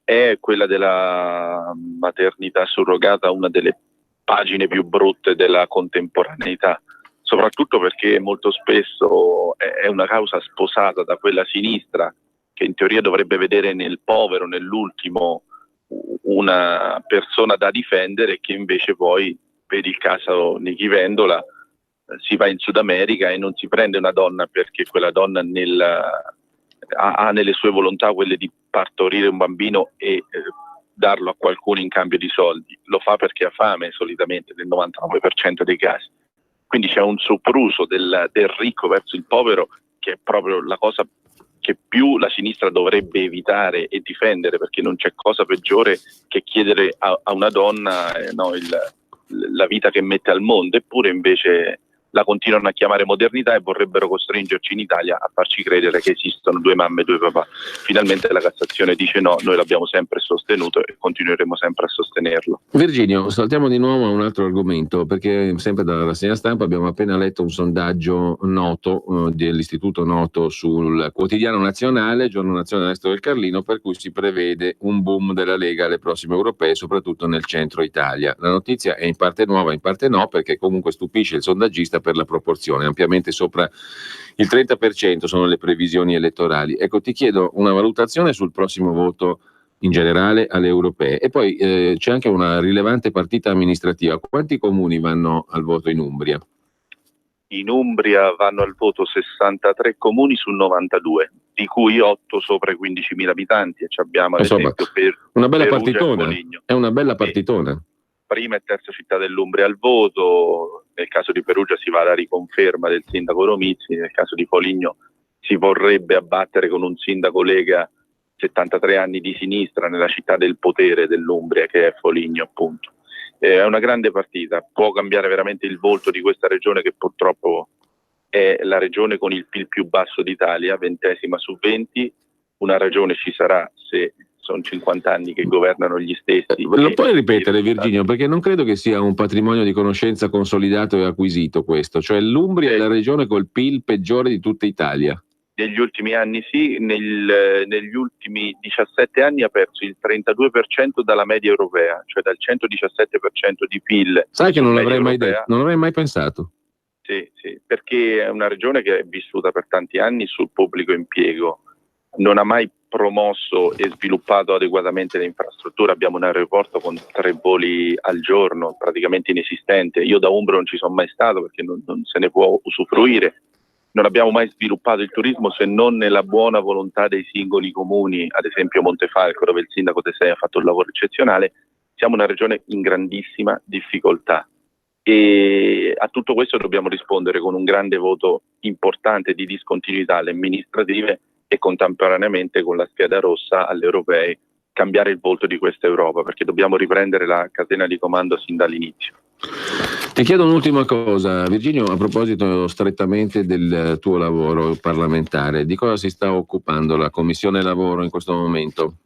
È quella della maternità surrogata una delle pagine più brutte della contemporaneità, soprattutto perché molto spesso è una causa sposata da quella sinistra che in teoria dovrebbe vedere nel povero, nell'ultimo, una persona da difendere, e che invece poi, vedi il caso Nichi Vendola, si va in Sud America e non si prende una donna perché quella donna ha nelle sue volontà quelle di partorire un bambino e darlo a qualcuno in cambio di soldi. Lo fa perché ha fame, solitamente, nel 99% dei casi. Quindi c'è un sopruso del ricco verso il povero, che è proprio la cosa che più la sinistra dovrebbe evitare e difendere, perché non c'è cosa peggiore che chiedere a una donna la vita che mette al mondo. Eppure invece la continuano a chiamare modernità e vorrebbero costringerci in Italia a farci credere che esistono due mamme e due papà. Finalmente la Cassazione dice no, noi l'abbiamo sempre sostenuto e continueremo sempre a sostenerlo. Virginio, saltiamo di nuovo a un altro argomento, perché sempre dalla rassegna stampa abbiamo appena letto un sondaggio noto dell'Istituto Noto sul Quotidiano Nazionale, Giorno Nazionale Estero del Carlino, per cui si prevede un boom della Lega alle prossime europee, soprattutto nel centro Italia. La notizia è in parte nuova, in parte no, perché comunque stupisce il sondaggista per la proporzione, ampiamente sopra il 30% sono le previsioni elettorali. Ecco, ti chiedo una valutazione sul prossimo voto in generale alle europee, e poi c'è anche una rilevante partita amministrativa. Quanti comuni vanno al voto in Umbria? In Umbria vanno al voto 63 comuni su 92, di cui 8 sopra i 15.000 abitanti, e abbiamo ad esempio una bella Perugia partitona, è una bella partitona. Prima e terza città dell'Umbria al voto. Nel caso di Perugia si va alla riconferma del sindaco Romizzi, nel caso di Foligno si vorrebbe abbattere con un sindaco Lega 73 anni di sinistra nella città del potere dell'Umbria, che è Foligno appunto. È una grande partita, può cambiare veramente il volto di questa regione, che purtroppo è la regione con il PIL più basso d'Italia, 20ª su 20, una regione ci sarà se sono 50 anni che governano gli stessi. Lo puoi ripetere, Virginio, perché non credo che sia un patrimonio di conoscenza consolidato e acquisito questo, cioè l'Umbria è la regione col PIL peggiore di tutta Italia. Negli ultimi anni sì, negli ultimi 17 anni ha perso il 32% dalla media europea, cioè dal 117% di PIL. Sai che non l'avrei mai detto, non avrei mai pensato. Sì, perché è una regione che è vissuta per tanti anni sul pubblico impiego, non ha mai promosso e sviluppato adeguatamente le infrastrutture. Abbiamo un aeroporto con 3 voli al giorno, praticamente inesistente. Io da umbro non ci sono mai stato perché non se ne può usufruire. Non abbiamo mai sviluppato il turismo se non nella buona volontà dei singoli comuni, ad esempio Montefalco, dove il sindaco Tesei ha fatto un lavoro eccezionale. Siamo una regione in grandissima difficoltà e a tutto questo dobbiamo rispondere con un grande voto importante di discontinuità alle amministrative e contemporaneamente con la scheda rossa alle europee cambiare il volto di questa Europa, perché dobbiamo riprendere la catena di comando sin dall'inizio. Ti chiedo un'ultima cosa, Virginio, a proposito strettamente del tuo lavoro parlamentare. Di cosa si sta occupando la Commissione Lavoro in questo momento?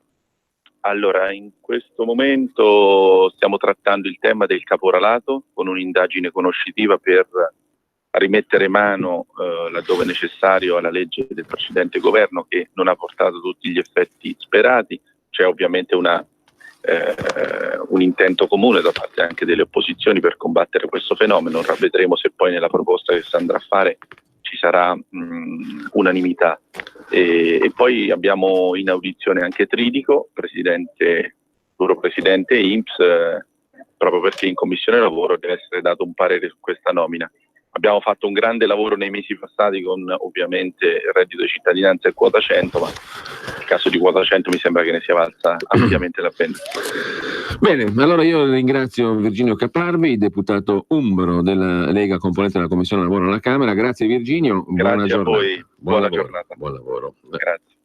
Allora, in questo momento stiamo trattando il tema del caporalato con un'indagine conoscitiva per rimettere mano, laddove necessario, alla legge del precedente governo che non ha portato tutti gli effetti sperati. C'è ovviamente un intento comune da parte anche delle opposizioni per combattere questo fenomeno. Vedremo se poi nella proposta che si andrà a fare ci sarà unanimità. E poi abbiamo in audizione anche Tridico, loro presidente INPS, proprio perché in Commissione Lavoro deve essere dato un parere su questa nomina. Abbiamo fatto un grande lavoro nei mesi passati con ovviamente il reddito di cittadinanza e quota 100, ma nel caso di quota 100 mi sembra che ne sia valsa ampiamente la pena. Bene, allora io ringrazio Virginio Caparvi, deputato umbro della Lega, componente della Commissione Lavoro alla Camera. Grazie Virginio, buona Grazie giornata. a voi, buona giornata. Buon lavoro. Grazie.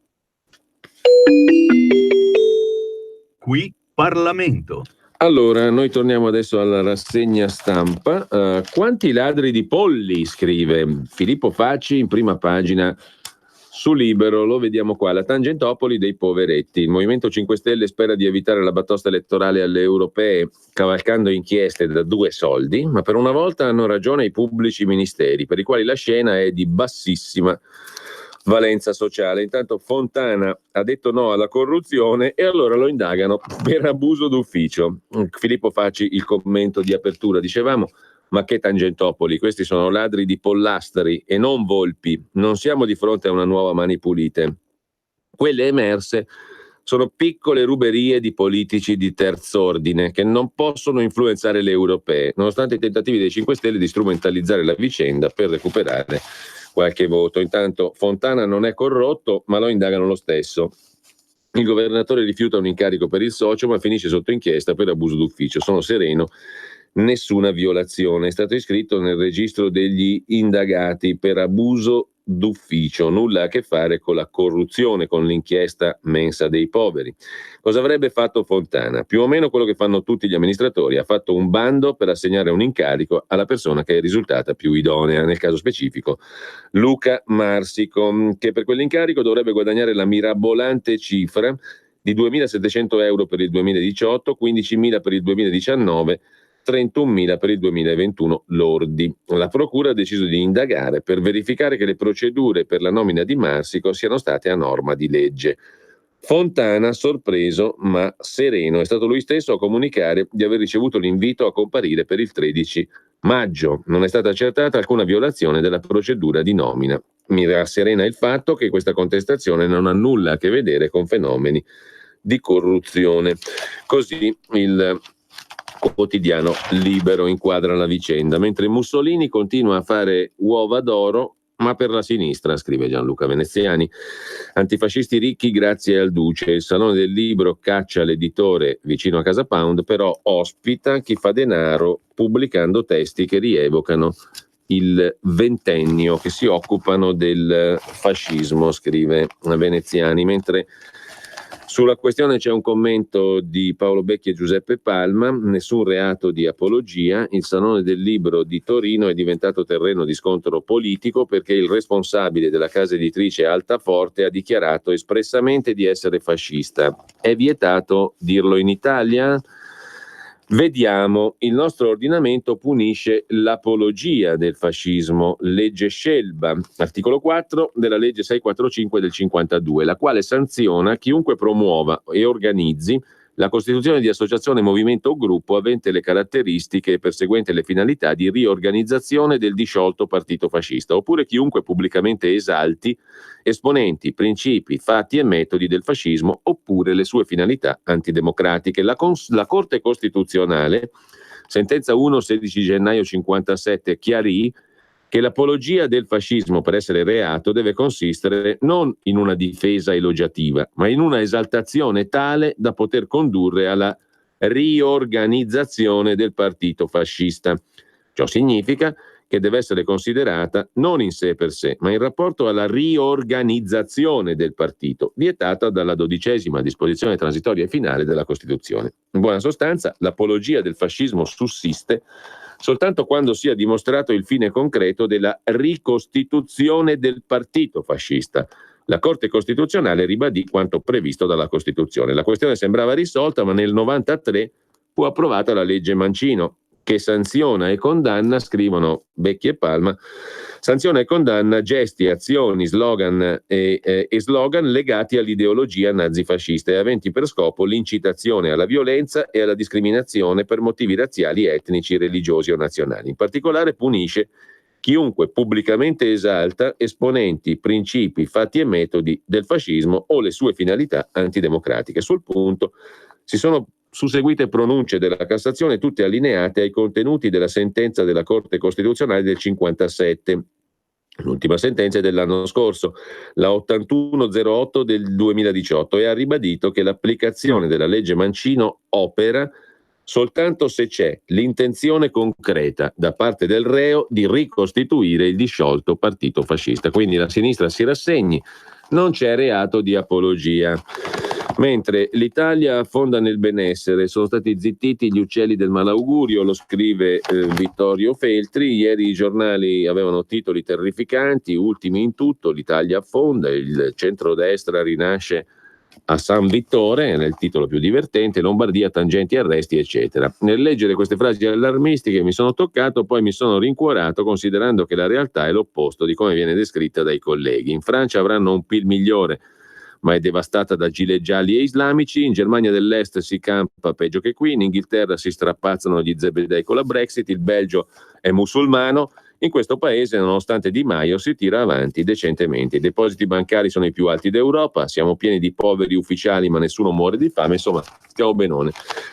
Qui Parlamento. Allora, noi torniamo adesso alla rassegna stampa. Quanti ladri di polli, scrive Filippo Facci in prima pagina su Libero, lo vediamo qua, la Tangentopoli dei poveretti. Il Movimento 5 Stelle spera di evitare la batosta elettorale alle europee cavalcando inchieste da 2 soldi, ma per una volta hanno ragione i pubblici ministeri, per i quali la scena è di bassissima valenza sociale. Intanto Fontana ha detto no alla corruzione e allora lo indagano per abuso d'ufficio. Filippo Facci, il commento di apertura, dicevamo, ma che Tangentopoli, questi sono ladri di pollastri e non volpi, non siamo di fronte a una nuova Mani Pulite. Quelle emerse sono piccole ruberie di politici di terz'ordine che non possono influenzare le europee, nonostante i tentativi dei 5 Stelle di strumentalizzare la vicenda per recuperare qualche voto. Intanto Fontana non è corrotto, ma lo indagano lo stesso. Il governatore rifiuta un incarico per il socio, ma finisce sotto inchiesta per abuso d'ufficio. Sono sereno, nessuna violazione. È stato iscritto nel registro degli indagati per abuso d'ufficio, nulla a che fare con la corruzione, con l'inchiesta mensa dei poveri. Cosa avrebbe fatto Fontana? Più o meno quello che fanno tutti gli amministratori: ha fatto un bando per assegnare un incarico alla persona che è risultata più idonea, nel caso specifico Luca Marsico, che per quell'incarico dovrebbe guadagnare la mirabolante cifra di 2.700 euro per il 2018, 15.000 per il 2019, 31.000 per il 2021 lordi. La Procura ha deciso di indagare per verificare che le procedure per la nomina di Marsico siano state a norma di legge. Fontana, sorpreso ma sereno, è stato lui stesso a comunicare di aver ricevuto l'invito a comparire per il 13 maggio. Non è stata accertata alcuna violazione della procedura di nomina. Mi rasserena il fatto che questa contestazione non ha nulla a che vedere con fenomeni di corruzione. Così il quotidiano Libero inquadra la vicenda, mentre Mussolini continua a fare uova d'oro, ma per la sinistra, scrive Gianluca Veneziani. Antifascisti ricchi grazie al Duce. Il Salone del Libro caccia l'editore vicino a Casa Pound, però ospita chi fa denaro pubblicando testi che rievocano il ventennio, che si occupano del fascismo, scrive Veneziani. Mentre sulla questione c'è un commento di Paolo Becchi e Giuseppe Palma: nessun reato di apologia, il Salone del Libro di Torino è diventato terreno di scontro politico perché il responsabile della casa editrice Altaforte ha dichiarato espressamente di essere fascista. È vietato dirlo in Italia? Vediamo, il nostro ordinamento punisce l'apologia del fascismo, legge Scelba, articolo 4 della legge 645 del 52, la quale sanziona chiunque promuova e organizzi la costituzione di associazione, movimento o gruppo avente le caratteristiche e perseguente le finalità di riorganizzazione del disciolto partito fascista, oppure chiunque pubblicamente esalti esponenti, principi, fatti e metodi del fascismo oppure le sue finalità antidemocratiche. La Corte Costituzionale, sentenza 1, 16 gennaio 57, chiarì che l'apologia del fascismo per essere reato deve consistere non in una difesa elogiativa, ma in una esaltazione tale da poter condurre alla riorganizzazione del partito fascista. Ciò significa che deve essere considerata non in sé per sé, ma in rapporto alla riorganizzazione del partito, vietata dalla 12ª disposizione transitoria e finale della Costituzione. In buona sostanza, l'apologia del fascismo sussiste soltanto quando sia dimostrato il fine concreto della ricostituzione del partito fascista. La Corte Costituzionale ribadì quanto previsto dalla Costituzione. La questione sembrava risolta, ma nel 93 fu approvata la legge Mancino, che sanziona e condanna, scrivono Becchi e Palma, sanziona e condanna gesti, azioni, slogan e slogan legati all'ideologia nazifascista e aventi per scopo l'incitazione alla violenza e alla discriminazione per motivi razziali, etnici, religiosi o nazionali. In particolare punisce chiunque pubblicamente esalta esponenti, principi, fatti e metodi del fascismo o le sue finalità antidemocratiche. Sul punto si sono susseguite pronunce della Cassazione, tutte allineate ai contenuti della sentenza della Corte Costituzionale del 57. L'ultima sentenza è dell'anno scorso, la 8108 del 2018, e ha ribadito che l'applicazione della legge Mancino opera soltanto se c'è l'intenzione concreta da parte del reo di ricostituire il disciolto partito fascista. Quindi la sinistra si rassegni, non c'è reato di apologia. Mentre l'Italia affonda nel benessere, sono stati zittiti gli uccelli del malaugurio, lo scrive Vittorio Feltri. Ieri i giornali avevano titoli terrificanti, ultimi in tutto: l'Italia affonda, il centrodestra rinasce a San Vittore, nel titolo più divertente, Lombardia, tangenti, arresti, eccetera. Nel leggere queste frasi allarmistiche mi sono toccato, poi mi sono rincuorato, considerando che la realtà è l'opposto di come viene descritta dai colleghi. In Francia avranno un PIL migliore, ma è devastata da gilet gialli e islamici. In Germania dell'Est si campa peggio che qui. In Inghilterra si strappazzano gli zebedei con la Brexit. Il Belgio è musulmano. In questo paese, nonostante Di Maio, si tira avanti decentemente. I depositi bancari sono i più alti d'Europa. Siamo pieni di poveri ufficiali, ma nessuno muore di fame. Insomma, stiamo benone.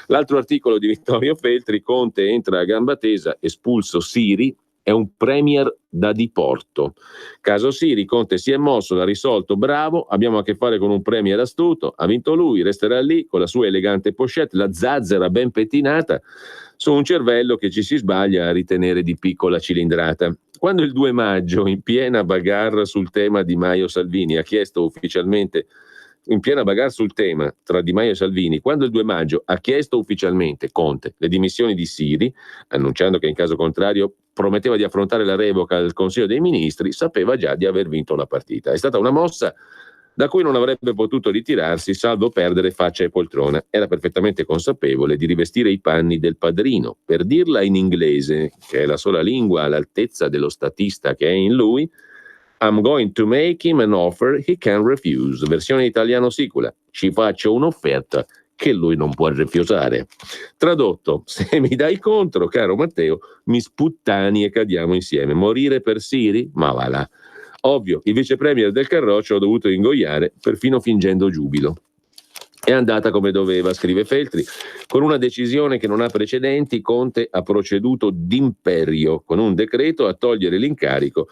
L'altro articolo di Vittorio Feltri: Conte entra a gamba tesa, espulso Siri. È un premier da diporto. Caso Siri, Conte si è mosso, l'ha risolto, bravo. Abbiamo a che fare con un premier astuto. Ha vinto lui, resterà lì con la sua elegante pochette, la zazzera ben pettinata su un cervello che ci si sbaglia a ritenere di piccola cilindrata. Quando il 2 maggio, in piena bagarre sul tema Di Maio-Salvini, ha chiesto ufficialmente, in piena bagarre sul tema tra Di Maio e Salvini, quando il 2 maggio ha chiesto ufficialmente Conte le dimissioni di Siri, annunciando che in caso contrario prometteva di affrontare la revoca al Consiglio dei Ministri, sapeva già di aver vinto la partita. È stata una mossa da cui non avrebbe potuto ritirarsi, salvo perdere faccia e poltrona. Era perfettamente consapevole di rivestire i panni del padrino. Per dirla in inglese, che è la sola lingua all'altezza dello statista che è in lui, I'm going to make him an offer he can refuse. Versione italiano sicula: ci faccio un'offerta che lui non può rifiutare. Tradotto: se mi dai contro, caro Matteo, mi sputtani e cadiamo insieme. Morire per Siri? Ma va là. Ovvio, il vice premier del Carroccio ho dovuto ingoiare, perfino fingendo giubilo. È andata come doveva, scrive Feltri. Con una decisione che non ha precedenti, Conte ha proceduto d'imperio con un decreto a togliere l'incarico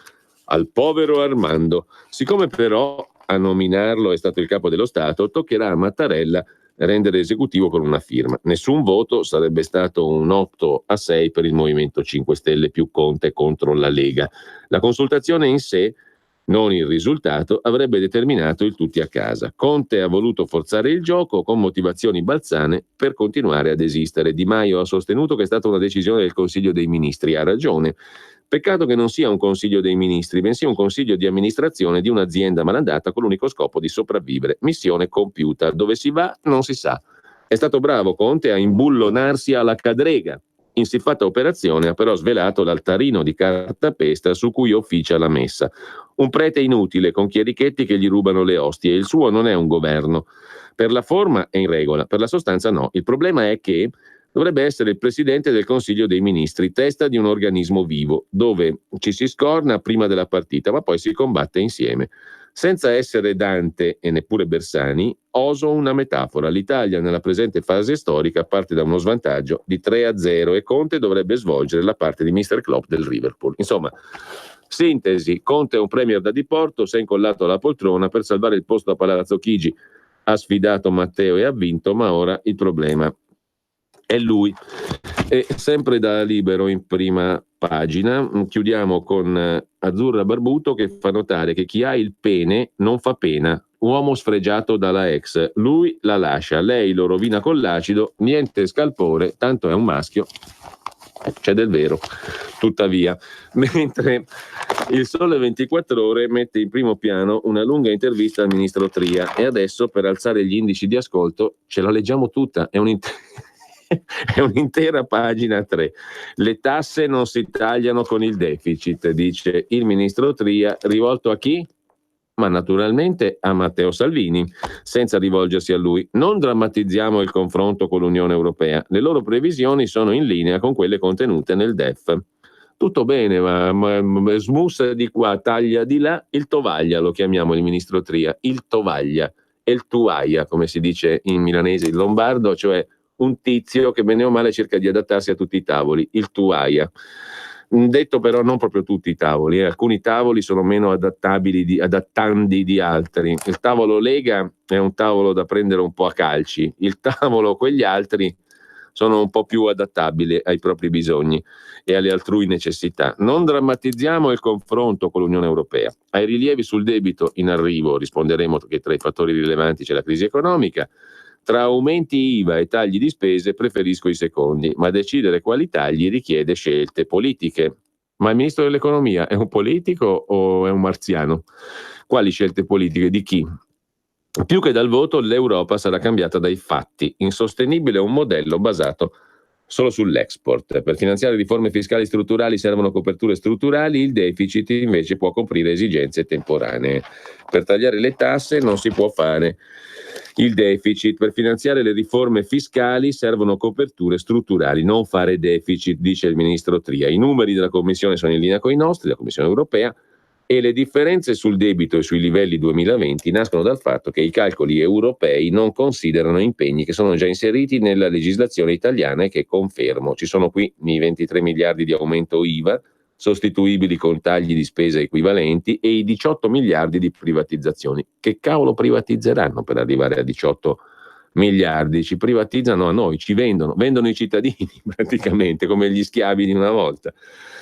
al povero Armando. Siccome però a nominarlo è stato il capo dello Stato, toccherà a Mattarella rendere esecutivo con una firma. Nessun voto, sarebbe stato un 8-6 per il Movimento 5 Stelle più Conte contro la Lega. La consultazione in sé, non il risultato, avrebbe determinato il tutti a casa. Conte ha voluto forzare il gioco con motivazioni balzane per continuare ad esistere. Di Maio ha sostenuto che è stata una decisione del Consiglio dei Ministri. Ha ragione. Peccato che non sia un Consiglio dei Ministri, bensì un Consiglio di amministrazione di un'azienda malandata con l'unico scopo di sopravvivere. Missione compiuta. Dove si va non si sa. È stato bravo Conte a imbullonarsi alla cadrega In siffatta operazione ha però svelato l'altarino di cartapesta su cui officia la messa. Un prete inutile con chierichetti che gli rubano le ostie. Il suo non è un governo. Per la forma è in regola, per la sostanza no. Il problema è che dovrebbe essere il presidente del Consiglio dei Ministri, testa di un organismo vivo, dove ci si scorna prima della partita, ma poi si combatte insieme. Senza essere Dante e neppure Bersani, oso una metafora. L'Italia nella presente fase storica parte da uno svantaggio di 3-0 e Conte dovrebbe svolgere la parte di Mr. Klopp del Liverpool. Insomma, sintesi, Conte è un premier da diporto, si è incollato alla poltrona per salvare il posto a Palazzo Chigi, ha sfidato Matteo e ha vinto, ma ora il problema è lui. E sempre da Libero in prima pagina chiudiamo con Azzurra Barbuto che fa notare che chi ha il pene non fa pena, uomo sfregiato dalla ex, lui la lascia, lei lo rovina con l'acido, niente scalpore, tanto è un maschio. C'è del vero, tuttavia. Mentre il Sole 24 Ore mette in primo piano una lunga intervista al ministro Tria e adesso per alzare gli indici di ascolto ce la leggiamo tutta, è un'intera pagina 3. Le tasse non si tagliano con il deficit, dice il ministro Tria, rivolto a chi? Ma naturalmente a Matteo Salvini, senza rivolgersi a lui. Non drammatizziamo il confronto con l'Unione Europea, le loro previsioni sono in linea con quelle contenute nel DEF. Tutto bene, ma smussa di qua, taglia di là, il tovaglia lo chiamiamo il ministro Tria, il tovaglia, e il tuaia, come si dice in milanese, in lombardo, cioè un tizio che bene o male cerca di adattarsi a tutti i tavoli, il tuaia. Detto però non proprio tutti i tavoli, alcuni tavoli sono meno adattandi di altri. Il tavolo Lega è un tavolo da prendere un po' a calci, il tavolo quegli altri sono un po' più adattabili ai propri bisogni e alle altrui necessità. Non drammatizziamo il confronto con l'Unione Europea. Ai rilievi sul debito in arrivo risponderemo che tra i fattori rilevanti c'è la crisi economica. Tra aumenti IVA e tagli di spese preferisco i secondi, ma decidere quali tagli richiede scelte politiche. Ma il ministro dell'economia è un politico o è un marziano? Quali scelte politiche? Di chi? Più che dal voto, l'Europa sarà cambiata dai fatti. Insostenibile un modello basato solo sull'export. Per finanziare riforme fiscali strutturali servono coperture strutturali, il deficit invece può coprire esigenze temporanee. Per tagliare le tasse non si può fare il deficit, per finanziare le riforme fiscali servono coperture strutturali, non fare deficit, dice il ministro Tria. I numeri della Commissione sono in linea con i nostri, la Commissione europea, e le differenze sul debito e sui livelli 2020 nascono dal fatto che i calcoli europei non considerano impegni che sono già inseriti nella legislazione italiana e che confermo. Ci sono qui i 23 miliardi di aumento IVA, sostituibili con tagli di spesa equivalenti, e i 18 miliardi di privatizzazioni. Che cavolo privatizzeranno per arrivare a 18 miliardi? Ci privatizzano a noi, ci vendono i cittadini praticamente, come gli schiavi di una volta.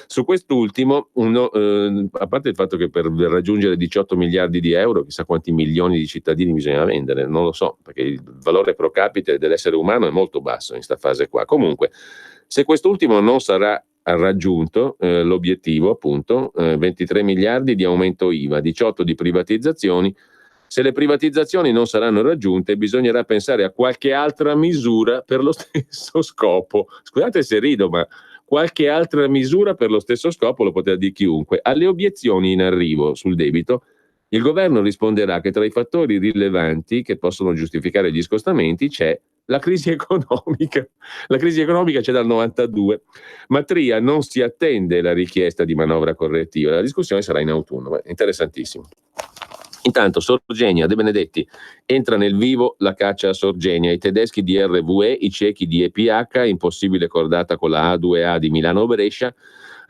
Su quest'ultimo, a parte il fatto che per raggiungere 18 miliardi di euro, chissà quanti milioni di cittadini bisogna vendere, non lo so, perché il valore pro capite dell'essere umano è molto basso in questa fase qua. Comunque, se quest'ultimo non sarà raggiunto, l'obiettivo appunto, 23 miliardi di aumento IVA, 18 di privatizzazioni, se le privatizzazioni non saranno raggiunte bisognerà pensare a qualche altra misura per lo stesso scopo. Scusate se rido, ma qualche altra misura per lo stesso scopo lo potrà dire chiunque. Alle obiezioni in arrivo sul debito, il governo risponderà che tra i fattori rilevanti che possono giustificare gli scostamenti c'è la crisi economica. La crisi economica c'è dal 92, ma Tria non si attende la richiesta di manovra correttiva. La discussione sarà in autunno. Interessantissimo. Intanto Sorgenia, De Benedetti, entra nel vivo la caccia a Sorgenia, i tedeschi di RVE, i cechi di EPH, impossibile cordata con la A2A di Milano-Brescia,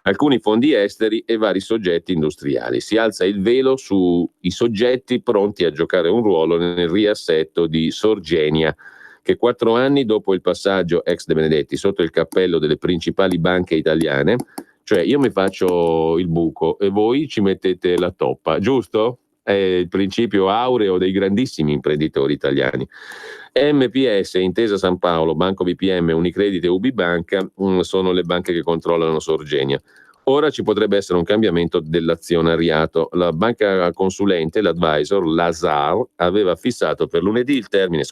alcuni fondi esteri e vari soggetti industriali. Si alza il velo sui soggetti pronti a giocare un ruolo nel riassetto di Sorgenia, che 4 anni dopo il passaggio ex De Benedetti sotto il cappello delle principali banche italiane, cioè io mi faccio il buco e voi ci mettete la toppa, giusto? È il principio aureo dei grandissimi imprenditori italiani. MPS, Intesa San Paolo, Banco BPM, Unicredit e UBI Banca sono le banche che controllano Sorgenia. Ora ci potrebbe essere un cambiamento dell'azionariato. La banca consulente, l'advisor, Lazard, aveva fissato per lunedì il termine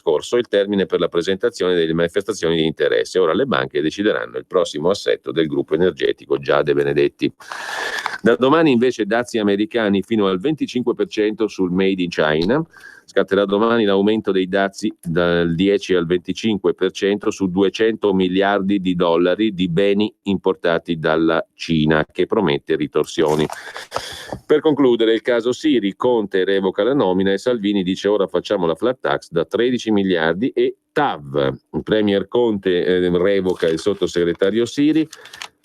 per la presentazione delle manifestazioni di interesse. Ora le banche decideranno il prossimo assetto del gruppo energetico già De Benedetti. Da domani invece dazi americani fino al 25% sul Made in China. Scatterà domani l'aumento dei dazi dal 10 al 25% su 200 miliardi di dollari di beni importati dalla Cina, che promette ritorsioni. Per concludere, il caso Siri, Conte revoca la nomina e Salvini dice ora facciamo la flat tax da 13 miliardi e TAV. Il premier Conte revoca il sottosegretario Siri.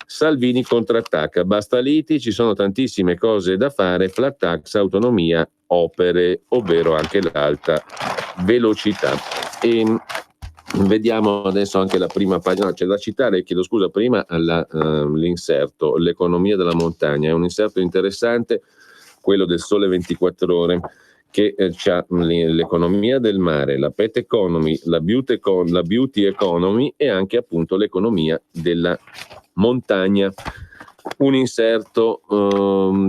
Salvini contrattacca, basta liti, ci sono tantissime cose da fare, flat tax, autonomia, opere, ovvero anche l'alta velocità. E vediamo adesso anche la prima pagina, c'è da citare, chiedo scusa prima, l'inserto, l'economia della montagna, è un inserto interessante, quello del Sole 24 Ore, che c'ha l'economia del mare, la pet economy, la beauty economy e anche appunto l'economia della montagna. Un inserto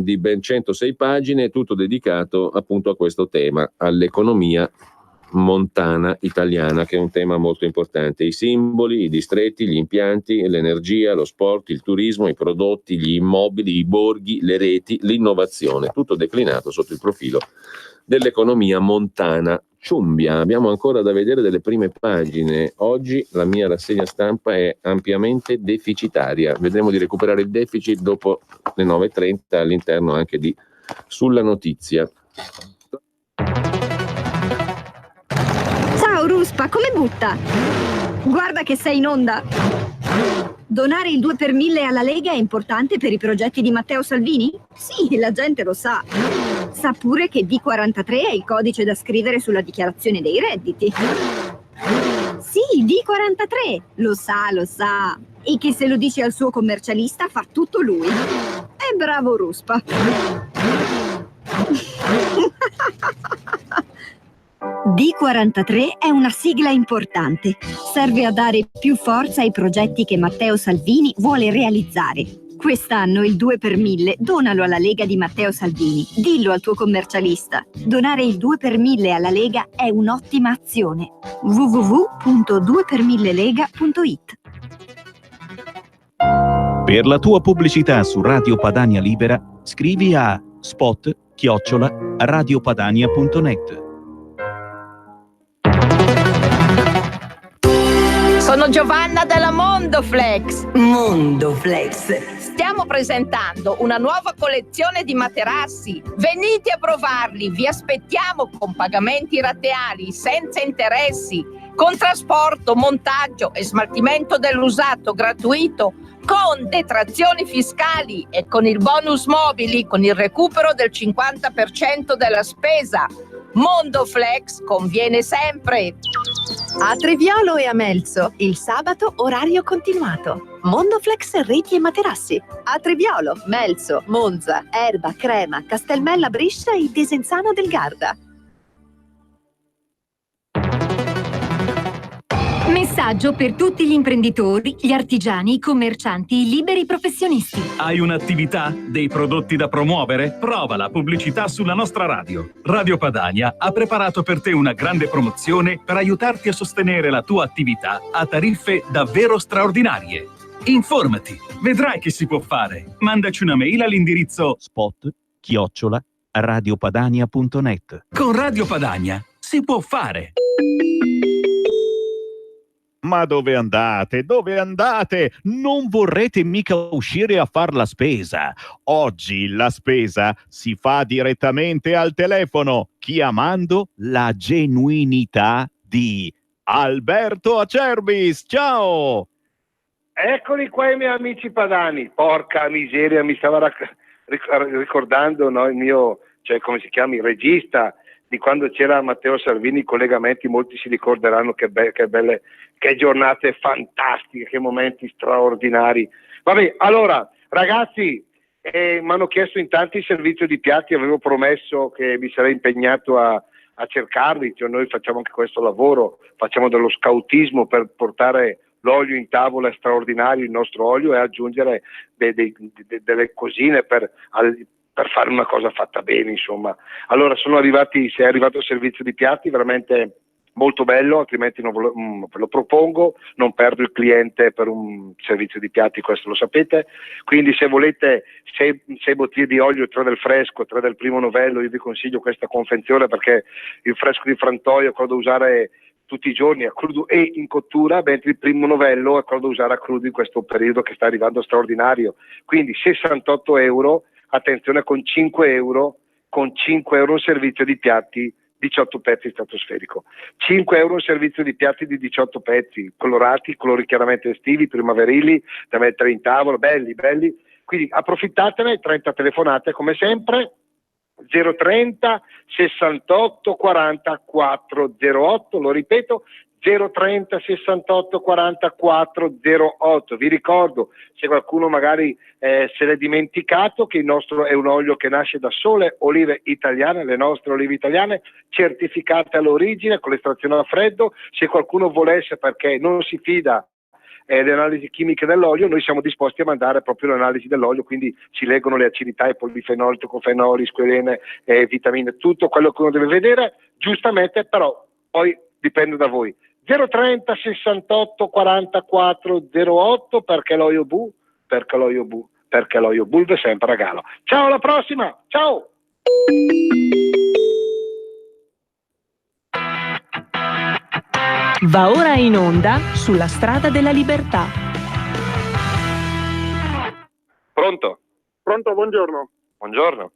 di ben 106 pagine, tutto dedicato appunto a questo tema, all'economia montana italiana, che è un tema molto importante. I simboli, i distretti, gli impianti, l'energia, lo sport, il turismo, i prodotti, gli immobili, i borghi, le reti, l'innovazione, tutto declinato sotto il profilo dell'economia montana. Ciumbia, abbiamo ancora da vedere delle prime pagine. Oggi la mia rassegna stampa è ampiamente deficitaria. Vedremo di recuperare il deficit dopo le 9:30 all'interno anche di Sulla Notizia. Ciao Ruspa, come butta? Guarda che sei in onda. Donare il 2 per 1000 alla Lega è importante per i progetti di Matteo Salvini? Sì, la gente lo sa. Sa pure che D43 è il codice da scrivere sulla dichiarazione dei redditi. Sì, D43, lo sa. E che se lo dice al suo commercialista fa tutto lui. È bravo Ruspa. D43 è una sigla importante. Serve a dare più forza ai progetti che Matteo Salvini vuole realizzare. Quest'anno il 2 per 1000 donalo alla Lega di Matteo Salvini. Dillo al tuo commercialista. Donare il 2 per 1000 alla Lega è un'ottima azione. www.2per1000lega.it. Per la tua pubblicità su Radio Padania Libera, scrivi a spot@radiopadania.net. Sono Giovanna della Mondoflex. Mondoflex. Stiamo presentando una nuova collezione di materassi. Venite a provarli, vi aspettiamo con pagamenti rateali, senza interessi, con trasporto, montaggio e smaltimento dell'usato gratuito, con detrazioni fiscali e con il bonus mobili, con il recupero del 50% della spesa. Mondoflex conviene sempre. A Treviolo e a Melzo, il sabato orario continuato. Mondoflex reti e materassi. A Treviolo, Melzo, Monza, Erba, Crema, Castelmella Brescia e Desenzano del Garda. Messaggio per tutti gli imprenditori, gli artigiani, i commercianti, i liberi professionisti. Hai un'attività? Dei prodotti da promuovere? Prova la pubblicità sulla nostra radio. Radio Padania ha preparato per te una grande promozione per aiutarti a sostenere la tua attività a tariffe davvero straordinarie. Informati, vedrai che si può fare. Mandaci una mail all'indirizzo spot@radiopadania.net. Con Radio Padania si può fare. Ma dove andate? Dove andate? Non vorrete mica uscire a far la spesa. Oggi la spesa si fa direttamente al telefono, chiamando la genuinità di Alberto Acerbis. Ciao! Eccoli qua i miei amici padani. Porca miseria, mi stava ricordando, no, il mio, cioè come si chiama, il regista di quando c'era Matteo Salvini, i collegamenti, molti si ricorderanno che belle, che giornate fantastiche, che momenti straordinari. Vabbè, allora, ragazzi, mi hanno chiesto in tanti il servizio di piatti, avevo promesso che mi sarei impegnato a cercarli, cioè noi facciamo anche questo lavoro, facciamo dello scautismo per portare l'olio in tavola è straordinario, il nostro olio, e aggiungere delle cosine per fare una cosa fatta bene, insomma. Allora se è arrivato il servizio di piatti, veramente molto bello, altrimenti ve lo propongo, non perdo il cliente per un servizio di piatti, questo lo sapete. Quindi se volete 6 bottiglie di olio, 3 del fresco, 3 del primo novello, io vi consiglio questa confezione, perché il fresco di frantoio è quello da usare tutti i giorni a crudo e in cottura, mentre il primo novello è quello da usare a crudo in questo periodo che sta arrivando straordinario. Quindi 68 euro, attenzione, con 5 euro un servizio di piatti 18 pezzi stratosferico. 5 euro un servizio di piatti di 18 pezzi, colori chiaramente estivi, primaverili, da mettere in tavola, belli. Quindi approfittatene, 30 telefonate come sempre, 030 68 40 408, lo ripeto, 030 68 40 408. Vi ricordo, se qualcuno magari se l'è dimenticato, che il nostro è un olio che nasce da sole olive italiane, le nostre olive italiane certificate all'origine con l'estrazione a freddo. Se qualcuno volesse, perché non si fida le analisi chimiche dell'olio, noi siamo disposti a mandare proprio l'analisi dell'olio, quindi si leggono le acidità, i polifenoli, tocofenoli, squalene, vitamine, tutto quello che uno deve vedere, giustamente, però poi dipende da voi. 030 68 44 08, perché l'olio Bu è sempre a regalo. Ciao, alla prossima, ciao! Va ora in onda Sulla strada della libertà. Pronto? Pronto, buongiorno. Buongiorno.